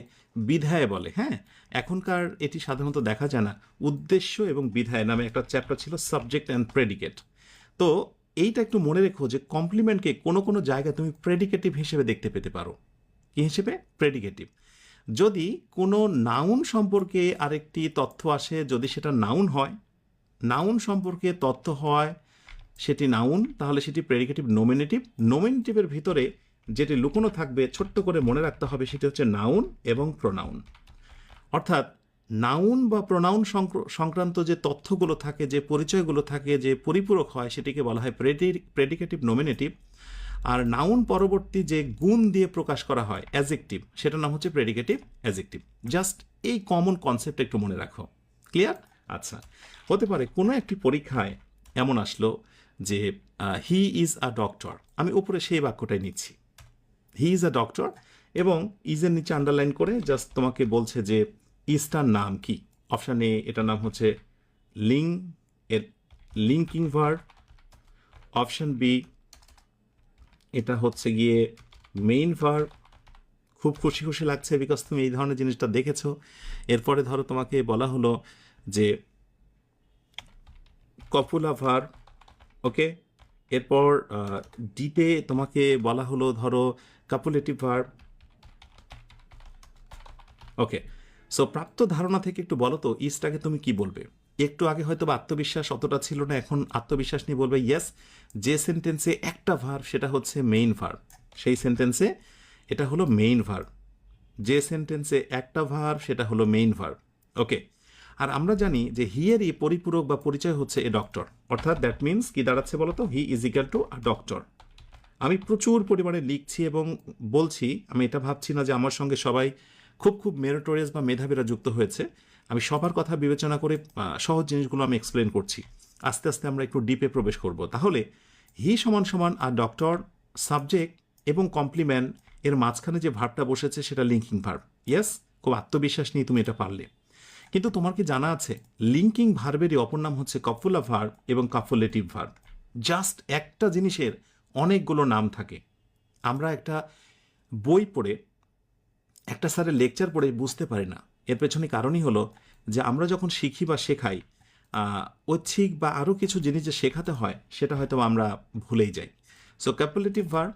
বিধায় বলে। হ্যাঁ, এখনকার এটি সাধারণত দেখা যায় না। উদ্দেশ্য এবং বিধায় নামে একটা চ্যাপ্টার ছিল, সাবজেক্ট অ্যান্ড প্রেডিকেট। তো এইটা একটু মনে রেখো যে কমপ্লিমেন্টকে কোনো কোনো জায়গায় তুমি প্রেডিকেটিভ হিসেবে দেখতে পেতে পারো। কি হিসেবে? প্রেডিকেটিভ। যদি কোনো নাউন সম্পর্কে আরেকটি তথ্য আসে, যদি সেটা নাউন হয়, নাউন সম্পর্কে তথ্য হয়, সেটি নাউন, তাহলে সেটি প্রেডিকেটিভ নমিনেটিভ। নমিনেটিভের ভিতরে যেটি লুকোনো থাকবে, ছোট্ট করে মনে রাখতে হবে, সেটি হচ্ছে নাউন এবং প্রোনাউন। অর্থাৎ নাউন বা প্রোনাউন সংক্রান্ত যে তথ্যগুলো থাকে, যে পরিচয়গুলো থাকে, যে পরিপূরক হয়, সেটিকে বলা হয় প্রেডিকেটিভ নমিনেটিভ। আর নাউন পরবর্তী যে গুণ দিয়ে প্রকাশ করা হয়, অ্যাডজেক্টিভ, সেটার নাম হচ্ছে প্রেডিকেটিভ অ্যাডজেক্টিভ। জাস্ট এই কমন কনসেপ্ট একটু মনে রাখো। ক্লিয়ার? আচ্ছা, হতে পারে কোনো একটি পরীক্ষায় এমন আসলো যে হি ইজ আ ডক্টর, আমি উপরে সেই বাক্যটাই নিচ্ছি, হি ইজ আ ডক্টর, এবং ইজের নিচে আন্ডারলাইন করে জাস্ট তোমাকে বলছে যে ইজটার নাম কি। অপশান এ এটার নাম হচ্ছে লিঙ্কিং ভার্ব। অপশান বি এটা হচ্ছে গিয়ে মেইন ভার্ব। খুব খুশি খুশি লাগছে বিকজ তুমি এই ধরনের জিনিসটা দেখেছো। এরপরে ধরো তোমাকে বলা হলো যে কপুলা ভার্ব। ওকে, এরপর ডিতে তোমাকে বলা হলো ধরো কাপুলেটিভ ভার্ব। ওকে, সো প্রাপ্ত ধারণা থেকে একটু বলো তো ইজটাকে তুমি কি বলবে? একটু আগে হয়তো বা আত্মবিশ্বাস অতটা ছিল না, এখন আত্মবিশ্বাস নিয়ে বলবে ইয়েস। যে সেন্টেন্সে একটা ভার্ব সেটা হচ্ছে মেইন ভার্ব, সেই সেন্টেন্সে এটা হলো মেইন ভার্ব। যে সেন্টেন্সে একটা ভার্ব সেটা হলো মেইন ভার্ব। ওকে, আর আমরা জানি যে হি এরই পরিপূরক বা পরিচয় হচ্ছে এ ডক্টর, অর্থাৎ দ্যাট মিনস কি দাঁড়াচ্ছে বলতো, he is equal to a doctor. আমি প্রচুর পরিমাণে লিখছি এবং বলছি, আমি এটা ভাবছি না যে আমার সঙ্গে সবাই খুব খুব মেরিটোরিয়াস বা মেধাবীরা যুক্ত হয়েছে। আমি সবার কথা বিবেচনা করে সহজ জিনিসগুলো আমি এক্সপ্লেন করছি। আস্তে আস্তে আমরা একটু ডিপে প্রবেশ করব। তাহলে হি সমান সমান আর ডক্টর, সাবজেক্ট এবং কমপ্লিমেন্ট, এর মাঝখানে যে ভার্বটা বসেছে সেটা লিঙ্কিং ভার্ব। ইয়েস, খুব আত্মবিশ্বাস নিয়ে তুমি এটা পারলে। কিন্তু তোমার কি জানা আছে লিঙ্কিং ভার্বেরই অপর নাম হচ্ছে কপুলা ভার্ব এবং কাপুলেটিভ ভার্ব। জাস্ট একটা জিনিসের অনেকগুলো নাম থাকে। আমরা একটা বই পড়ে, একটা স্যারের লেকচার পড়ে বুঝতে পারি না। এর পেছনে কারণই হলো যে আমরা যখন শিখি বা শেখাই, ঐচ্ছিক বা আরও কিছু জিনিস যে শেখাতে হয় সেটা হয়তো আমরা ভুলেই যাই। সো ক্যাপুলেটিভ ভার্ব,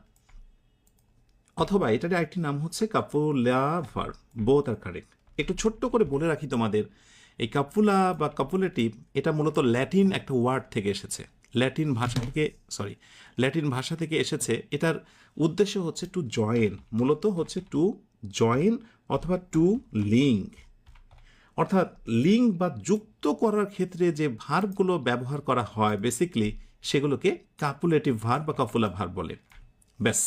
অথবা এটার আরেকটি নাম হচ্ছে কাপুলা ভার্ব, বোথ আর কারেক্ট। একটু ছোট্ট করে বলে রাখি তোমাদের, এই কাপুলা বা কাপুলেটিভ এটা মূলত ল্যাটিন একটা ওয়ার্ড থেকে এসেছে, ল্যাটিন ভাষা থেকে এসেছে। এটার উদ্দেশ্য হচ্ছে টু জয়েন, মূলত হচ্ছে টু জয়েন অথবা টু লিঙ্ক, অর্থাৎ লিঙ্ক বা যুক্ত করার ক্ষেত্রে যে ভার্বগুলো ব্যবহার করা হয় বেসিকলি সেগুলোকে কাপুলেটিভ ভার্ব বা কাপুলা ভার্ব বলে। ব্যাস,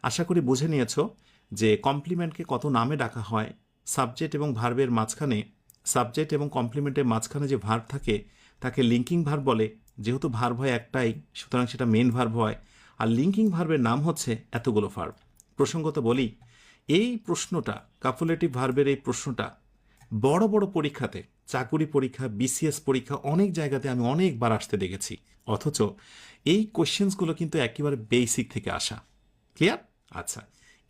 আশা করি বুঝে নিয়েছো যে কমপ্লিমেন্টকে কত নামে ডাকা হয়। সাবজেক্ট এবং ভার্বের মাঝখানে, সাবজেক্ট এবং কমপ্লিমেন্টের মাঝখানে যে ভার্ব থাকে তাকে লিঙ্কিং ভার্ব বলে। যেহেতু ভার্ব হয় একটাই, সুতরাং সেটা মেন ভার্ব হয়। আর লিঙ্কিং ভার্বের নাম হচ্ছে এতগুলো ভার্ব। প্রসঙ্গত বলি, এই প্রশ্নটা, কাপুলেটিভ ভার্বের এই প্রশ্নটা বড় বড় পরীক্ষাতে, চাকুরি পরীক্ষা, বিসিএস পরীক্ষা, অনেক জায়গাতে আমি অনেকবার আসতে দেখেছি। অথচ এই কোয়েশ্চেন্সগুলো কিন্তু একেবারে বেসিক থেকে আসা। ক্লিয়ার? আচ্ছা,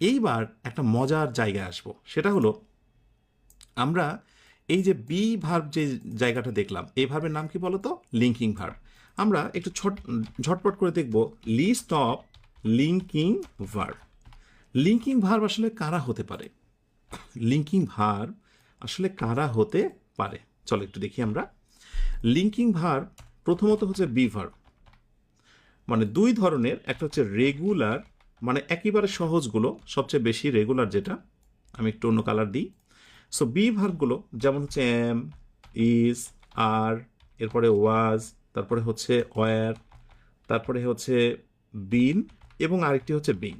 এইবার একটা মজার জায়গায় আসবো। সেটা হলো আমরা এই যে বি ভার্ব যে জায়গাটা দেখলাম, এই ভার্বের নাম কি বলতো? Linking verb. আমরা একটু ঝটপট করে দেখব list of linking verb. Linking verb আসলে কারা হতে পারে? লিঙ্কিং ভার্ব আসলে কারা হতে পারে চলো একটু দেখি আমরা। লিঙ্কিং ভার্ব প্রথমত হচ্ছে বি ভার্ব, মানে দুই ধরনের, একটা হচ্ছে রেগুলার, মানে একেবারে সহজগুলো, সবচেয়ে বেশি রেগুলার যেটা, আমি একটু অন্য কালার দিই। সো বি ভার্বগুলো যেমন হচ্ছে এম, ইজ, আর, এরপরে ওয়াজ, তারপরে হচ্ছে ওয়ার, তারপরে হচ্ছে বিন এবং আরেকটি হচ্ছে বিং।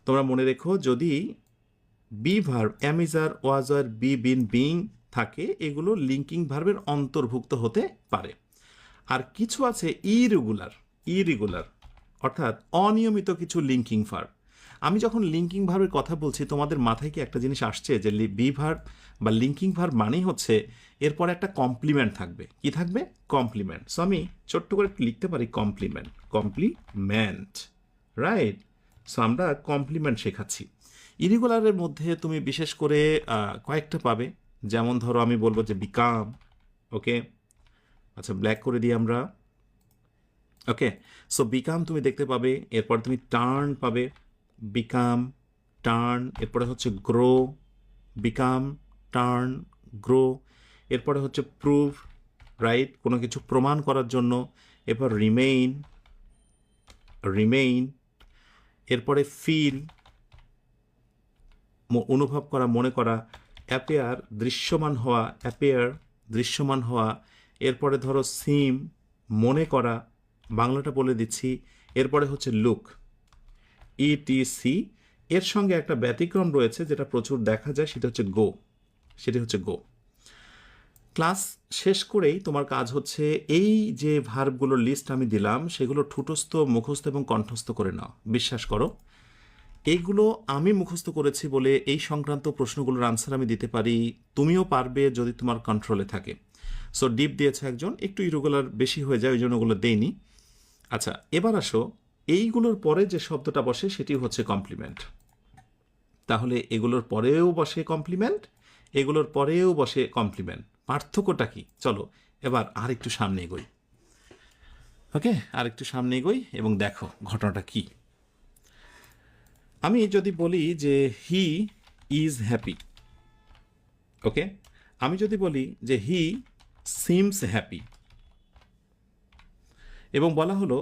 তোমরা মনে রেখো, যদি be verb am, is, are, was, were, be, been, being থাকে, এগুলো লিঙ্কিং ভার্বের অন্তর্ভুক্ত হতে পারে। আর কিছু আছে ইরেগুলার, অর্থাৎ অনিয়মিত কিছু লিঙ্কিং ভার্ব। আমি যখন লিঙ্কিং ভার্বের কথা বলছি, তোমাদের মাথায় কি একটা জিনিস আসছে যে বি ভার্ব বা লিঙ্কিং ভার্ব মানেই হচ্ছে এরপর একটা কমপ্লিমেন্ট থাকবে। কি থাকবে? কমপ্লিমেন্ট। সো আমি ছোট্ট করে লিখতে পারি কমপ্লিমেন্ট, রাইট? সো আমরা কমপ্লিমেন্ট শেখাচ্ছি। ইরেগুলারের মধ্যে তুমি বিশেষ করে কয়েকটা পাবে, যেমন ধরো আমি বলবো যে বিকাম। ওকে, আচ্ছা ব্ল্যাক করে দিই আমরা। ওকে, সো বিকাম তুমি দেখতে পাবে। এরপর তুমি টার্ন পাবে, বিকাম, টার্ন। এরপরে হচ্ছে গ্রো, বিকাম, টার্ন, গ্রো। এরপরে হচ্ছে প্রুভ, রাইট, কোনো কিছু প্রমাণ করার জন্য। এরপর রিমেইন। এরপরে ফিল, অনুভব করা, মনে করা। অ্যাপেয়ার, দৃশ্যমান হওয়া। এরপরে ধরো সিম, মনে করা, বাংলাটা বলে দিচ্ছি। এরপরে হচ্ছে লুক, ইটিসি। এর সঙ্গে একটা ব্যতিক্রম রয়েছে যেটা প্রচুর দেখা যায়, সেটা হচ্ছে গো। ক্লাস শেষ করেই তোমার কাজ হচ্ছে এই যে ভার্বগুলোর লিস্ট আমি দিলাম সেগুলো ঠুটস্থ, মুখস্থ এবং কণ্ঠস্থ করে নাও। বিশ্বাস করো, এইগুলো আমি মুখস্থ করেছি বলে এই সংক্রান্ত প্রশ্নগুলোর আনসার আমি দিতে পারি। তুমিও পারবে যদি তোমার কন্ট্রোলে থাকে। সো ডিপ দিয়েছে একজন, একটু ইরেগুলার বেশি হয়ে যায়, ওই জন্য ওগুলো দেইনি। আচ্ছা, এবার আসো, এইগুলোর পরে যে শব্দটা বসে সেটি হচ্ছে কমপ্লিমেন্ট। তাহলে এগুলোর পরেও বসে কমপ্লিমেন্ট, এগুলোর পরেও বসে কমপ্লিমেন্ট। পার্থক্যটা কি? চলো এবার আর একটু সামনে এগোই। ওকে, আর একটু সামনে এগোই এবং দেখো ঘটনাটা কি। আমি যদি বলি যে হি ইজ হ্যাপি, ওকে, আমি যদি বলি যে হি সিমস হ্যাপি। এবং বলা হলো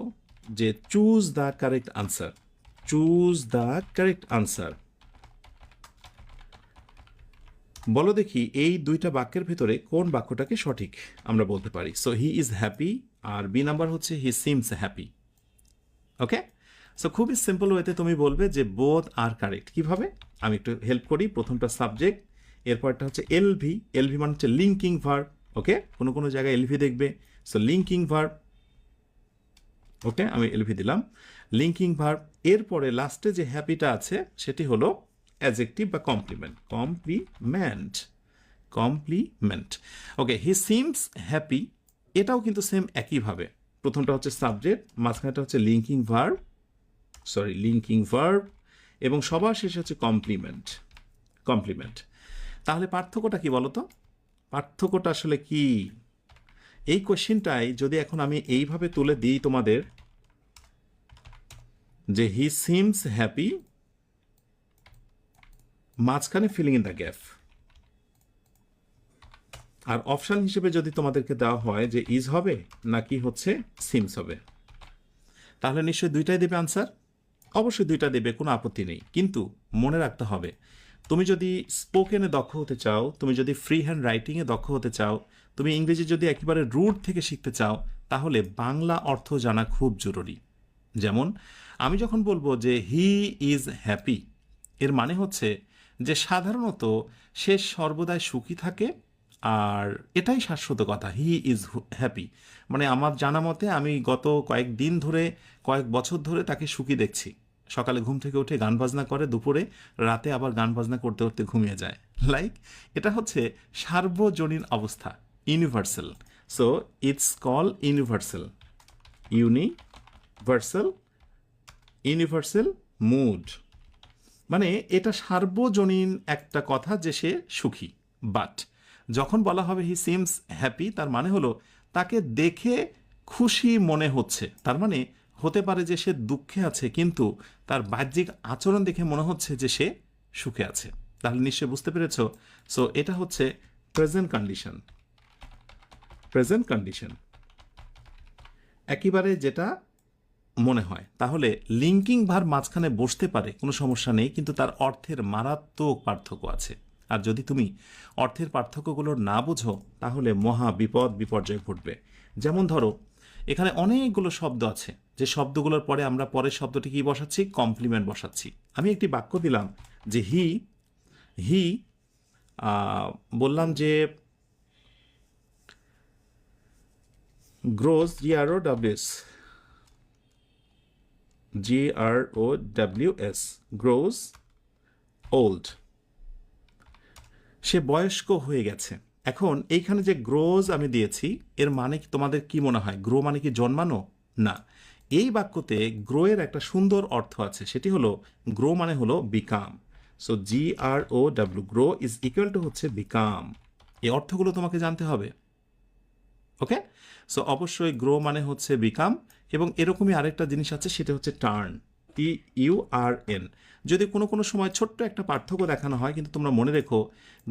যে choose the correct answer, choose the correct answer. বলো দেখি এই দুইটা বাক্যের ভিতরে কোন বাক্যটাকে সঠিক আমরা বলতে পারি। সো হি ইজ হ্যাপি, আর বি নাম্বার হচ্ছে he seems happy. Okay, so খুবই সিম্পল ওয়েতে তুমি বলবে যে বোথ আর কারেক্ট। কিভাবে আমি একটু হেল্প করি। প্রথমটা সাবজেক্ট, এরপরটা হচ্ছে এলভি। এলভি মানে হচ্ছে লিঙ্কিং ভার্ব। ওকে, কোনো কোনো জায়গায় এলভি দেখবে, সো লিঙ্কিং ভার্ব। ওকে, আমি এলভি দিলাম, লিঙ্কিং ভার্ব। এরপরে লাস্টে যে হ্যাপিটা আছে সেটি হলো অ্যাডজেক্টিভ বা complement, complement, complement. Okay, he seems happy, এটাও কিন্তু সেম একইভাবে। প্রথমটা হচ্ছে সাবজেক্ট, মাঝখানেটা হচ্ছে লিঙ্কিং ভার্ব, লিঙ্কিং ভার্ব, এবং সবার শেষে হচ্ছে কমপ্লিমেন্ট, কমপ্লিমেন্ট। তাহলে পার্থক্যটা কি বলো তো? পার্থক্যটা আসলে কি? এই কোশ্চেনটাই যদি এখন আমি এইভাবে তুলে দিই তোমাদের যে হি সিমস হ্যাপি, মাঝখানে ফিলিং ইন দ্য গ্যাপ, আর অপশান হিসেবে যদি তোমাদেরকে দেওয়া হয় যে ইজ হবে নাকি হচ্ছে সিমস হবে, তাহলে নিশ্চয়ই দুইটাই দেবে আনসার। অবশ্যই দুইটা দেবে, কোনো আপত্তি নেই। কিন্তু মনে রাখতে হবে, তুমি যদি স্পোকেনে দক্ষ হতে চাও, তুমি যদি ফ্রি হ্যান্ড রাইটিংয়ে দক্ষ হতে চাও, তুমি ইংরেজি যদি একেবারে রুট থেকে শিখতে চাও, তাহলে বাংলা অর্থ জানা খুব জরুরি। যেমন আমি যখন বলবো যে হি ইজ হ্যাপি, এর মানে হচ্ছে যে সাধারণত সে সর্বদাই সুখী থাকে, আর এটাই শাশ্বত কথা। হি ইজ হ্যাপি মানে আমার জানা মতে আমি গত কয়েকদিন ধরে, কয়েক বছর ধরে তাকে সুখী দেখছি। সকালে ঘুম থেকে উঠে গান বাজনা করে, দুপুরে রাতে আবার গান বাজনা করতে করতে ঘুমিয়ে যায়। লাইক এটা হচ্ছে সার্বজনীন অবস্থা, universal. So it's call universal, universal, universal mood. মানে এটা সার্বজনীন একটা কথা যে সে সুখী। বাট যখন বলা হবে হি সিমস হ্যাপি, তার মানে হলো তাকে দেখে খুশি মনে হচ্ছে। তার মানে হতে পারে যে সে দুঃখে আছে, কিন্তু তার বাহ্যিক আচরণ দেখে মনে হচ্ছে যে সে সুখে আছে। তাহলে নিশ্চয়ই বুঝতে পেরেছ। সো এটা হচ্ছে প্রেজেন্ট কন্ডিশন, প্রেজেন্ট কন্ডিশন একেবারে যেটা মনে হয়। তাহলে লিঙ্কিং ভার্ব মাঝখানে বসতে পারে, কোনো সমস্যা নেই, কিন্তু তার অর্থের মারাত্মক পার্থক্য আছে। আর যদি তুমি অর্থের পার্থক্যগুলো না বোঝো, তাহলে মহা বিপদ বিপর্যয় ঘটবে। যেমন ধরো এখানে অনেকগুলো শব্দ আছে, যে শব্দগুলোর পরে আমরা পরের শব্দটি কি বসাচ্ছি? কমপ্লিমেন্ট বসাচ্ছি। আমি একটি বাক্য দিলাম যে হি হি বললাম যে গ্রোজ, GROWS, গ্রোজ ওল্ড, সে বয়স্ক হয়ে গেছে। এখন এইখানে যে গ্রোজ আমি দিয়েছি, এর মানে কি তোমাদের কি মনে হয়? গ্রো মানে কি জন্মানো? না, এই বাক্যতে গ্রো এর একটা সুন্দর অর্থ আছে, সেটি হলো গ্রো মানে হলো become. So GROW, grow is equal two হচ্ছে বিকাম। এই অর্থগুলো তোমাকে জানতে হবে। ওকে, সো অবশ্যই গ্রো মানে হচ্ছে বিকাম। এবং এরকমই আরেকটা জিনিস আছে, সেটা হচ্ছে টার্ন, TURN। যদি কোনো কোনো সময় ছোট্ট একটা পার্থক্য দেখানো হয়, কিন্তু তোমরা মনে রেখো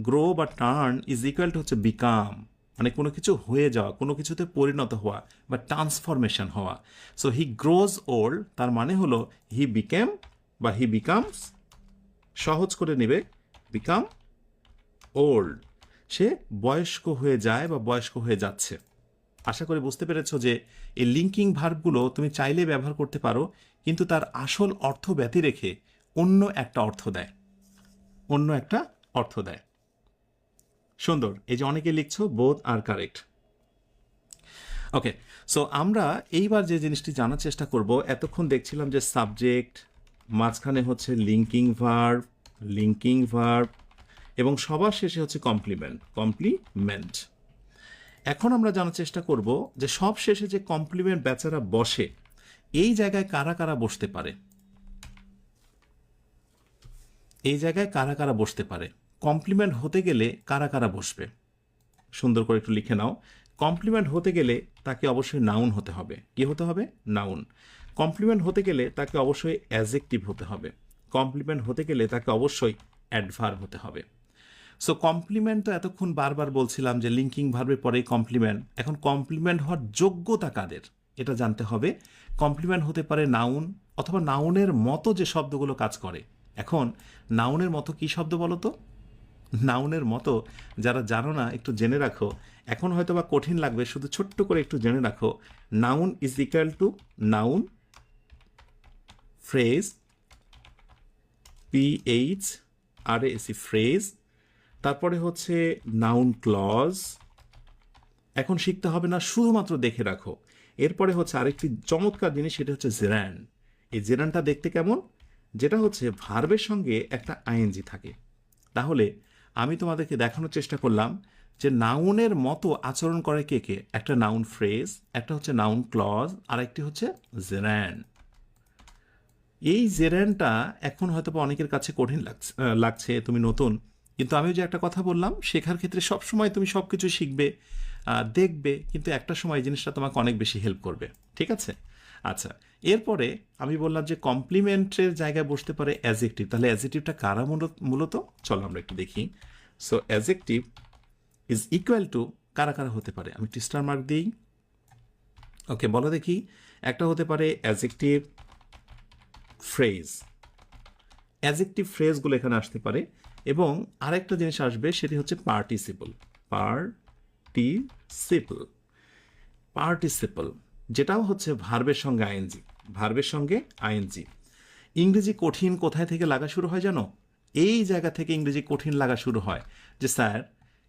গ্রো বা টার্ন ইজ ইকুয়াল টু হচ্ছে বিকাম, মানে কোনো কিছু হয়ে যাওয়া, কোনো কিছুতে পরিণত হওয়া বা ট্রান্সফরমেশন হওয়া। সো হি গ্রোজ ওল্ড, তার মানে হলো হি বিকেম বা হি বিকামস, সহজ করে নেবে, বিকাম ওল্ড, সে বয়স্ক হয়ে যায় বা বয়স্ক হয়ে যাচ্ছে। আশা করি বুঝতে পেরেছো যে এই লিঙ্কিং ভার্বগুলো তুমি চাইলে ব্যবহার করতে পারো, কিন্তু তার আসল অর্থ ব্যতি রেখে অন্য একটা অর্থ দেয়, অন্য একটা অর্থ দেয়। সুন্দর, এই যে অনেকে লিখছো বোথ আর কারেক্ট। ওকে, সো আমরা এইবার যে জিনিসটি জানার চেষ্টা করব, এতক্ষণ দেখছিলাম যে সাবজেক্ট, মাঝখানে হচ্ছে লিঙ্কিং ভার্ব, লিঙ্কিং ভার্ব, এবং সবার শেষে হচ্ছে কমপ্লিমেন্ট, কমপ্লিমেন্ট। এখন আমরা জানার চেষ্টা করব যে সব শেষে যে কমপ্লিমেন্ট বেচারা বসে, এই জায়গায় কারা কারা বসতে পারে, এই জায়গায় কারা কারা বসতে পারে, কমপ্লিমেন্ট হতে গেলে কারা কারা বসবে। সুন্দর করে একটু লিখে নাও। কমপ্লিমেন্ট হতে গেলে তাকে অবশ্যই নাউন হতে হবে। কি হতে হবে? নাউন। কমপ্লিমেন্ট হতে গেলে তাকে অবশ্যই অ্যাডজেক্টিভ হতে হবে। কমপ্লিমেন্ট হতে গেলে তাকে অবশ্যই অ্যাডভার্ব হতে হবে। সো কমপ্লিমেন্ট তো এতক্ষণ বারবার বলছিলাম যে লিঙ্কিং ভার্বের পরেই কমপ্লিমেন্ট। এখন কমপ্লিমেন্ট হওয়ার যোগ্যতা কাদের এটা জানতে হবে। কমপ্লিমেন্ট হতে পারে নাউন অথবা নাউনের মতো যে শব্দগুলো কাজ করে। এখন নাউনের মতো কি শব্দ বলো তো? নাউনের মতো যারা জানো না একটু জেনে রাখো, এখন হয়তো বা কঠিন লাগবে, শুধু ছোট্ট করে একটু জেনে রাখো। Noun is equal two noun, phrase, PHRASE phrase, তারপরে হচ্ছে নাউন ক্লজ। এখন শিখতে হবে না, শুধুমাত্র দেখে রাখো। এরপরে হচ্ছে আরেকটি চমৎকার জিনিস, সেটা হচ্ছে জেরান। এই জেরানটা দেখতে কেমন? যেটা হচ্ছে ভার্বের সঙ্গে একটা আইএনজি থাকে। তাহলে আমি তোমাদেরকে দেখানোর চেষ্টা করলাম যে নাউনের মতো আচরণ করে কে কে। একটা নাউন ফ্রেজ, একটা হচ্ছে নাউন ক্লজ, আর একটি হচ্ছে জেরান। এই জেরানটা এখন হয়তো বা অনেকের কাছে কঠিন লাগছে, তুমি নতুন, কিন্তু আমি যে একটা কথা বললাম, শেখার ক্ষেত্রে সবসময় তুমি সব কিছু শিখবে, দেখবে, কিন্তু একটা সময় এই জিনিসটা তোমাকে অনেক বেশি হেল্প করবে। ঠিক আছে? আচ্ছা, এরপরে আমি বললাম যে কমপ্লিমেন্টের জায়গায় বসতে পারে অ্যাজেক্টিভ। তাহলে অ্যাজেক্টিভটা কারা মূলত? চলো আমরা একটু দেখি। So adjective is equal two কারা কারা হতে পারে, আমি একটু স্টার মার্ক দিই। ওকে, বলো দেখি। একটা হতে পারে অ্যাজেক্টিভ ফ্রেজ। অ্যাজেক্টিভ ফ্রেজগুলো এখানে আসতে পারে, এবং আরেকটা জিনিস আসবে, সেটি হচ্ছে পার্টিসিপল। পার্টিসিপল যেটাও হচ্ছে ভার্বের সঙ্গে আইএনজি। ভার্বের সঙ্গে আইএনজি। ইংরেজি কঠিন কোথায় থেকে লাগা শুরু হয় জানো? এই জায়গা থেকে ইংরেজি কঠিন লাগা শুরু হয় যে স্যার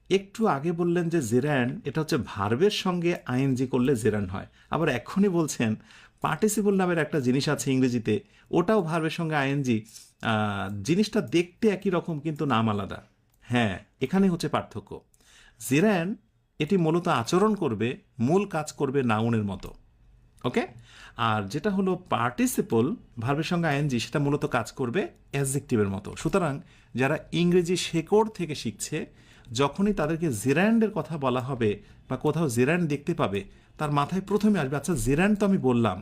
একটু আগে বললেন যে জেরান, এটা হচ্ছে ভার্বের সঙ্গে আইএনজি করলে জেরান হয়, আবার এখনই বলছেন পার্টিসিপল নামের একটা জিনিস আছে ইংরেজিতে, ওটাও ভার্বের সঙ্গে আইএনজি। জিনিসটা দেখতে একই রকম কিন্তু নাম আলাদা। হ্যাঁ, এখানে হচ্ছে পার্থক্য। জেরান এটি মূলত আচরণ করবে, মূল কাজ করবে নাউনের মতো। ওকে, আর যেটা হলো পার্টিসিপল ভার্বের সঙ্গে আইএনজি, সেটা মূলত কাজ করবে অ্যাডজেক্টিভের মতো। সুতরাং যারা ইংরেজি শেকড় থেকে শিখছে, যখনই তাদেরকে জেরান্ডের কথা বলা হবে বা কোথাও জেরান্ড দেখতে পাবে, তার মাথায় প্রথমে আসবে আচ্ছা জেরান্ড তো আমি বললাম,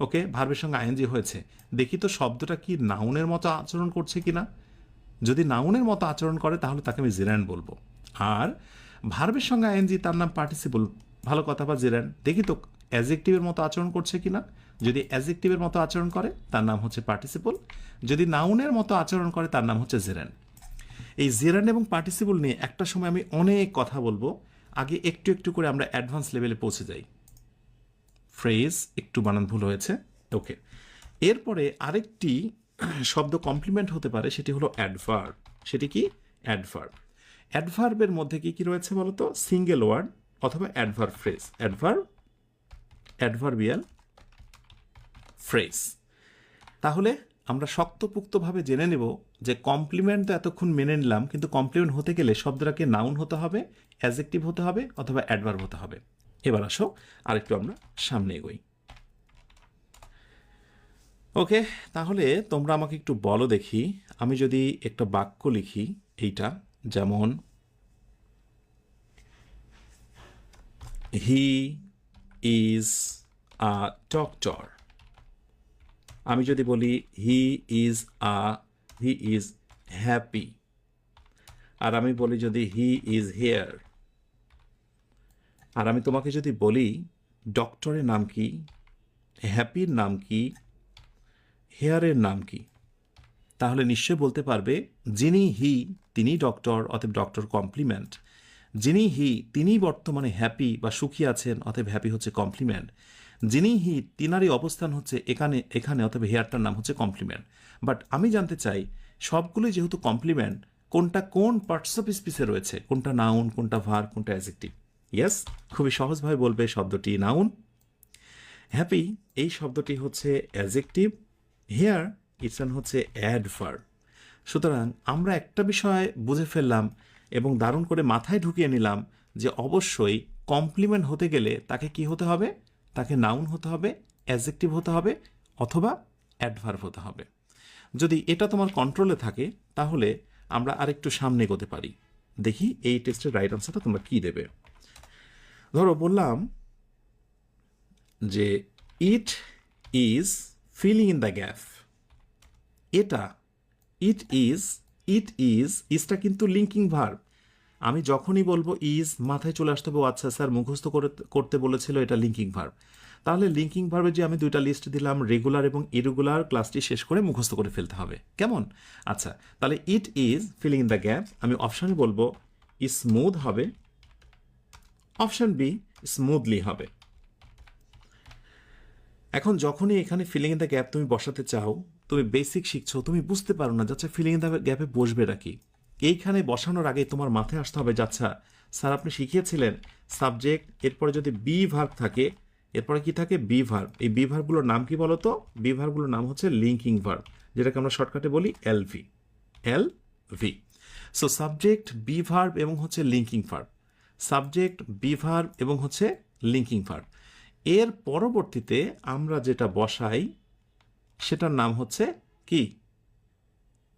ওকে, ভার্বের সঙ্গে আইএনজি হয়েছে, দেখি তো শব্দটা কি নাউনের মতো আচরণ করছে কিনা। যদি নাউনের মতো আচরণ করে তাহলে তাকে আমি জেরান্ড বলবো। আর ভার্বের সঙ্গে আইএনজি, তার নাম পার্টিসিপল, ভালো কথা, বা জেরান্ড, দেখি তো অ্যাডজেক্টিভের মতো আচরণ করছে কিনা। যদি অ্যাডজেক্টিভের মতো আচরণ করে তার নাম হচ্ছে পার্টিসিপল, যদি নাউনের মতো আচরণ করে তার নাম হচ্ছে জেরান্ড। এই জেরান্ড এবং পার্টিসিপল নিয়ে একটা সময় আমি অনেক কথা বলবো, আগে একটু একটু করে আমরা অ্যাডভান্স লেভেলে পৌঁছে যাই। ফ্রেজ একটু বানান ভুল হয়েছে, ওকে। এরপরে আরেকটি শব্দ কমপ্লিমেন্ট হতে পারে, সেটি হলো অ্যাডভার্ব। সেটি কি? অ্যাডভার্ব। অ্যাডভার্বের মধ্যে কি কি রয়েছে বলতো? সিঙ্গেল ওয়ার্ড অথবা অ্যাডভার্ব ফ্রেজ। Adverbial phrase. তাহলে আমরা শক্তপুক্তভাবে জেনে নেব যে কমপ্লিমেন্ট তো এতক্ষণ মেনে নিলাম, কিন্তু কমপ্লিমেন্ট হতে গেলে শব্দটাকে নাউন হতে হবে, অ্যাডজেক্টিভ হতে হবে, অথবা অ্যাডভার্ব হতে হবে। এবার আসো আরেকটু আমরা সামনে এগোই। ওকে, তাহলে তোমরা আমাকে একটু বলো দেখি, আমি যদি একটা বাক্য লিখি এইটা, যেমন হি ইজ আ ডক্টর। আমি যদি বলি হি ইজ হ্যাপি, আর আমি বলি যদি হি ইজ হেয়ার, আর আমি তোমাকে যদি বলি ডক্টরের নাম কি, হ্যাপির নাম কি, হেয়ারের নাম কি, তাহলে নিশ্চয় বলতে পারবে যিনি হি তিনি ডক্টর, অতএব ডক্টর কমপ্লিমেন্ট। যিনি হি তিনি বর্তমানে হ্যাপি বা সুখী আছেন, অতএব হ্যাপি হচ্ছে কমপ্লিমেন্ট। যিনি হি তিনারই অবস্থান হচ্ছে এখানে, অতএব হেয়ারটার নাম হচ্ছে কমপ্লিমেন্ট। বাট আমি জানতে চাই সবগুলোই যেহেতু কমপ্লিমেন্ট, কোনটা কোন পার্টস অফ স্পিচে রয়েছে, কোনটা নাউন, কোনটা ভার্ব, কোনটা অ্যাডজেক্টিভ। ইয়েস, খুবই সহজভাবে বলবে শব্দটি নাউন, হ্যাপি এই শব্দটি হচ্ছে অ্যাডজেক্টিভ, হেয়ার ইটস হচ্ছে অ্যাডভার্ব। সুতরাং আমরা একটা বিষয় বুঝে ফেললাম এবং দারুণ করে মাথায় ঢুকিয়ে নিলাম যে অবশ্যই কমপ্লিমেন্ট হতে গেলে তাকে কি হতে হবে? তাকে নাউন হতে হবে, অ্যাডজেক্টিভ হতে হবে, অথবা অ্যাডভার্ব হতে হবে। যদি এটা তোমার কন্ট্রোলে থাকে তাহলে আমরা আরেকটু সামনে এগোতে পারি। দেখি এই টেস্টের রাইট আনসারটা তোমরা কি দেবে। ধরো বললাম যে it is filling in the gap. এটা ইট ইজটা কিন্তু লিঙ্কিং ভার্ব, আমি যখনই বলবো ইজ, মাথায় চলে আসতে হবে ও আচ্ছা স্যার মুখস্থ করতে বলেছিল এটা লিঙ্কিং ভার্ব। তাহলে লিঙ্কিং ভার্বে যে আমি দুইটা লিস্ট দিলাম, রেগুলার এবং ইরেগুলার, ক্লাসটি শেষ করে মুখস্থ করে ফেলতে হবে, কেমন? আচ্ছা, তাহলে it is filling in the gap, আমি অপশানে বলবো স্মুথ হবে, অপশন বি স্মুথলি হবে। এখন যখনই এখানে ফিলিং ইন দ্য গ্যাপ তুমি বসাতে চাও, তুমি বেসিক শিখছো, তুমি বুঝতে পারো না যাচ্ছে ফিলিং ইন দ্য গ্যাপে বসবে নাকি, এইখানে বসানোর আগে তোমার মাথায় আসতে হবে যাচ্ছা স্যার আপনি শিখিয়েছিলেন সাবজেক্ট, এরপরে যদি বি ভার্ব থাকে, এরপরে কি থাকে বি ভার্ব, এই বি ভার্বগুলোর নাম কি বলো তো? বি ভার্বগুলোর নাম হচ্ছে লিঙ্কিং ভার্ব, যেটাকে আমরা শর্টকাটে বলি LV. LV. So subject, be verb এবং হচ্ছে linking verb, subject, be verb এবং হচ্ছে লিঙ্কিং ভার্ব। এর পরবর্তীতে আমরা যেটা বসাই সেটার নাম হচ্ছে কি?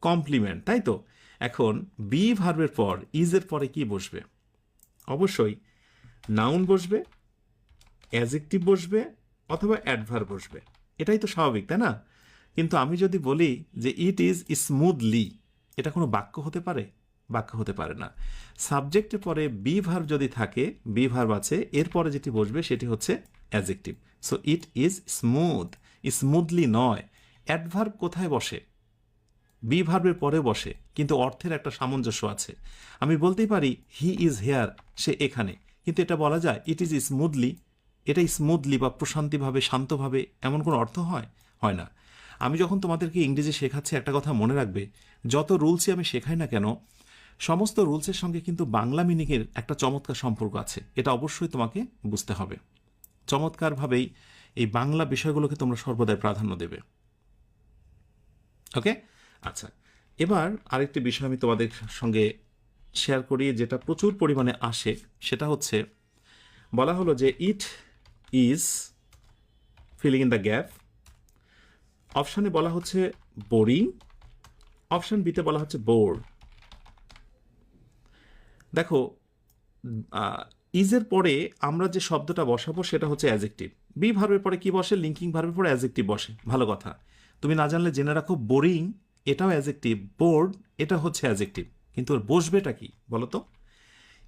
কমপ্লিমেন্ট, তাই তো? এখন বি ভার্বের পর ইজের পরে কি বসবে? অবশ্যই নাউন বসবে, অ্যাজেক্টিভ বসবে, অথবা অ্যাডভার্ব বসবে, এটাই তো স্বাভাবিক, তাই না? কিন্তু আমি যদি বলি যে ইট ইজ স্মুথলি, এটা কোনো বাক্য হতে পারে? বাক্য হতে পারে না। সাবজেক্টের পরে বি ভার্ব যদি থাকে, বি ভার্ব আছে, এরপরে যেটি বসবে সেটি হচ্ছে adjective. So it is smooth, smoothly নয়। অ্যাডভার্ব কোথায় বসে? বি ভার্বের পরে বসে, কিন্তু অর্থের একটা সামঞ্জস্য আছে। আমি বলতেই পারি হি ইজ হেয়ার, সে এখানে, কিন্তু এটা বলা যায় ইট ইজ স্মুথলি, এটা স্মুথলি বা প্রশান্তিভাবে, শান্তভাবে, এমন কোনো অর্থ হয়? হয় না। আমি যখন তোমাদেরকে ইংরেজি শেখাচ্ছি একটা কথা মনে রাখবে, যত রুলসই আমি শেখাই না কেন, সমস্ত রুলসের সঙ্গে কিন্তু বাংলা মিনিংয়ের একটা চমৎকার সম্পর্ক আছে, এটা অবশ্যই তোমাকে বুঝতে হবে। চমৎকারভাবেই এই বাংলা বিষয়গুলোকে তোমরা সর্বদাই প্রাধান্য দেবে। ওকে, আচ্ছা, এবার আরেকটি বিষয় আমি তোমাদের সঙ্গে শেয়ার করি, যেটা প্রচুর পরিমাণে আসে, সেটা হচ্ছে বলা হলো যে it is filling in the gap, অপশানে বলা হচ্ছে বোরিং, অপশান বিতে বলা হচ্ছে বোর্ড। দেখো, ইজের পরে আমরা যে শব্দটা বসাবো সেটা হচ্ছে অ্যাজেক্টিভ। বি ভার্বের পরে কি বসে? লিঙ্কিং ভার্বের পরে অ্যাজেক্টিভ বসে, ভালো কথা। তুমি না জানলে জেনে রাখো, বোরিং এটাও অ্যাজেক্টিভ, বোর্ড এটা হচ্ছে অ্যাজেক্টিভ, কিন্তু ওর বসবেটা কি বলো তো?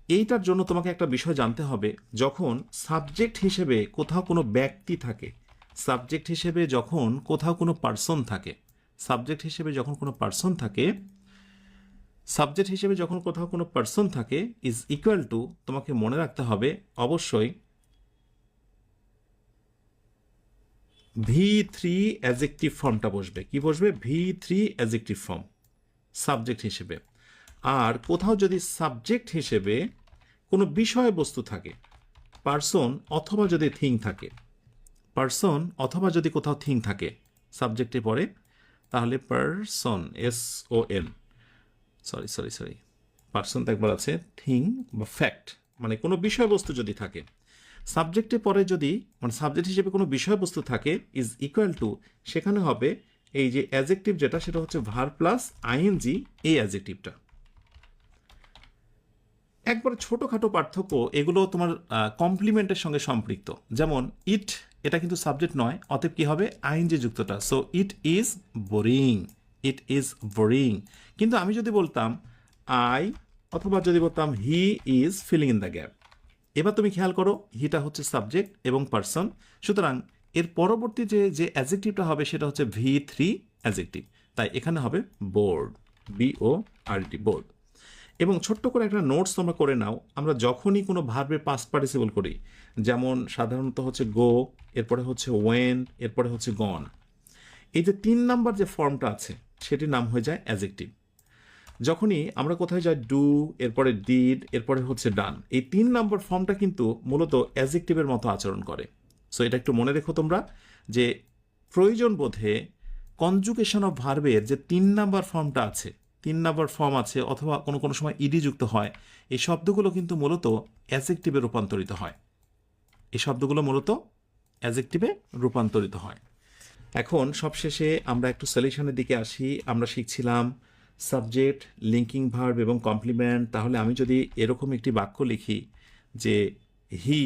এইটার জন্য তোমাকে একটা বিষয় জানতে হবে, যখন সাবজেক্ট হিসেবে কোথাও কোনো ব্যক্তি থাকে, সাবজেক্ট হিসেবে যখন কোথাও কোনো পার্সন থাকে, সাবজেক্ট হিসেবে যখন কোনো পার্সন থাকে, সাবজেক্ট হিসেবে যখন কোথাও কোনো পার্সন থাকে, ইজ ইকুয়াল টু, তোমাকে মনে রাখতে হবে অবশ্যই V3 অ্যাজেক্টিভ ফর্মটা বসবে। কি বসবে? V3 অ্যাজেক্টিভ ফর্ম সাবজেক্ট হিসেবে। আর কোথাও যদি সাবজেক্ট হিসেবে কোনো বিষয়বস্তু থাকে, পার্সন অথবা যদি থিং থাকে, পার্সন অথবা যদি কোথাও থিং থাকে সাবজেক্টে পড়ে, তাহলে পার্সন, SON, সরি, পার্সন তো একবার আছে, থিং বা ফ্যাক্ট, মানে কোনো বিষয়বস্তু যদি থাকে, সাবজেক্টে পরে যদি মানে সাবজেক্ট হিসেবে কোনো বিষয়বস্তু থাকে, ইজ ইকুয়াল টু, সেখানে হবে এই যে অ্যাজেক্টিভ যেটা, সেটা হচ্ছে ভার্ব প্লাস ING, এই অ্যাজেক্টিভটা। একবারে ছোটোখাটো পার্থক্য, এগুলো তোমার কমপ্লিমেন্টের সঙ্গে সম্পৃক্ত। যেমন ইট, এটা কিন্তু সাবজেক্ট নয়, অতএব কি হবে? ING যুক্তটা। So it is boring, it is boring. কিন্তু আমি যদি বলতাম আই, অথবা যদি বলতাম he is filling in the gap, এবার তুমি খেয়াল করো, হিটা হচ্ছে সাবজেক্ট এবং পার্সন, সুতরাং এর পরবর্তী যে অ্যাজেক্টিভটা হবে সেটা হচ্ছে V3 অ্যাজেক্টিভ, তাই এখানে হবে বোর্ড, BORD, বোর্ড। এবং ছোট্ট করে একটা নোটস তোমরা করে নাও, আমরা যখনই কোনো ভার্বের পাস্ট পার্টিসিপল করি, যেমন সাধারণত হচ্ছে গো, এরপরে হচ্ছে ওয়েন, এরপরে হচ্ছে গন, এই যে 3 নাম্বার যে ফর্মটা আছে সেটির নাম হয়ে যায় অ্যাজেক্টিভ। যখনই আমরা কোথায় যাই, ডু, এরপরে ডিড, এরপরে হচ্ছে ডান, এই 3 নাম্বার ফর্মটা কিন্তু মূলত অ্যাজেক্টিভের মতো আচরণ করে। সো এটা একটু মনে রেখো তোমরা, যে প্রয়োজন বোধে কনজুগেশন অফ ভার্বের যে 3 নাম্বার ফর্মটা আছে, 3 নাম্বার ফর্ম আছে, অথবা কোনো কোনো সময় ইডি যুক্ত হয়, এই শব্দগুলো কিন্তু মূলত অ্যাজেক্টিভে রূপান্তরিত হয়, এই শব্দগুলো মূলত অ্যাজেক্টিভে রূপান্তরিত হয়। এখন সবশেষে আমরা একটু সলিউশনের দিকে আসি। আমরা শিখছিলাম সাবজেক্ট, লিঙ্কিং ভার্ব এবং কমপ্লিমেন্ট। তাহলে আমি যদি এরকম একটি বাক্য লিখি যে হি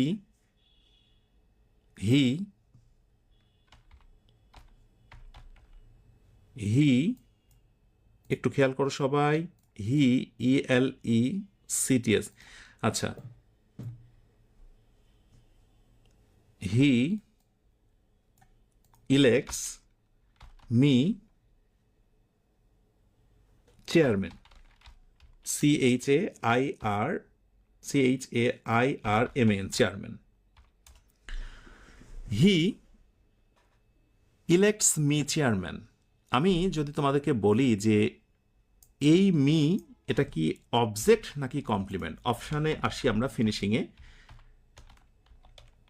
হি হি একটু খেয়াল করো সবাই, হি, ELE, সিটিএস। আচ্ছা, হি elects me chairman, CHAIRMAN, chairman. He elects me chairman. আমি যদি তোমাদেরকে বলি যে এই মি এটা কি অবজেক্ট নাকি কমপ্লিমেন্ট, অপশানে আসি আমরা, ফিনিশিংয়ে।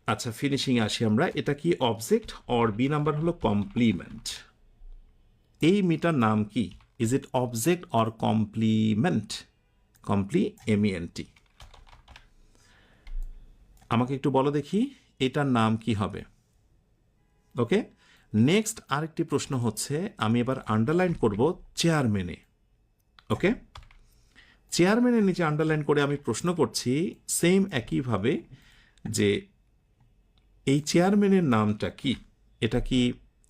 আচ্ছা, ফিনিশিংয়ে আসি আমরা, এটা কি অবজেক্ট অর বি নাম্বার হলো কমপ্লিমেন্ট। এই মিটার নাম কি? Is it object or complement? MENT। আমাকে একটু বলো দেখি এটার নাম কি হবে। ওকে, নেক্সট আরেকটি প্রশ্ন হচ্ছে, আমি এবার আন্ডারলাইন করব চেয়ারম্যানে। ওকে, চেয়ারম্যানের নিচে আন্ডারলাইন করে আমি প্রশ্ন করছি সেম একইভাবে যে এই চেয়ারম্যানের নামটা কি, এটা কি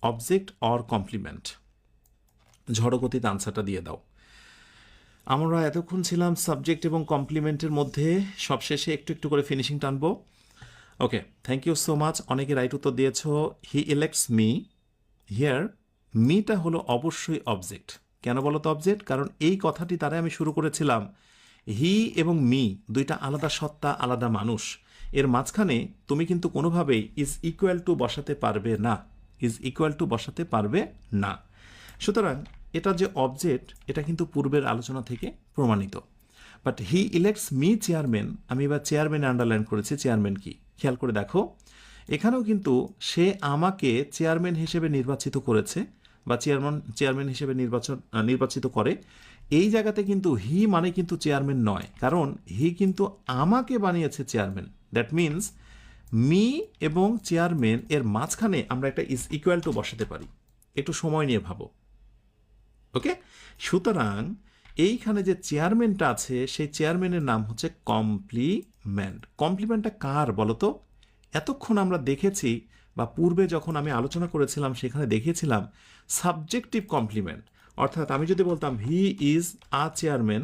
অবজেক্ট অর কমপ্লিমেন্ট? ঝড়গতিতে আনসারটা দিয়ে দাও। আমরা এতক্ষণ ছিলাম সাবজেক্ট এবং কমপ্লিমেন্টের মধ্যে, সবশেষে একটু একটু করে ফিনিশিং টানবো। Okay, thank you so much. অনেকে রাইট উত্তর দিয়েছ। হি ইলেক্টস মি, হিয়ার মিটা হলো অবশ্যই অবজেক্ট। কেন বলো তো অবজেক্ট? কারণ এই কথাটি দ্বারা আমি শুরু করেছিলাম। হি এবং মি দুইটা আলাদা সত্তা, আলাদা মানুষ। এর মাঝখানে তুমি কিন্তু কোনোভাবেই ইজ ইকুয়াল টু বসাতে পারবে না, ইজ ইকুয়াল টু বসাতে পারবে না। সুতরাং এটা যে অবজেক্ট, এটা কিন্তু পূর্বের আলোচনা থেকে প্রমাণিত। But he elects me chairman, আমি এবার চেয়ারম্যান আন্ডারলাইন করেছি। চেয়ারম্যান কি খেয়াল করে দেখো, এখানেও কিন্তু সে আমাকে চেয়ারম্যান হিসেবে নির্বাচিত করেছে বা চেয়ারম্যান হিসেবে নির্বাচিত করে। এই জায়গাতে কিন্তু হি মানে কিন্তু চেয়ারম্যান নয়, কারণ হি কিন্তু আমাকে বানিয়েছে চেয়ারম্যান। দ্যাট মিনস মি এবং চেয়ারম্যান এর মাঝখানে আমরা একটা ইজ ইকুয়াল টু বসাতে পারি। একটু সময় নিয়ে ভাবো। ওকে, সুতরাং এইখানে যে চেয়ারম্যানটা আছে সেই চেয়ারম্যানের নাম হচ্ছে কমপ্লিমেন্ট। কমপ্লিমেন্টটা কার বলো তো? এতক্ষণ আমরা দেখেছি বা পূর্বে যখন আমি আলোচনা করেছিলাম সেখানে দেখিয়েছিলাম সাবজেক্টিভ কমপ্লিমেন্ট। অর্থাৎ আমি যদি বলতাম he is a chairman,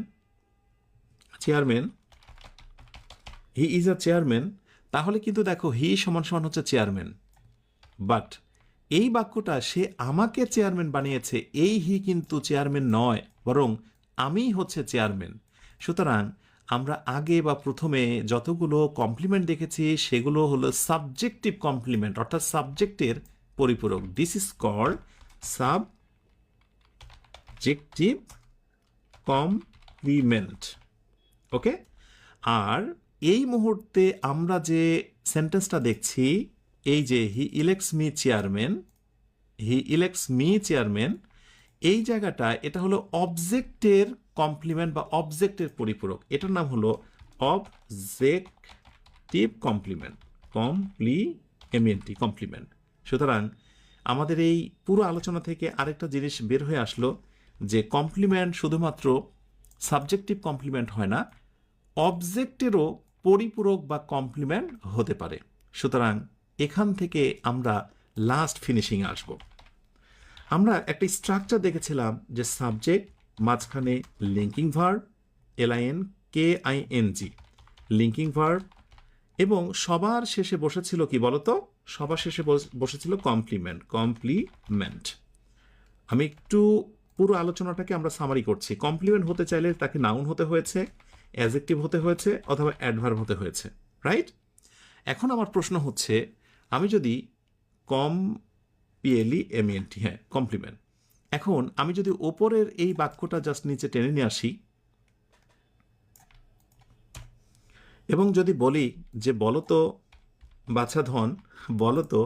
he is a chairman, তাহলে কিন্তু দেখো হি সমান সমান হচ্ছে চেয়ারম্যান। বাট এই বাক্যটা সে আমাকে চেয়ারম্যান বানিয়েছে, এই হি কিন্তু চেয়ারম্যান নয়, বরং আমিই হচ্ছে চেয়ারম্যান। সুতরাং আমরা আগে বা প্রথমে যতগুলো কমপ্লিমেন্ট দেখেছি সেগুলো হলো সাবজেক্টিভ কমপ্লিমেন্ট, অর্থাৎ সাবজেক্টের পরিপূরক। This is called subjective complement. Okay, আর এই মুহূর্তে আমরা যে সেন্টেন্সটা দেখছি, এই যে he elects me chairman, he elects me chairman, এই জায়গাটা এটা হলো অবজেক্টের কমপ্লিমেন্ট বা অবজেক্টের পরিপূরক। এটার নাম হলো অবজেক্টিভ কমপ্লিমেন্ট, কমপ্লিমেন্ট। সুতরাং আমাদের এই পুরো আলোচনা থেকে আরেকটা জিনিস বের হয়ে আসলো যে কমপ্লিমেন্ট শুধুমাত্র সাবজেক্টিভ কমপ্লিমেন্ট হয় না, অবজেক্টেরও পরিপূরক বা কমপ্লিমেন্ট হতে পারে। সুতরাং এখান থেকে আমরা লাস্ট ফিনিশিং আসব। আমরা একটা স্ট্রাকচার দেখেছিলাম যে সাবজেক্ট, মাঝখানে linking verb, LINKING, linking verb, এবং সবার শেষে বসেছিল কি বলতো? সবার শেষে বসেছিল কমপ্লিমেন্ট। আমি একটু পুরো আলোচনাটাকে আমরা সামারি করছি। কমপ্লিমেন্ট হতে চাইলে তাকে নাউন হতে হয়েছে, অ্যাডজেক্টিভ হতে হয়েছে, অথবা অ্যাডভার্ব হতে হয়েছে, রাইট? এখন আমার প্রশ্ন হচ্ছে, আমি যদি PLEMENT, হ্যাঁ কমপ্লিমেন্ট, এখন আমি যদি ওপরের এই বাক্যটা জাস্ট নিচে টেনে নিয়ে আসি এবং যদি বলি যে বলতো বাছাধন, বলতো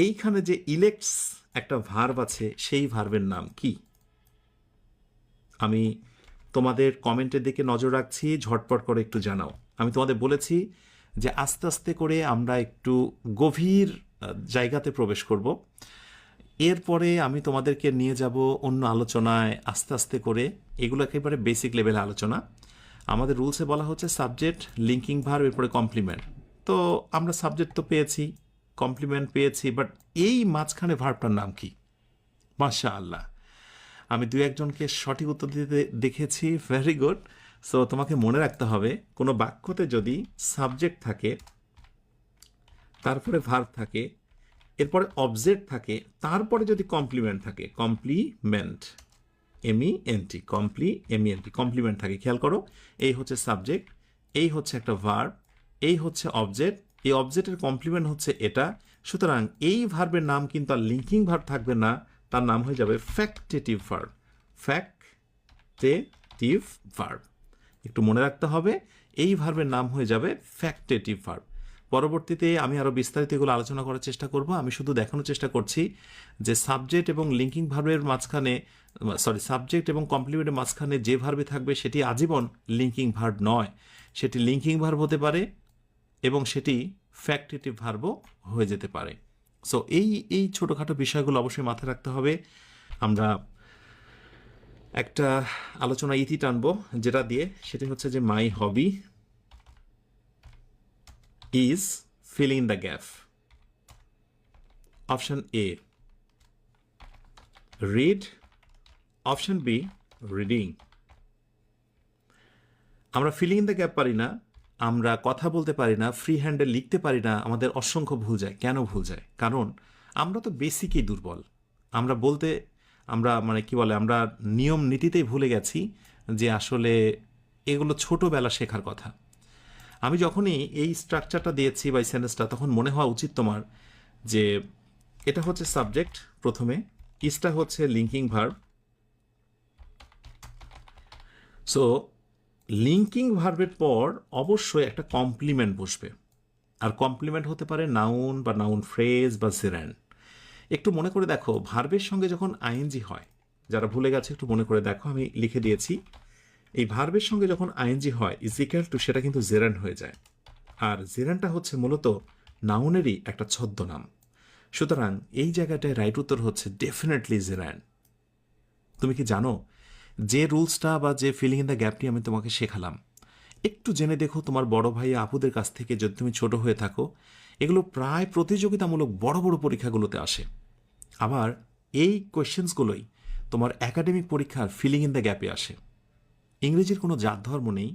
এইখানে যে ইলেক্টস একটা ভার্ব আছে সেই ভার্বের নাম কি? আমি তোমাদের কমেন্টের দিকে নজর রাখছি, ঝটপট করে একটু জানাও। আমি তোমাদের বলেছি যে আস্তে আস্তে করে আমরা একটু গভীর জায়গাতে প্রবেশ করব। এরপরে আমি তোমাদেরকে নিয়ে যাব অন্য আলোচনায় আস্তে আস্তে করে। এগুলো একেবারে বেসিক লেভেলে আলোচনা। আমাদের রুলসে বলা হচ্ছে সাবজেক্ট, লিঙ্কিং ভার্ব, এরপরে কমপ্লিমেন্ট। তো আমরা সাবজেক্ট তো পেয়েছি, কমপ্লিমেন্ট পেয়েছি, বাট এই মাঝখানে ভার্বটার নাম কি? মাশাআল্লাহ, আমি 2-1 জনকে সঠিক উত্তর দিতে দেখেছি। Very good. সো তোমাকে মনে রাখতে হবে কোনো বাক্যতে যদি সাবজেক্ট থাকে, তারপরে ভার্ব থাকে, এরপরে অবজেক্ট থাকে, তারপরে যদি কমপ্লিমেন্ট থাকে, কমপ্লিমেন্ট MENT, কমপ্লিমেন্ট থাকে। খেয়াল করো, এই হচ্ছে সাবজেক্ট, এই হচ্ছে একটা ভার্ব, এই হচ্ছে অবজেক্ট, এই অবজেক্টের কমপ্লিমেন্ট হচ্ছে এটা। সুতরাং এই ভার্বের নাম কিন্তু আর লিঙ্কিং ভার্ব থাকবে না, তার নাম হয়ে যাবে ফ্যাক্টেটিভ ভার্ব। ফ্যাক্টেটিভ ভার্ব একটু মনে রাখতে হবে, এই ভার্বের নাম হয়ে যাবে ফ্যাক্টেটিভ ভার্ব। পরবর্তীতে আমি আরও বিস্তারিত এগুলো আলোচনা করার চেষ্টা করব। আমি শুধু দেখানোর চেষ্টা করছি যে সাবজেক্ট এবং লিঙ্কিং ভার্বের মাঝখানে, সাবজেক্ট এবং কমপ্লিমেন্টের মাঝখানে যে ভার্বে থাকবে সেটি আজীবন লিঙ্কিং ভার্ব নয়, সেটি লিঙ্কিং ভার্ব হতে পারে এবং সেটি ফ্যাক্টেটিভ ভার্বও হয়ে যেতে পারে। সো এই ছোটোখাটো বিষয়গুলো অবশ্যই মাথায় রাখতে হবে। আমরা একটা আলোচনা ইতি টানবো যেটা দিয়ে, সেটি হচ্ছে যে my hobby is filling the gap. Option A read, option B reading. আমরা ফিলিং দ্য গ্যাপ পারি না, আমরা কথা বলতে পারি না, ফ্রি হ্যান্ডে লিখতে পারি না, আমাদের অসংখ্য ভুল যায়। কেন ভুল যায়? কারণ আমরা তো বেসিকই দুর্বল। আমরা মানে কি বলে, আমরা নিয়ম নীতিতেই ভুলে গেছি যে আসলে এগুলো ছোটোবেলা শেখার কথা। আমি যখনই এই স্ট্রাকচারটা দিয়েছি বা এই সেন্টেন্সটা, তখন মনে হওয়া উচিত তোমার যে এটা হচ্ছে সাবজেক্ট প্রথমে, ইসটা হচ্ছে লিঙ্কিং ভার্ব। সো লিঙ্কিং ভার্বের পর অবশ্যই একটা কমপ্লিমেন্ট বসবে, আর কমপ্লিমেন্ট হতে পারে নাউন বা নাউন ফ্রেজ বা জেরান্ড। একটু মনে করে দেখো, ভার্বের সঙ্গে যখন আইএনজি হয়, যারা ভুলে গেছে একটু মনে করে দেখো, আমি লিখে দিয়েছি, এই ভার্বের সঙ্গে যখন আইএনজি হয় ইজ ইকুয়াল টু, সেটা কিন্তু জেরান্ড হয়ে যায়। আর জেরান্ডটা হচ্ছে মূলত নাউনেরই একটা ছদ্মনাম। সুতরাং এই জায়গাটায় রাইট উত্তর হচ্ছে ডেফিনেটলি জেরান্ড। তুমি কি জানো যে রুলসটা বা যে ফিলিং ইন দ্য গ্যাপটি আমি তোমাকে শেখালাম, একটু জেনে দেখো তোমার বড় ভাই আপুদের কাছ থেকে, যদি তুমি ছোট হয়ে থাকো। এগুলো প্রায় প্রতিযোগিতামূলক বড় বড় পরীক্ষাগুলোতে আসে। আবার এই কোয়েশ্চেন্সগুলোই তোমার একাডেমিক পরীক্ষার ফিলিং ইন দ্য গ্যাপে আসে। ইংরেজির কোনো জাত ধর্ম নেই,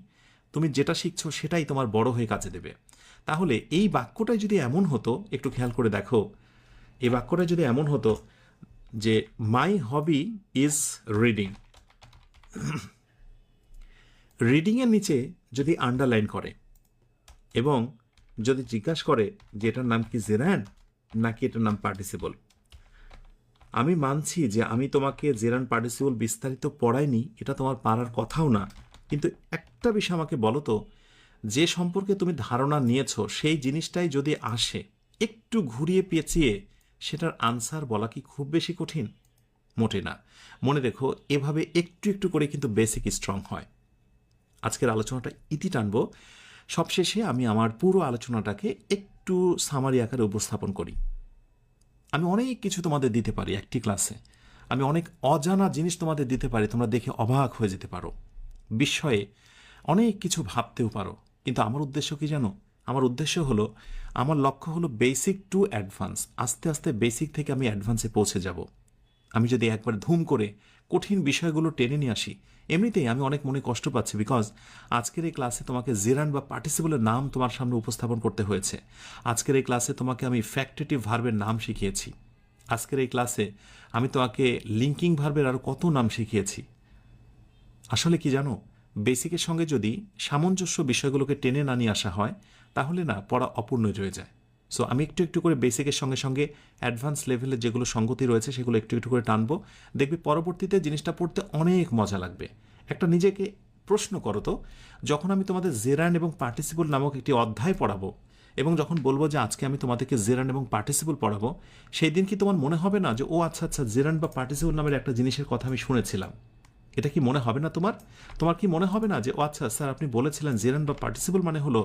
তুমি যেটা শিখছো সেটাই তোমার বড় হয়ে কাজে দেবে। তাহলে এই বাক্যটাই যদি এমন হতো, একটু খেয়াল করে দেখো, এই বাক্যটা যদি এমন হতো যে মাই হবি ইজ রিডিং, রিডিংয়ের নিচে যদি আন্ডারলাইন করে এবং যদি জিজ্ঞাসা করে যে এটার নাম কি জেরান্ড নাকি এটার নাম পার্টিসিপল। আমি মানছি যে আমি তোমাকে জেরান্ড পার্টিসিপল বিস্তারিত পড়াইনি, এটা তোমার পারার কথাও না, কিন্তু একটা বিষয় আমাকে বলো তো, যে সম্পর্কে তুমি ধারণা নিয়েছো সেই জিনিসটাই যদি আসে, একটু ঘুরিয়ে পেঁচিয়ে সেটার আনসার বলা কি খুব বেশি কঠিন? মোটে না। মনে রেখো, এভাবে একটু একটু করে কিন্তু বেসিক স্ট্রং হয়। আজকের আলোচনাটা ইতি টানবো। সবশেষে আমি আমার পুরো আলোচনাটাকে একটু সামারি আকারে উপস্থাপন করি। আমি অনেক কিছু তোমাদের দিতে পারি একটি ক্লাসে, আমি অনেক অজানা জিনিস তোমাদের দিতে পারি, তোমরা দেখে অবাক হয়ে যেতে পারো, বিস্ময়ে অনেক কিছু ভাবতেও পারো। কিন্তু আমার উদ্দেশ্য কি জানো? আমার উদ্দেশ্য হলো, আমার লক্ষ্য হলো বেসিক টু অ্যাডভান্স। আস্তে আস্তে বেসিক থেকে আমি অ্যাডভান্সে পৌঁছে যাব। আমি যদি একবার ধুম করে কঠিন বিষয়গুলো টেনে নিয়ে আসি, এমনিতেই আমি অনেক মনে কষ্ট পাচ্ছি, বিকজ আজকের এই ক্লাসে তোমাকে জেরান্ড বা পার্টিসিপলের নাম তোমার সামনে উপস্থাপন করতে হয়েছে। আজকের এই ক্লাসে তোমাকে আমি ফ্যাক্টেটিভ ভার্বের নাম শিখিয়েছি। আজকের এই ক্লাসে আমি তোমাকে লিঙ্কিং ভার্বের আরও কত নাম শিখিয়েছি। আসলে কি জানো, বেসিকের সঙ্গে যদি সামঞ্জস্য বিষয়গুলোকে টেনে না নিয়ে আসা হয়, তাহলে না পড়া অপূর্ণ রয়ে যায়। সো আমি একটু একটু করে বেসিকের সঙ্গে সঙ্গে অ্যাডভান্স লেভেলের যেগুলো সঙ্গতি রয়েছে সেগুলো একটু একটু করে টানবো। দেখবে পরবর্তীতে জিনিসটা পড়তে অনেক মজা লাগবে। একটা নিজেকে প্রশ্ন করো তো, যখন আমি তোমাদের জেরান্ড এবং পার্টিসিপল নামক একটি অধ্যায় পড়াবো এবং যখন বলবো যে আজকে আমি তোমাদেরকে জেরান্ড এবং পার্টিসিপল পড়াবো, সেই দিন কি তোমার মনে হবে না যে ও আচ্ছা আচ্ছা, জেরান্ড বা পার্টিসিপল নামের একটা জিনিসের কথা আমি শুনেছিলাম? এটা কি মনে হবে না তোমার? তোমার কি মনে হবে না যে ও আচ্ছা স্যার, আপনি বলেছিলেন জেরান্ড বা পার্টিসিপল মানে হলো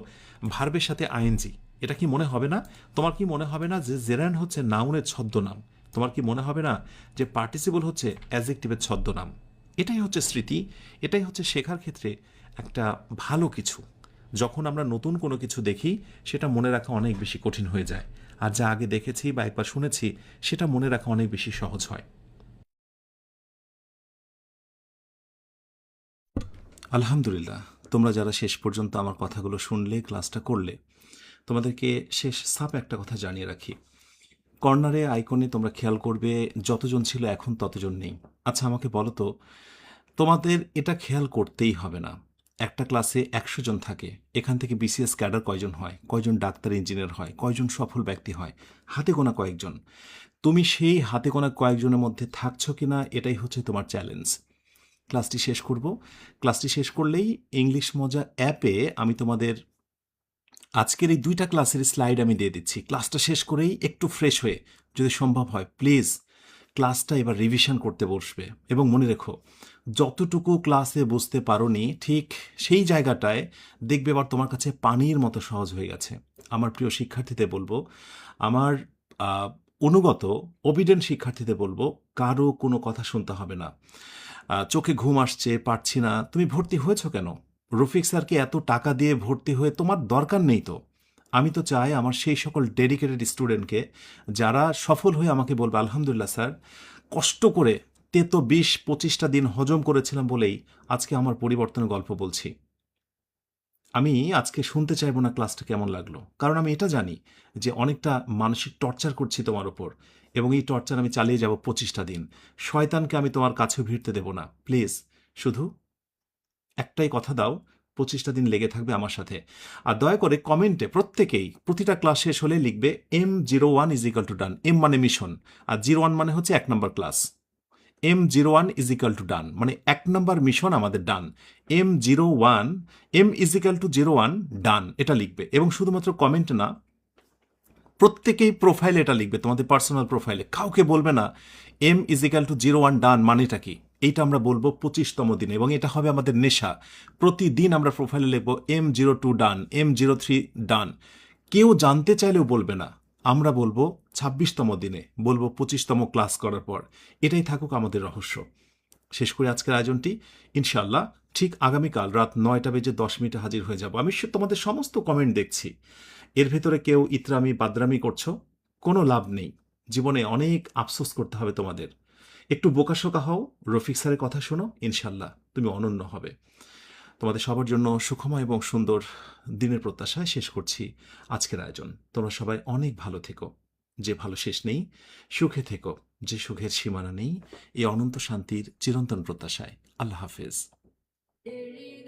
ভার্বের সাথে আইএনজি? এটা কি মনে হবে না? তোমার কি মনে হবে না যে জেরান্ড হচ্ছে নাউনের ছদ্মনাম? তোমার কি মনে হবে না যে পার্টিসিপল হচ্ছে অ্যাডজেক্টিভের ছদ্মনাম? এটাই হচ্ছে স্মৃতি, এটাই হচ্ছে শেখার ক্ষেত্রে একটা ভালো কিছু। যখন আমরা নতুন কোনো কিছু দেখি, সেটা মনে রাখা অনেক বেশি কঠিন হয়ে যায়, আর যা আগে দেখেছি বা একবার শুনেছি সেটা মনে রাখা অনেক বেশি সহজ হয়। আলহামদুলিল্লাহ, তোমরা যারা শেষ পর্যন্ত আমার কথাগুলো শুনলে, ক্লাসটা করলে, তোমাদেরকে শেষ সাপ একটা কথা জানিয়ে রাখি। কর্নারে আইকনে তোমরা খেয়াল করবে যতজন ছিল এখন ততজন নেই। আচ্ছা আমাকে বলো তো, তোমাদের এটা খেয়াল করতেই হবে না। একটা ক্লাসে 100 জন থাকে, এখান থেকে বিসিএস ক্যাডার কয়জন হয়, কয়জন ডাক্তার ইঞ্জিনিয়ার হয়, কয়জন সফল ব্যক্তি হয়? হাতে গোনা কয়েকজন। তুমি সেই হাতে গোনা কয়েকজনের মধ্যে থাকছো কিনা, এটাই হচ্ছে তোমার চ্যালেঞ্জ। ক্লাসটি শেষ করব। ক্লাসটি শেষ করলেই ইংলিশ মজা অ্যাপে আমি তোমাদের আজকের এই 2টা ক্লাসের স্লাইড আমি দিয়ে দিচ্ছি। ক্লাসটা শেষ করেই একটু ফ্রেশ হয়ে, যদি সম্ভব হয় প্লিজ ক্লাসটা এবার রিভিশন করতে বসবে। এবং মনে রেখো, যতটুকু ক্লাসে বুঝতে পারোনি ঠিক সেই জায়গাটায় দেখবে এবার তোমার কাছে পানির মতো সহজ হয়ে গেছে। আমার প্রিয় শিক্ষার্থীদের বলবো, আমার আহ, অনুগত ওবিডেন্ট শিক্ষার্থীদের বলবো, কারো কোনো কথা শুনতে হবে না। চোখে ঘুম আসছে, পারছি না, তুমি ভর্তি হয়েছো কেন? রফিক স্যারকে এত টাকা দিয়ে ভর্তি হয়ে তোমার দরকার নেই তো। আমি তো চাই আমার সেই সকল ডেডিকেটেড স্টুডেন্টকে যারা সফল হয়ে আমাকে বলবে, আলহামদুলিল্লাহ স্যার, কষ্ট করে 20-25টা দিন হজম করেছিলাম বলেই আজকে আমার পরিবর্তনের গল্প বলছি। আমি আজকে শুনতে চাইবো না ক্লাসটা কেমন লাগলো, কারণ আমি এটা জানি যে অনেকটা মানসিক টর্চার করছি তোমার ওপর, এবং এই টর্চার আমি চালিয়ে যাব 25টা দিন। শয়তানকে আমি তোমার কাছেও ভিড়তে দেব না। প্লিজ শুধু একটাই কথা দাও, 25টা দিন লেগে থাকবে আমার সাথে। আর দয়া করে কমেন্টে প্রত্যেকেই প্রতিটা ক্লাস শেষ হলে লিখবে M01 is equal to done. M মানে মিশন, আর 01 মানে হচ্ছে 1 নম্বর class. M01 is equal to done মানে 1 নম্বর মিশন আমাদের done. M01 M is equal to 01 done, এটা লিখবে। এবং শুধুমাত্র কমেন্ট না, প্রত্যেকেই প্রোফাইলে এটা লিখবে, তোমাদের পার্সোনাল প্রোফাইলে। কাউকে বলবে না M ইজ ইকাল টু 01 ডান মানেটা কি। এইটা আমরা বলবো 25তম দিনে, এবং এটা হবে আমাদের নেশা। প্রতিদিন আমরা প্রোফাইলে লিখবো M02 ডান, M03 ডান। কেউ জানতে চাইলেও বলবে না, আমরা বলবো 26তম দিনে, বলবো 25তম ক্লাস করার পর। এটাই থাকুক আমাদের রহস্য। শেষ করে আজকের আয়োজনটি। ইনশাল্লাহ ঠিক আগামীকাল রাত 9:10 হাজির হয়ে যাব। আমি তোমাদের সমস্ত কমেন্ট দেখছি। এর ভেতরে কেউ ইতরামি বাদরামি করছো, কোনো লাভ নেই। জীবনে অনেক আফসোস করতে হবে তোমাদের। একটু বোকাশোকা হও, রফিক স্যারের কথা শোনো, ইনশাল্লাহ তুমি অনন্য হবে। তোমাদের সবার জন্য সুখময় এবং সুন্দর দিনের প্রত্যাশায় শেষ করছি আজকের আয়োজন। তোমরা সবাই অনেক ভালো থেকো, যে ভালো শেষ নেই। সুখে থেকো, যে সুখের সীমানা নেই। এই অনন্ত শান্তির চিরন্তন প্রত্যাশায়। আল্লাহ হাফেজ। হৃদয়